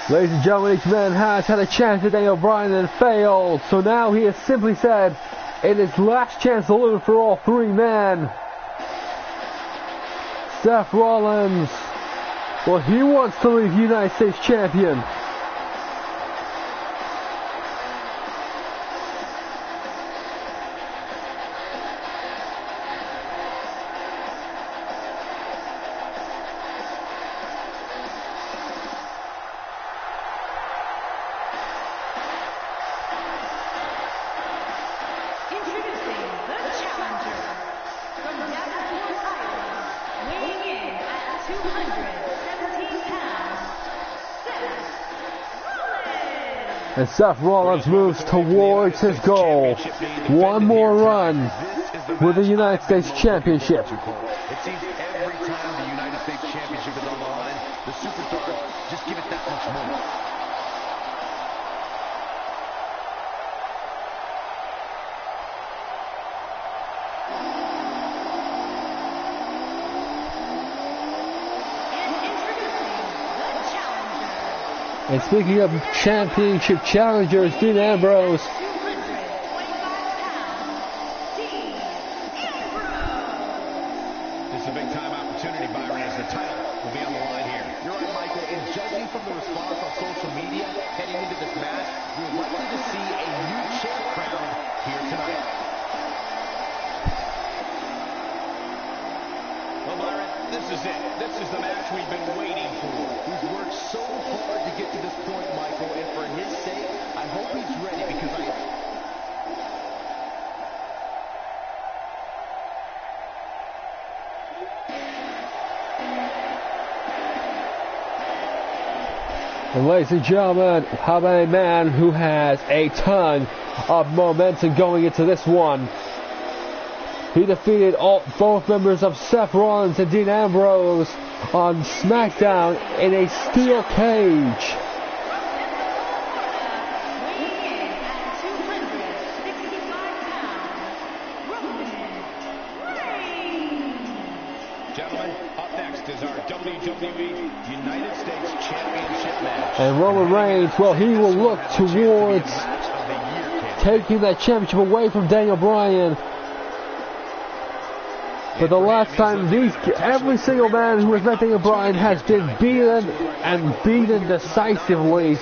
Ladies and gentlemen, each man has had a chance at Daniel Bryan and failed. So now he has simply said, in his last chance to live for all 3 men. Seth Rollins, well, he wants to leave United States champion. And Seth Rollins moves towards his goal. One more run with the United States Championship. It seems every time the United States Championship is on the line, the superstars just give it that much more. And speaking of championship challengers, Dean Ambrose. This is a big time opportunity, Byron, as the title will be on the line here. You're right, Michael, and judging from the response on social media heading into this match, we're likely to see a new champ crowned here tonight. Well, Byron, this is it. This is the match we've been waiting for. He's worked so hard to get to this point, Michael, and for his sake, I hope he's ready because And ladies and gentlemen, how about a man who has a ton of momentum going into this one? He defeated both members of Seth Rollins and Dean Ambrose on SmackDown in a steel cage. Gentlemen, up next is our WWE United States Championship match. And Roman Reigns, well, he will look towards taking that championship away from Daniel Bryan. But the last time, every single man who has met Daniel Bryan has been beaten and beaten decisively.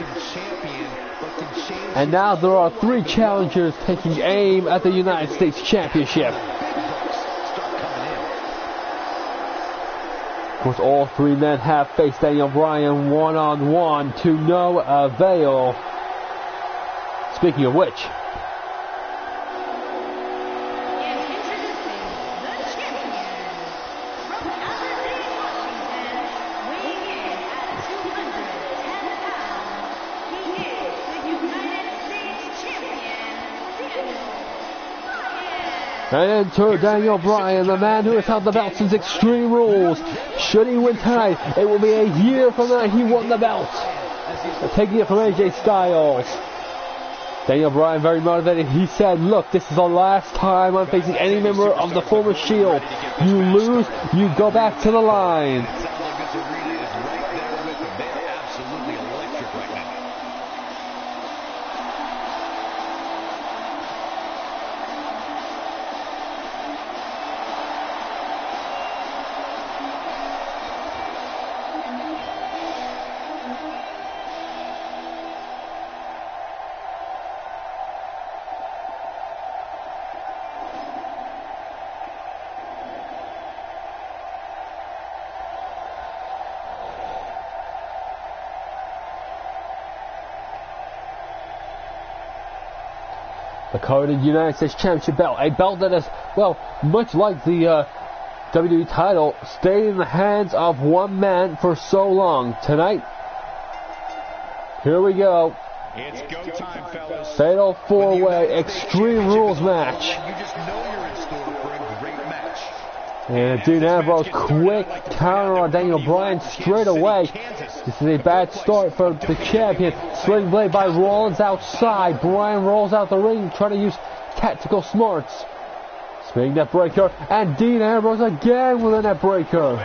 And now there are 3 challengers taking aim at the United States Championship. Of course, all 3 men have faced Daniel Bryan one-on-one to no avail. Speaking of which, and enter Daniel Bryan, the man who has held the belt since Extreme Rules. Should he win tonight, it will be a year from now he won the belt. Taking it from AJ Styles. Daniel Bryan very motivated. He said, look, this is the last time I'm facing any member of the former Shield. You lose, you go back to the line. It sounds like this arena is right there with them. They are absolutely electric right now. The coveted United States Championship belt, a belt that is, well, much like the WWE title, stayed in the hands of one man for so long. Tonight, here we go. It's go time, fellas. Fatal 4-way Extreme Rules match. You just know you're in store for a great match. And Dean Ambrose, quick counter on Daniel Bryan straight away. This is a bad start for the champion. Swing blade by Rollins outside. Bryan rolls out the ring, trying to use tactical smarts. Swing net breaker, and Dean Ambrose again with a net breaker.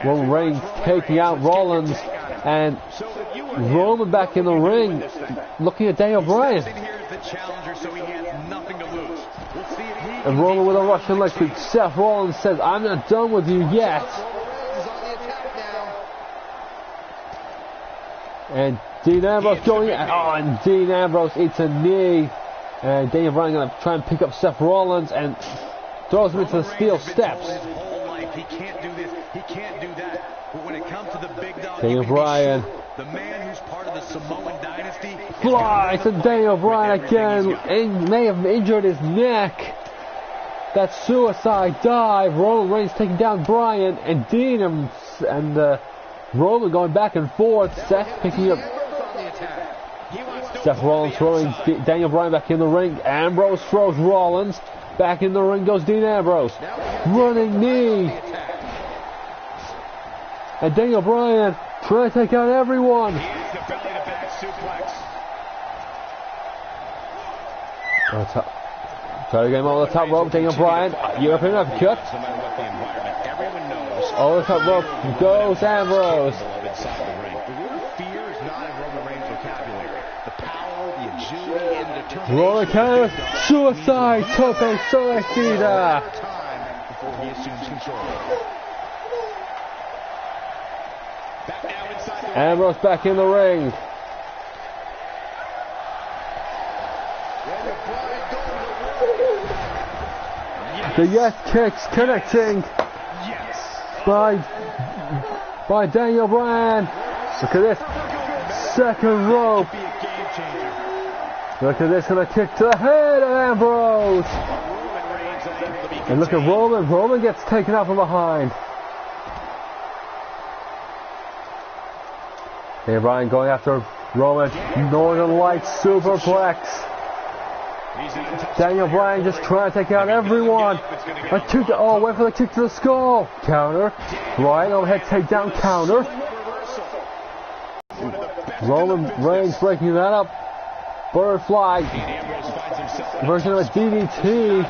Roman Reigns taking out Rollins, and Roman back in the ring, looking at Daniel Bryan. And Roman with a Russian leg sweep. Seth Rollins says, I'm not done with you yet. And Dean Ambrose going, and Dean Ambrose eats a knee. And Daniel Bryan going to try and pick up Seth Rollins and throws him into the steel steps. His whole life, he can't do this, he can't do that. But when it comes to the big dog, Daniel Bryan, the man who's part of the Samoan dynasty, flies to Daniel Bryan again, and may have injured his neck. That suicide dive. Roman Reigns taking down Bryan, and Dean and Roman going back and forth. Seth picking up. Seth Rollins throwing Daniel Bryan back in the ring. Ambrose throws Rollins. Back in the ring goes Dean Ambrose. Running knee. And Daniel Bryan trying to take out everyone. Try to get him over the top rope. Daniel Bryan. European uppercut. Over the top rope goes Ambrose. Roller counters, suicide, tope suicida. Ambrose back in the ring. The yes kicks connecting by Daniel Bryan. Look at this, second rope. Look at this, and a kick to the head of Ambrose. And look at Roman. Roman gets taken out from behind. Hey, Bryan going after Roman. Northern Lights superplex. Daniel Bryan just trying to take out everyone. A kick. Oh, went for the kick to the skull. Counter. Bryan overhead takedown counter. Roman Reigns breaking that up. Butterfly version of a DDT.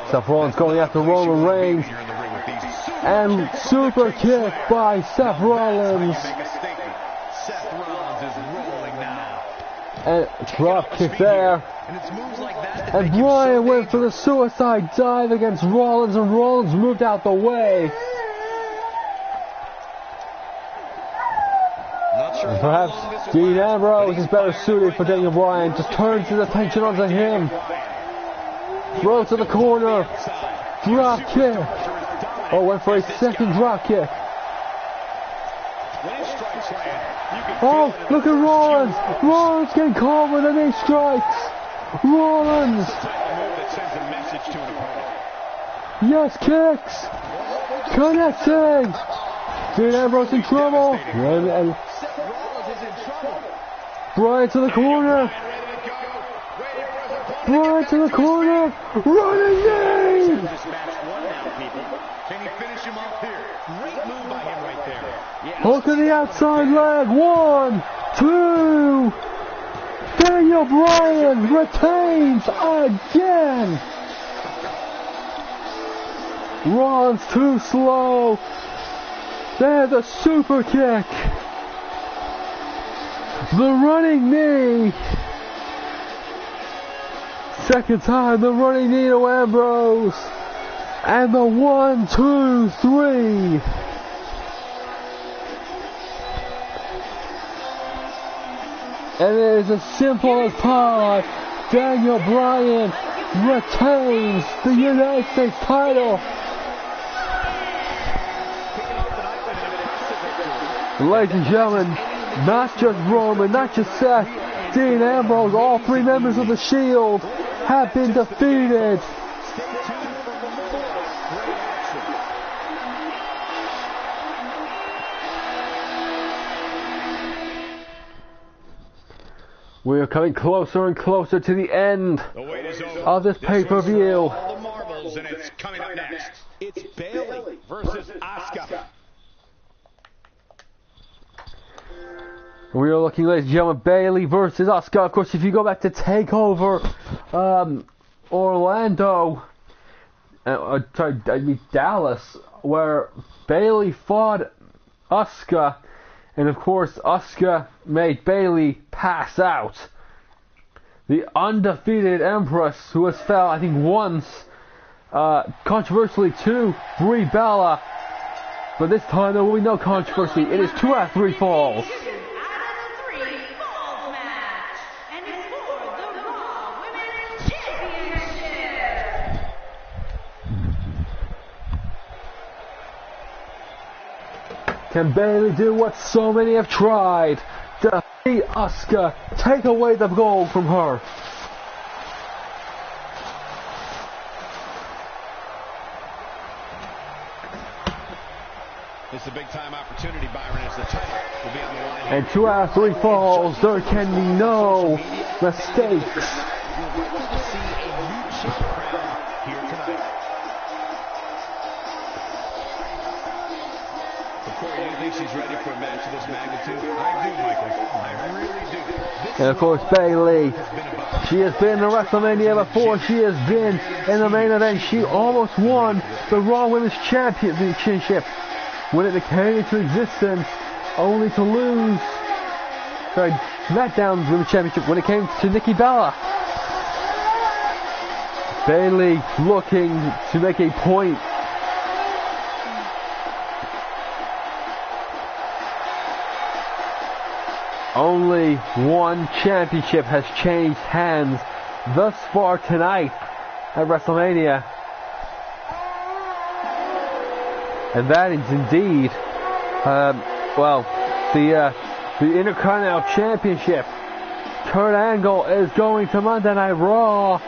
Seth Rollins going after Roman Reigns. And super kick by Seth Rollins. And drop kick there. And Bryan went for the suicide dive against Rollins, and Rollins moved out the way. And perhaps Dean Ambrose is better suited for Daniel Bryan. Just turns his attention onto him. Throw to the corner. Drop kick. Oh, went for a second drop kick. Oh, look at Rollins. Rollins getting caught with the knee strikes. Rollins. Yes, kicks. Connecting. Dean Ambrose in trouble. And Bryan to the corner. Bryan to the corner. Running knee. this match one now, people. Can he finish him off here? Great move by him right there. Yeah. Hook to the outside leg. 1, 2. Daniel Bryan retains again. Ron's too slow. There's a super kick. The running knee. Second time the running knee to Ambrose. And the 1, 2, 3. And it is as simple as pie. Daniel Bryan retains the United States title. Ladies and gentlemen, not just Roman, not just Seth, Dean Ambrose, all three members of the Shield have been defeated. We are coming closer and closer to the end of this pay-per-view. All the marbles, and it's coming up next. It's Bayley versus Asuka. We are looking, ladies and gentlemen, Bayley versus Asuka. Of course, if you go back to TakeOver Orlando, Dallas, where Bayley fought Asuka, and of course, Asuka made Bayley pass out. The undefeated Empress, who has fell, I think, once, controversially to Brie Bella, but this time there will be no controversy. It is 2 out of 3 falls. Can Bayley do what so many have tried? Defeat Asuka, take away the gold from her. It's a big time opportunity, Byron, as the title will be on the line. And 2 out of 3 falls, there can be no mistakes. She's ready for a match of this magnitude. I do, Michael. I really do. And of course, Bayley. She has been in WrestleMania before. She has been in the main event. She almost won the Raw Women's Championship when it came into existence, only to lose. Sorry, SmackDown Women's Championship when it came to Nikki Bella. Bayley looking to make a point. Only one championship has changed hands thus far tonight at WrestleMania. And that is indeed, the Intercontinental Championship. Kurt Angle is going to Monday Night Raw.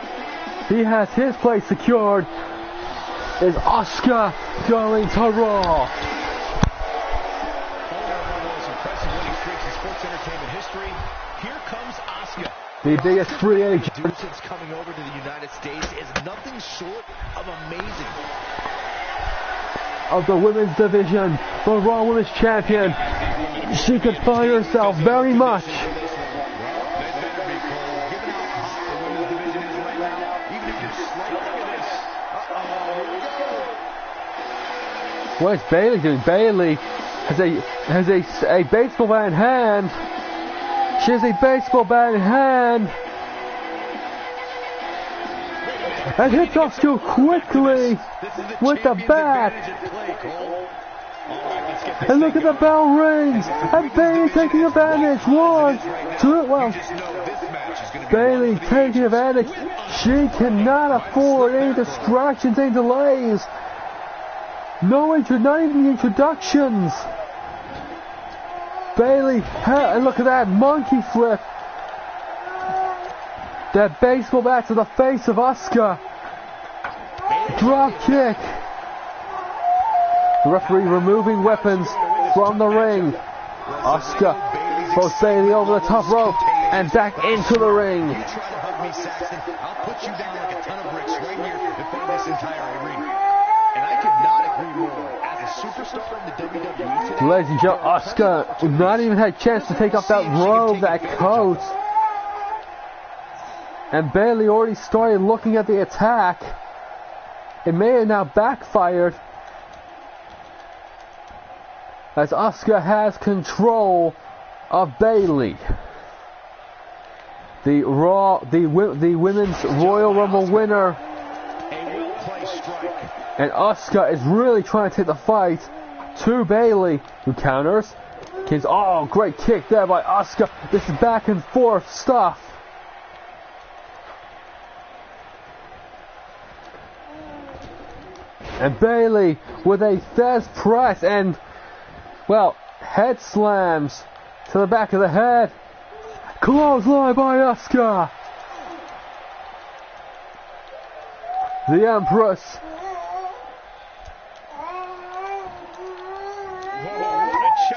He has his place secured. Is Asuka going to Raw? The biggest free agent coming over to the United States is nothing short of amazing. Of the women's division, the Raw Women's Champion. She could find herself very much. What is Bayley doing? Bayley has a baseball bat in hand. She has a baseball bat in hand. And hits Asuka quickly with the bat. And look at the bell rings. And Bayley taking advantage. 1, 2, well. Bayley taking advantage. She cannot afford any distractions, any delays. Not even the introductions. Bayley, and look at that monkey flip. That baseball bat to the face of Asuka. Drop kick. The referee removing weapons from the ring. Asuka throws Bayley over the top rope. and back into the ring. You try to hug me, Saxton, I'll put you down like a ton of bricks right here to defend this entire arena. And I could not agree more. As a superstar in the WWE today, Ladies and gentlemen, Asuka not even had a chance to take off that robe, that coat. And Bayley already started looking at the attack. It may have now backfired, as Asuka has control of Bayley. The women's Royal Rumble winner. And Asuka is really trying to take the fight to Bayley, who counters. Oh, great kick there by Asuka. This is back and forth stuff. And Bayley with a Thez press and, well, head slams to the back of the head. Clothesline by Asuka. The Empress.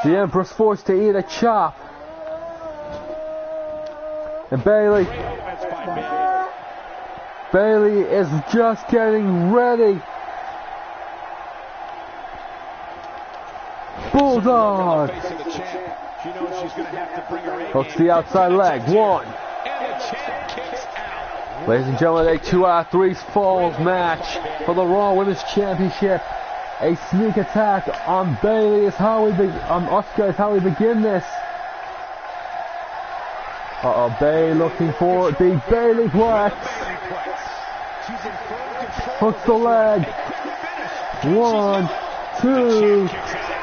The Empress forced to eat a chop. And Bayley is just getting ready. Bulldog. Hooks the outside leg. 1. Ladies and gentlemen, a 2 out of 3 falls match for the Raw Women's Championship. A sneak attack on Bayley is how we Asuka is how we begin this. Bayley looking for the Bayley Plex. Hooks the leg. 1, 2.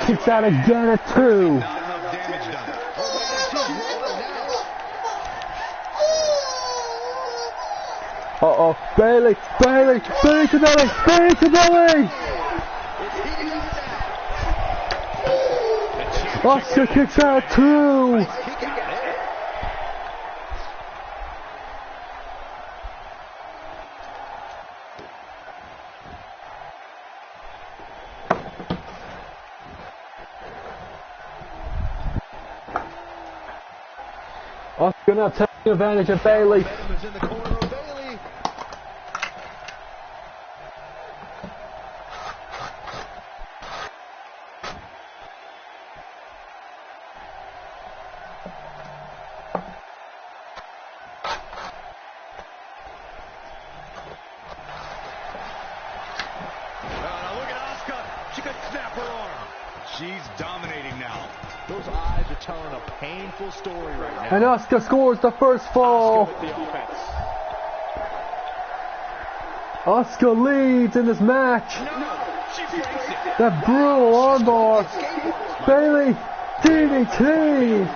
Kicks out again at 2. Bayley to Bayley, Bayley to Bayley. Asuka kicks out at 2. Asuka now taking advantage of Bayley. And Asuka scores the first fall. Asuka leads in this match. That brutal armbar. Bayley DDT.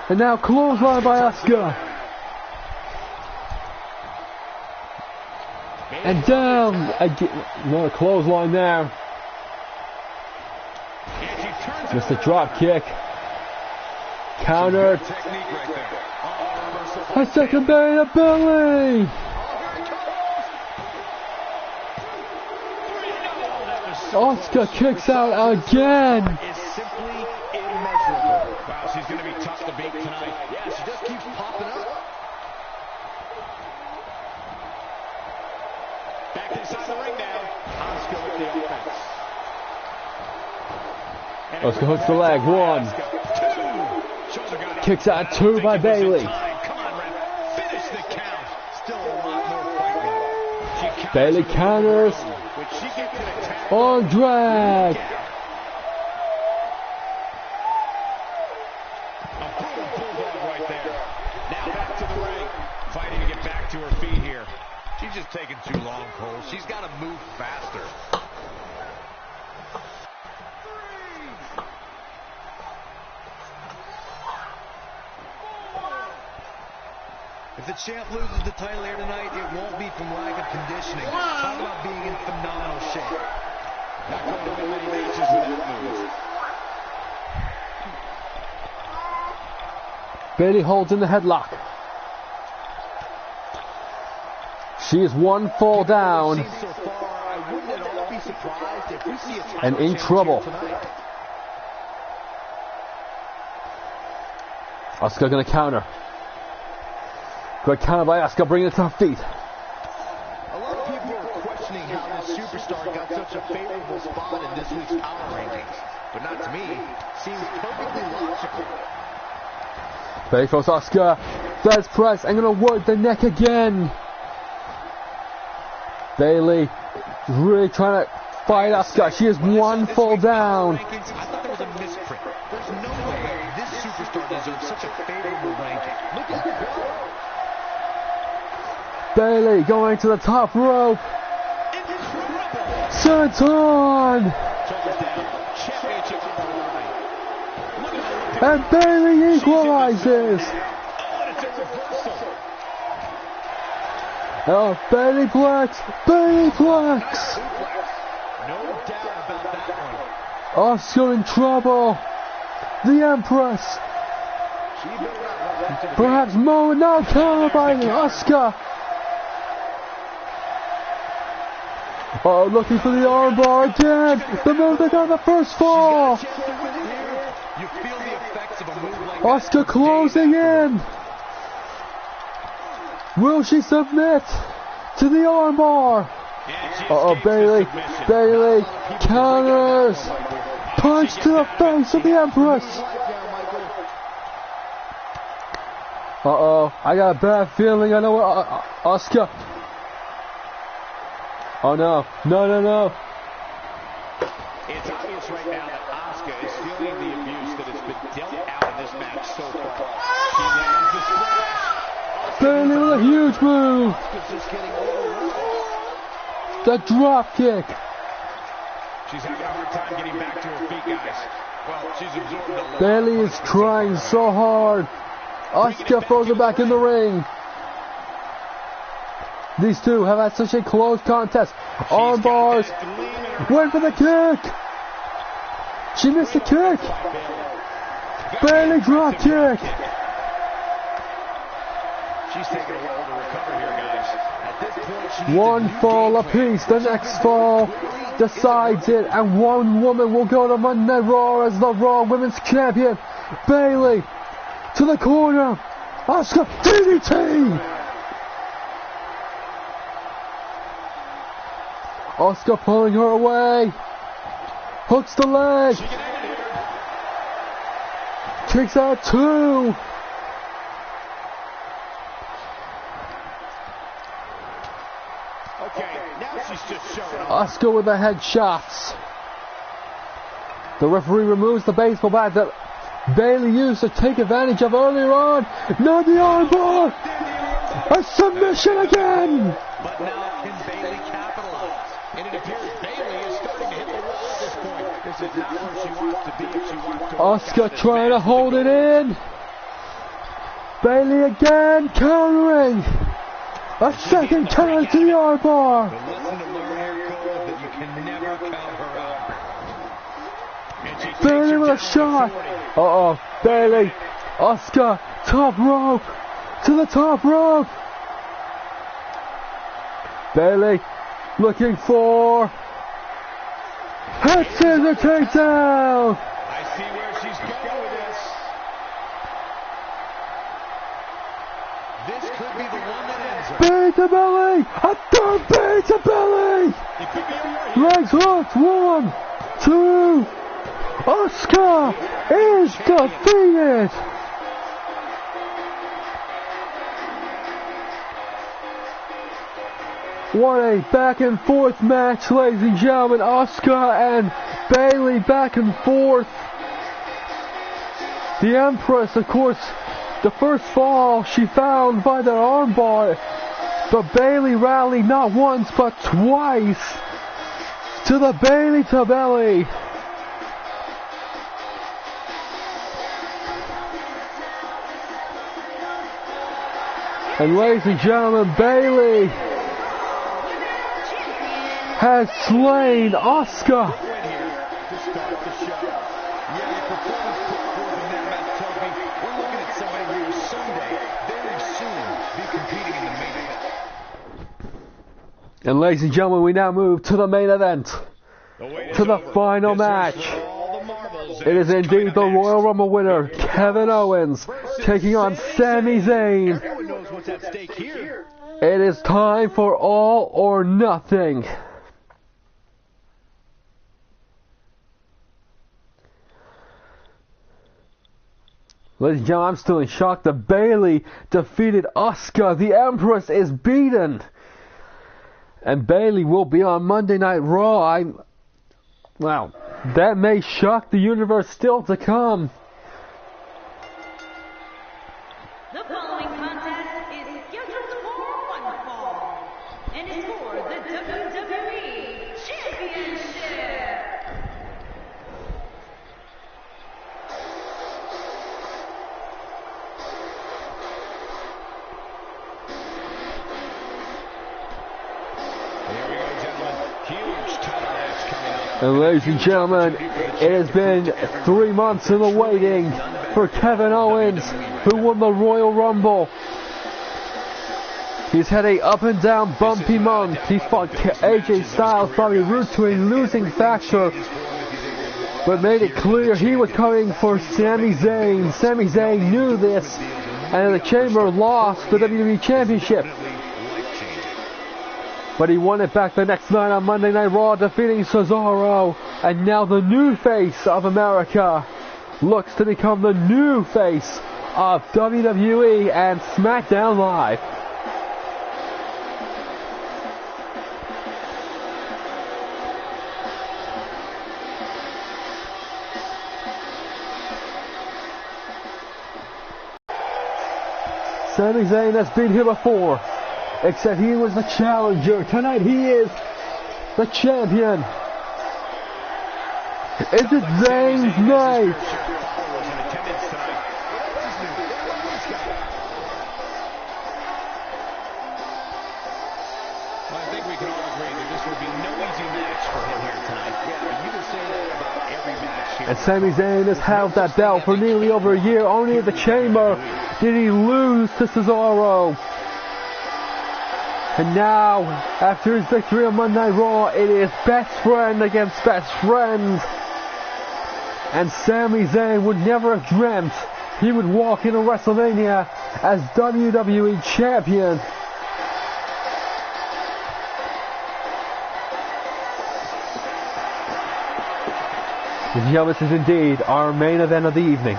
And now clothesline by Asuka. And down again. Another clothesline there. Just a drop kick. Countered. A second Bayley to Bayley. Asuka kicks out again. Is simply immeasurable. Wow, she's going to be tough to beat tonight. Yeah, she just keeps popping up. Back inside the ring now. Asuka with the offense. Asuka hooks the leg. 1. Kicks out 2 by Bayley. Come on, ref. Finish the count. Still a lot more fight. Bayley counters. On drag. A brutal bulldog right there. Now back to the ring. Fighting to get back to her feet here. She's just taking too long, Cole. She's got to move faster. If the champ loses the title here tonight, it won't be from lack of conditioning. Talk about being in phenomenal shape. Not going to win many matches with that move. Bayley holds in the headlock. She is 1 fall down. So far, I wouldn't at all be surprised if we see a and in trouble. Asuka gonna counter. Good counter by Asuka, bringing it to her feet. A lot of people are questioning how this superstar got such a favorable spot in this week's power rankings. But not to me. Seems perfectly logical. Bayley throws Asuka. Flash press and gonna work the neck again. Bayley really trying to fight Asuka. She is one fall down. I thought there was a misprint. There's no way this superstar deserves such a favorable ranking. Look at her go. Bayley going to the top rope. Incredible. Senton! Championship on the line. Look at And Bayley equalizes. Oh, Bayley Plex! Bayley Plex! No doubt about that one. Asuka in trouble. The Empress. Perhaps Mo now counter by Asuka. Oh, looking for the armbar again. The move that got the first fall. You feel the effects of a move like Asuka closing in. Will she submit to the armbar? Bayley. Bayley counters. Punch to the face of the Empress. I got a bad feeling. I know what Asuka. Oh no. No. It's obvious right now that Asuka is feeling the abuse that has been dealt out in this match so far. She lands the splash. Bayley with a huge move. Asuka's just getting overwhelmed. The drop kick. She's having a hard time getting back to her feet, guys. Well, she's absorbed a lot. Bayley is trying so hard. Asuka throws her back in the ring. These two have had such a close contest. Arm bars. Went for the kick. She missed the kick. Bayley drop kick. She's taking a while to recover here, guys. At this point, she needs One fall apiece. The next fall decides it. And one woman will go to Monday Night Raw as the Raw Women's Champion. Bayley to the corner. Asuka DDT. Asuka pulling her away. Hooks the leg. Kicks out 2. Okay, now she's just showing up. Asuka with the headshots. The referee removes the baseball bat that Bayley used to take advantage of earlier on. Now the armbar. A submission again. But now can Bayley capitalize? And it appears Bayley is starting to hit the wall at this point. This is not where she wants to be if she wants to. Asuka trying to hold it in. Bayley again countering. A second counter to the armbar. The lesson to learn here, Cole, is that you can never count her out. Bayley with a shot. Bayley. Asuka. Top rope. To the top rope. Bayley looking for head scissor takedown. I see where she's going with this. This could be the one that ends her. Beat to belly. A third beat to belly. It could be over here. Legs hooked. 1, 2. Asuka is defeated. What a back and forth match, ladies and gentlemen. Asuka and Bayley back and forth. The Empress, of course, the first fall she found by the armbar, but Bayley rallied not once but twice to the Bayley to belly. And ladies and gentlemen, Bayley has slain Asuka. And ladies and gentlemen, we now move to the main event, to the final match. It is indeed the Royal Rumble winner, Kevin Owens taking on Sami Zayn. Everyone knows what's at stake here. It is time for All or Nothing. Ladies and gentlemen, I'm still in shock that Bayley defeated Asuka. The Empress is beaten. And Bayley will be on Monday Night Raw. Wow, that may shock the universe still to come. The following contest is scheduled for one fall and is for the WWE Championship. And ladies and gentlemen, it has been 3 months in the waiting for Kevin Owens, who won the Royal Rumble. He's had a up and down bumpy month. He fought AJ Styles, Bobby Roode to a losing factor, but made it clear he was coming for Sami Zayn. Sami Zayn knew this, and the Chamber lost the WWE Championship. But he won it back the next night on Monday Night Raw, defeating Cesaro. And now the new face of America looks to become the new face of WWE and SmackDown Live. Sami Zayn has been here before, except he was the challenger. Tonight he is the champion. Is it Zayn's night? I think we can all agree that this will be no easy match for him here tonight. Yeah, you can say that about every match here. And Sami Zayn has held that belt for nearly over a year. Only at the Chamber did he lose to Cesaro. And now, after his victory on Monday Night Raw, it is best friend against best friend. And Sami Zayn would never have dreamt he would walk into WrestleMania as WWE Champion. This is indeed our main event of the evening.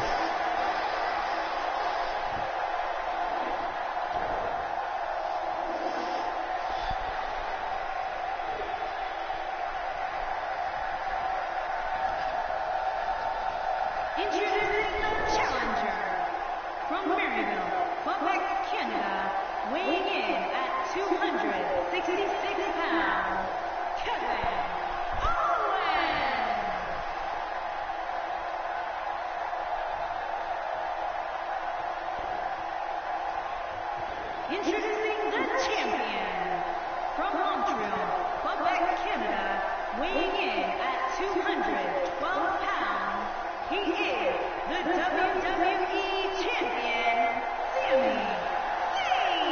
Introducing the challenger from Maryville, Quebec, Canada, weighing in at 266 pounds, Kevin Owens. Introducing the champion from Montreal, Quebec, Canada, weighing in at 212 pounds. He is the WWE Champion, Sami Zayn.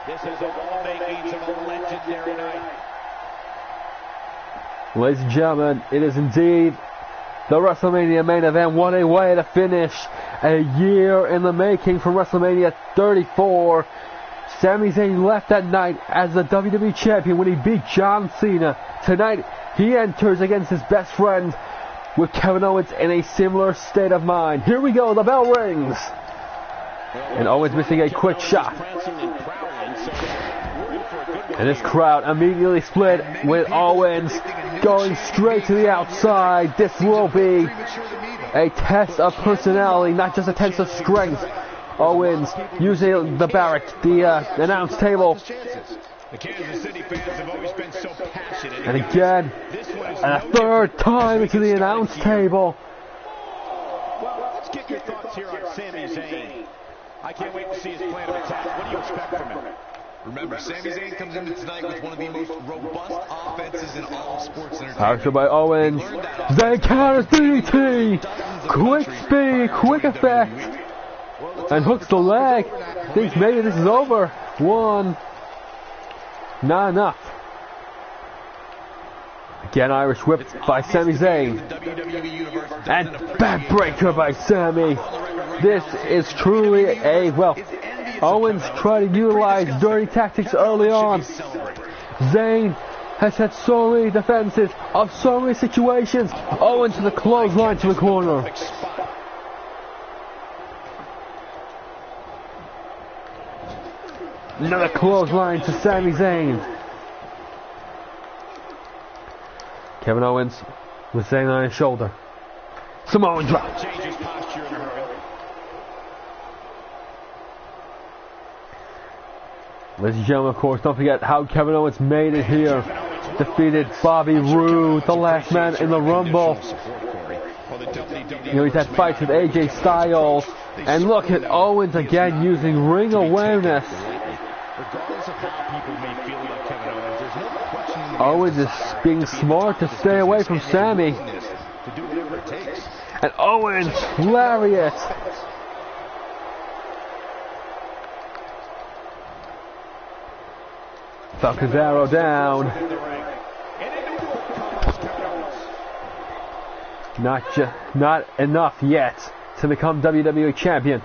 This is all makings of a legendary night. Ladies and gentlemen, it is indeed the WrestleMania main event. What a way to finish a year in the making for WrestleMania 34. Sami Zayn left that night as the WWE Champion when he beat John Cena. Tonight, he enters against his best friend with Kevin Owens in a similar state of mind. Here we go, the bell rings. And Owens missing a quick shot. And this crowd immediately split with Owens going straight to the outside. This will be a test of personality, not just a test of strength. Owens using the barrack, the announce table. The Kansas City fans have always been so passionate. And again, and a third time into the announce table. Well, let's get your thoughts here on Sami Zayn. I can't wait to see his plan of attack. What do you expect from him? Remember, Sami Zayn comes into tonight with one of the most robust offenses in all of sports entertainment. Power by Owens. Zayn counters DDT. Quick speed, quick effect. And hooks the leg. Thinks maybe this is over. One. Not enough. Again, Irish whip by Sami Zayn. And backbreaker by Sami. This is truly a, well, Owens tried to utilize dirty tactics early on. Zayn has had so many defenses of so many situations. Owens to the clothesline to the corner. Another clothesline to Sami Zayn. Kevin Owens with Zayn on his shoulder. Samoan drop. Changes posture in a hurry. Ladies and gentlemen, of course, don't forget how Kevin Owens made it here. Defeated Bobby Roode, the last man in the Rumble. You know, he's had fights with AJ Styles. And look at Owens again using ring awareness. Regardless of how people may feel about Kevin Owens, there's no questioning Owens is being smart to stay away from Sami. to do whatever it takes. And Owens, lariat. Falcon's arrow down. Not enough yet to become WWE champion.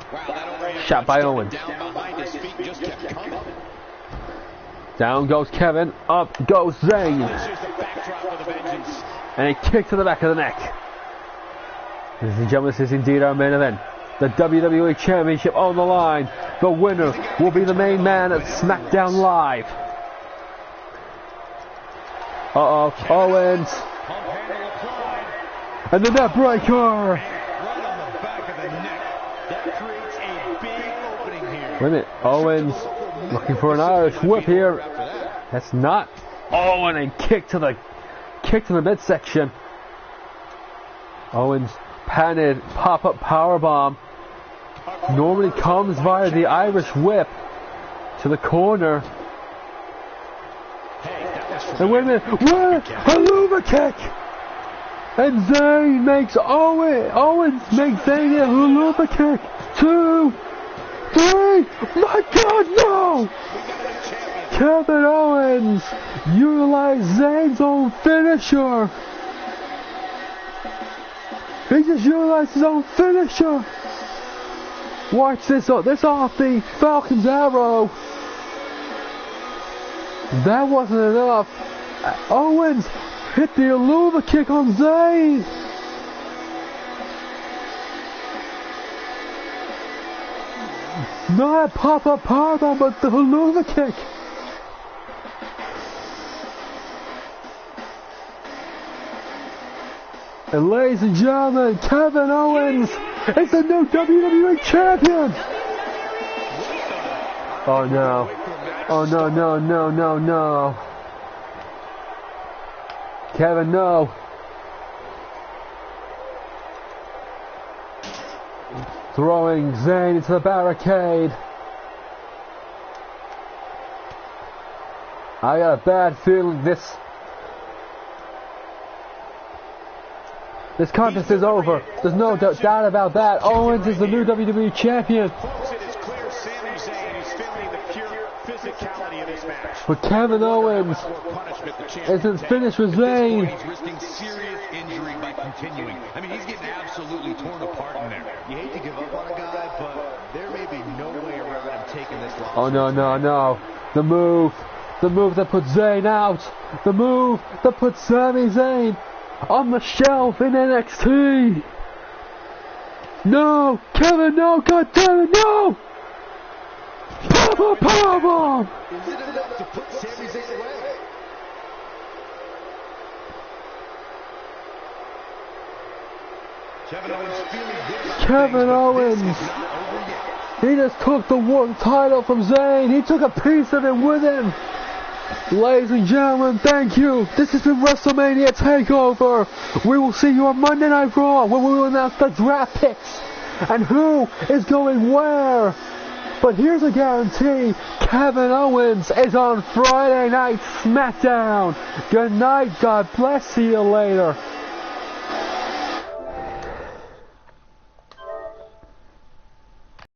Shot by Owens. Down goes Kevin. Up goes Zayn. And a kick to the back of the neck. Ladies and gentlemen, this is indeed our main event. The WWE Championship on the line. The winner will be the main man at SmackDown Live. Owens. And the net breaker. Right on the back of the neck. That creates a big opening here. Wait a minute. Owens looking for an Irish whip here. That's not. Oh, and a kick to the midsection. Owens patented pop-up powerbomb. Normally comes via the Irish whip to the corner. And wait a minute. What? Haluva kick. And Zayn makes Owens makes Zayn a haluva kick. 2, 3. My God, no! Kevin Owens utilized Zayn's own finisher. He just utilized his own finisher. Watch this. This off the Falcon's arrow. That wasn't enough. Owens hit the haluva kick on Zayn. Not pop-up powerbomb, but the haluva kick. And ladies and gentlemen, Kevin Owens is the new WWE Champion. Oh no. Oh no, no, no, no, no. Kevin, no. Throwing Zayn into the barricade. I got a bad feeling this contest is over. There's no doubt about that. Owens is the new WWE Champion. Folks, it is clear Sami Zayn is feeling the pure physicality of this match. But Kevin Owens isn't finished with Zayn. He's risking serious injury by continuing. I mean, he's getting absolutely torn apart in there. You hate to give up on a guy, but there may be no way around him taking this loss. Oh no, no, no. The move that puts Zayn out. The move that puts Sami Zayn on the shelf in NXT. No, Kevin, no, God damn it, no! Powerbomb! Is it enough to put Sami Zayn away? Kevin Owens feeling good about Kevin Owens. He just took the world title from Zayn. He took a piece of it with him. Ladies and gentlemen, thank you. This has been WrestleMania Takeover. We will see you on Monday Night Raw when we will announce the draft picks and who is going where. But here's a guarantee. Kevin Owens is on Friday Night SmackDown. Good night. God bless. See you later.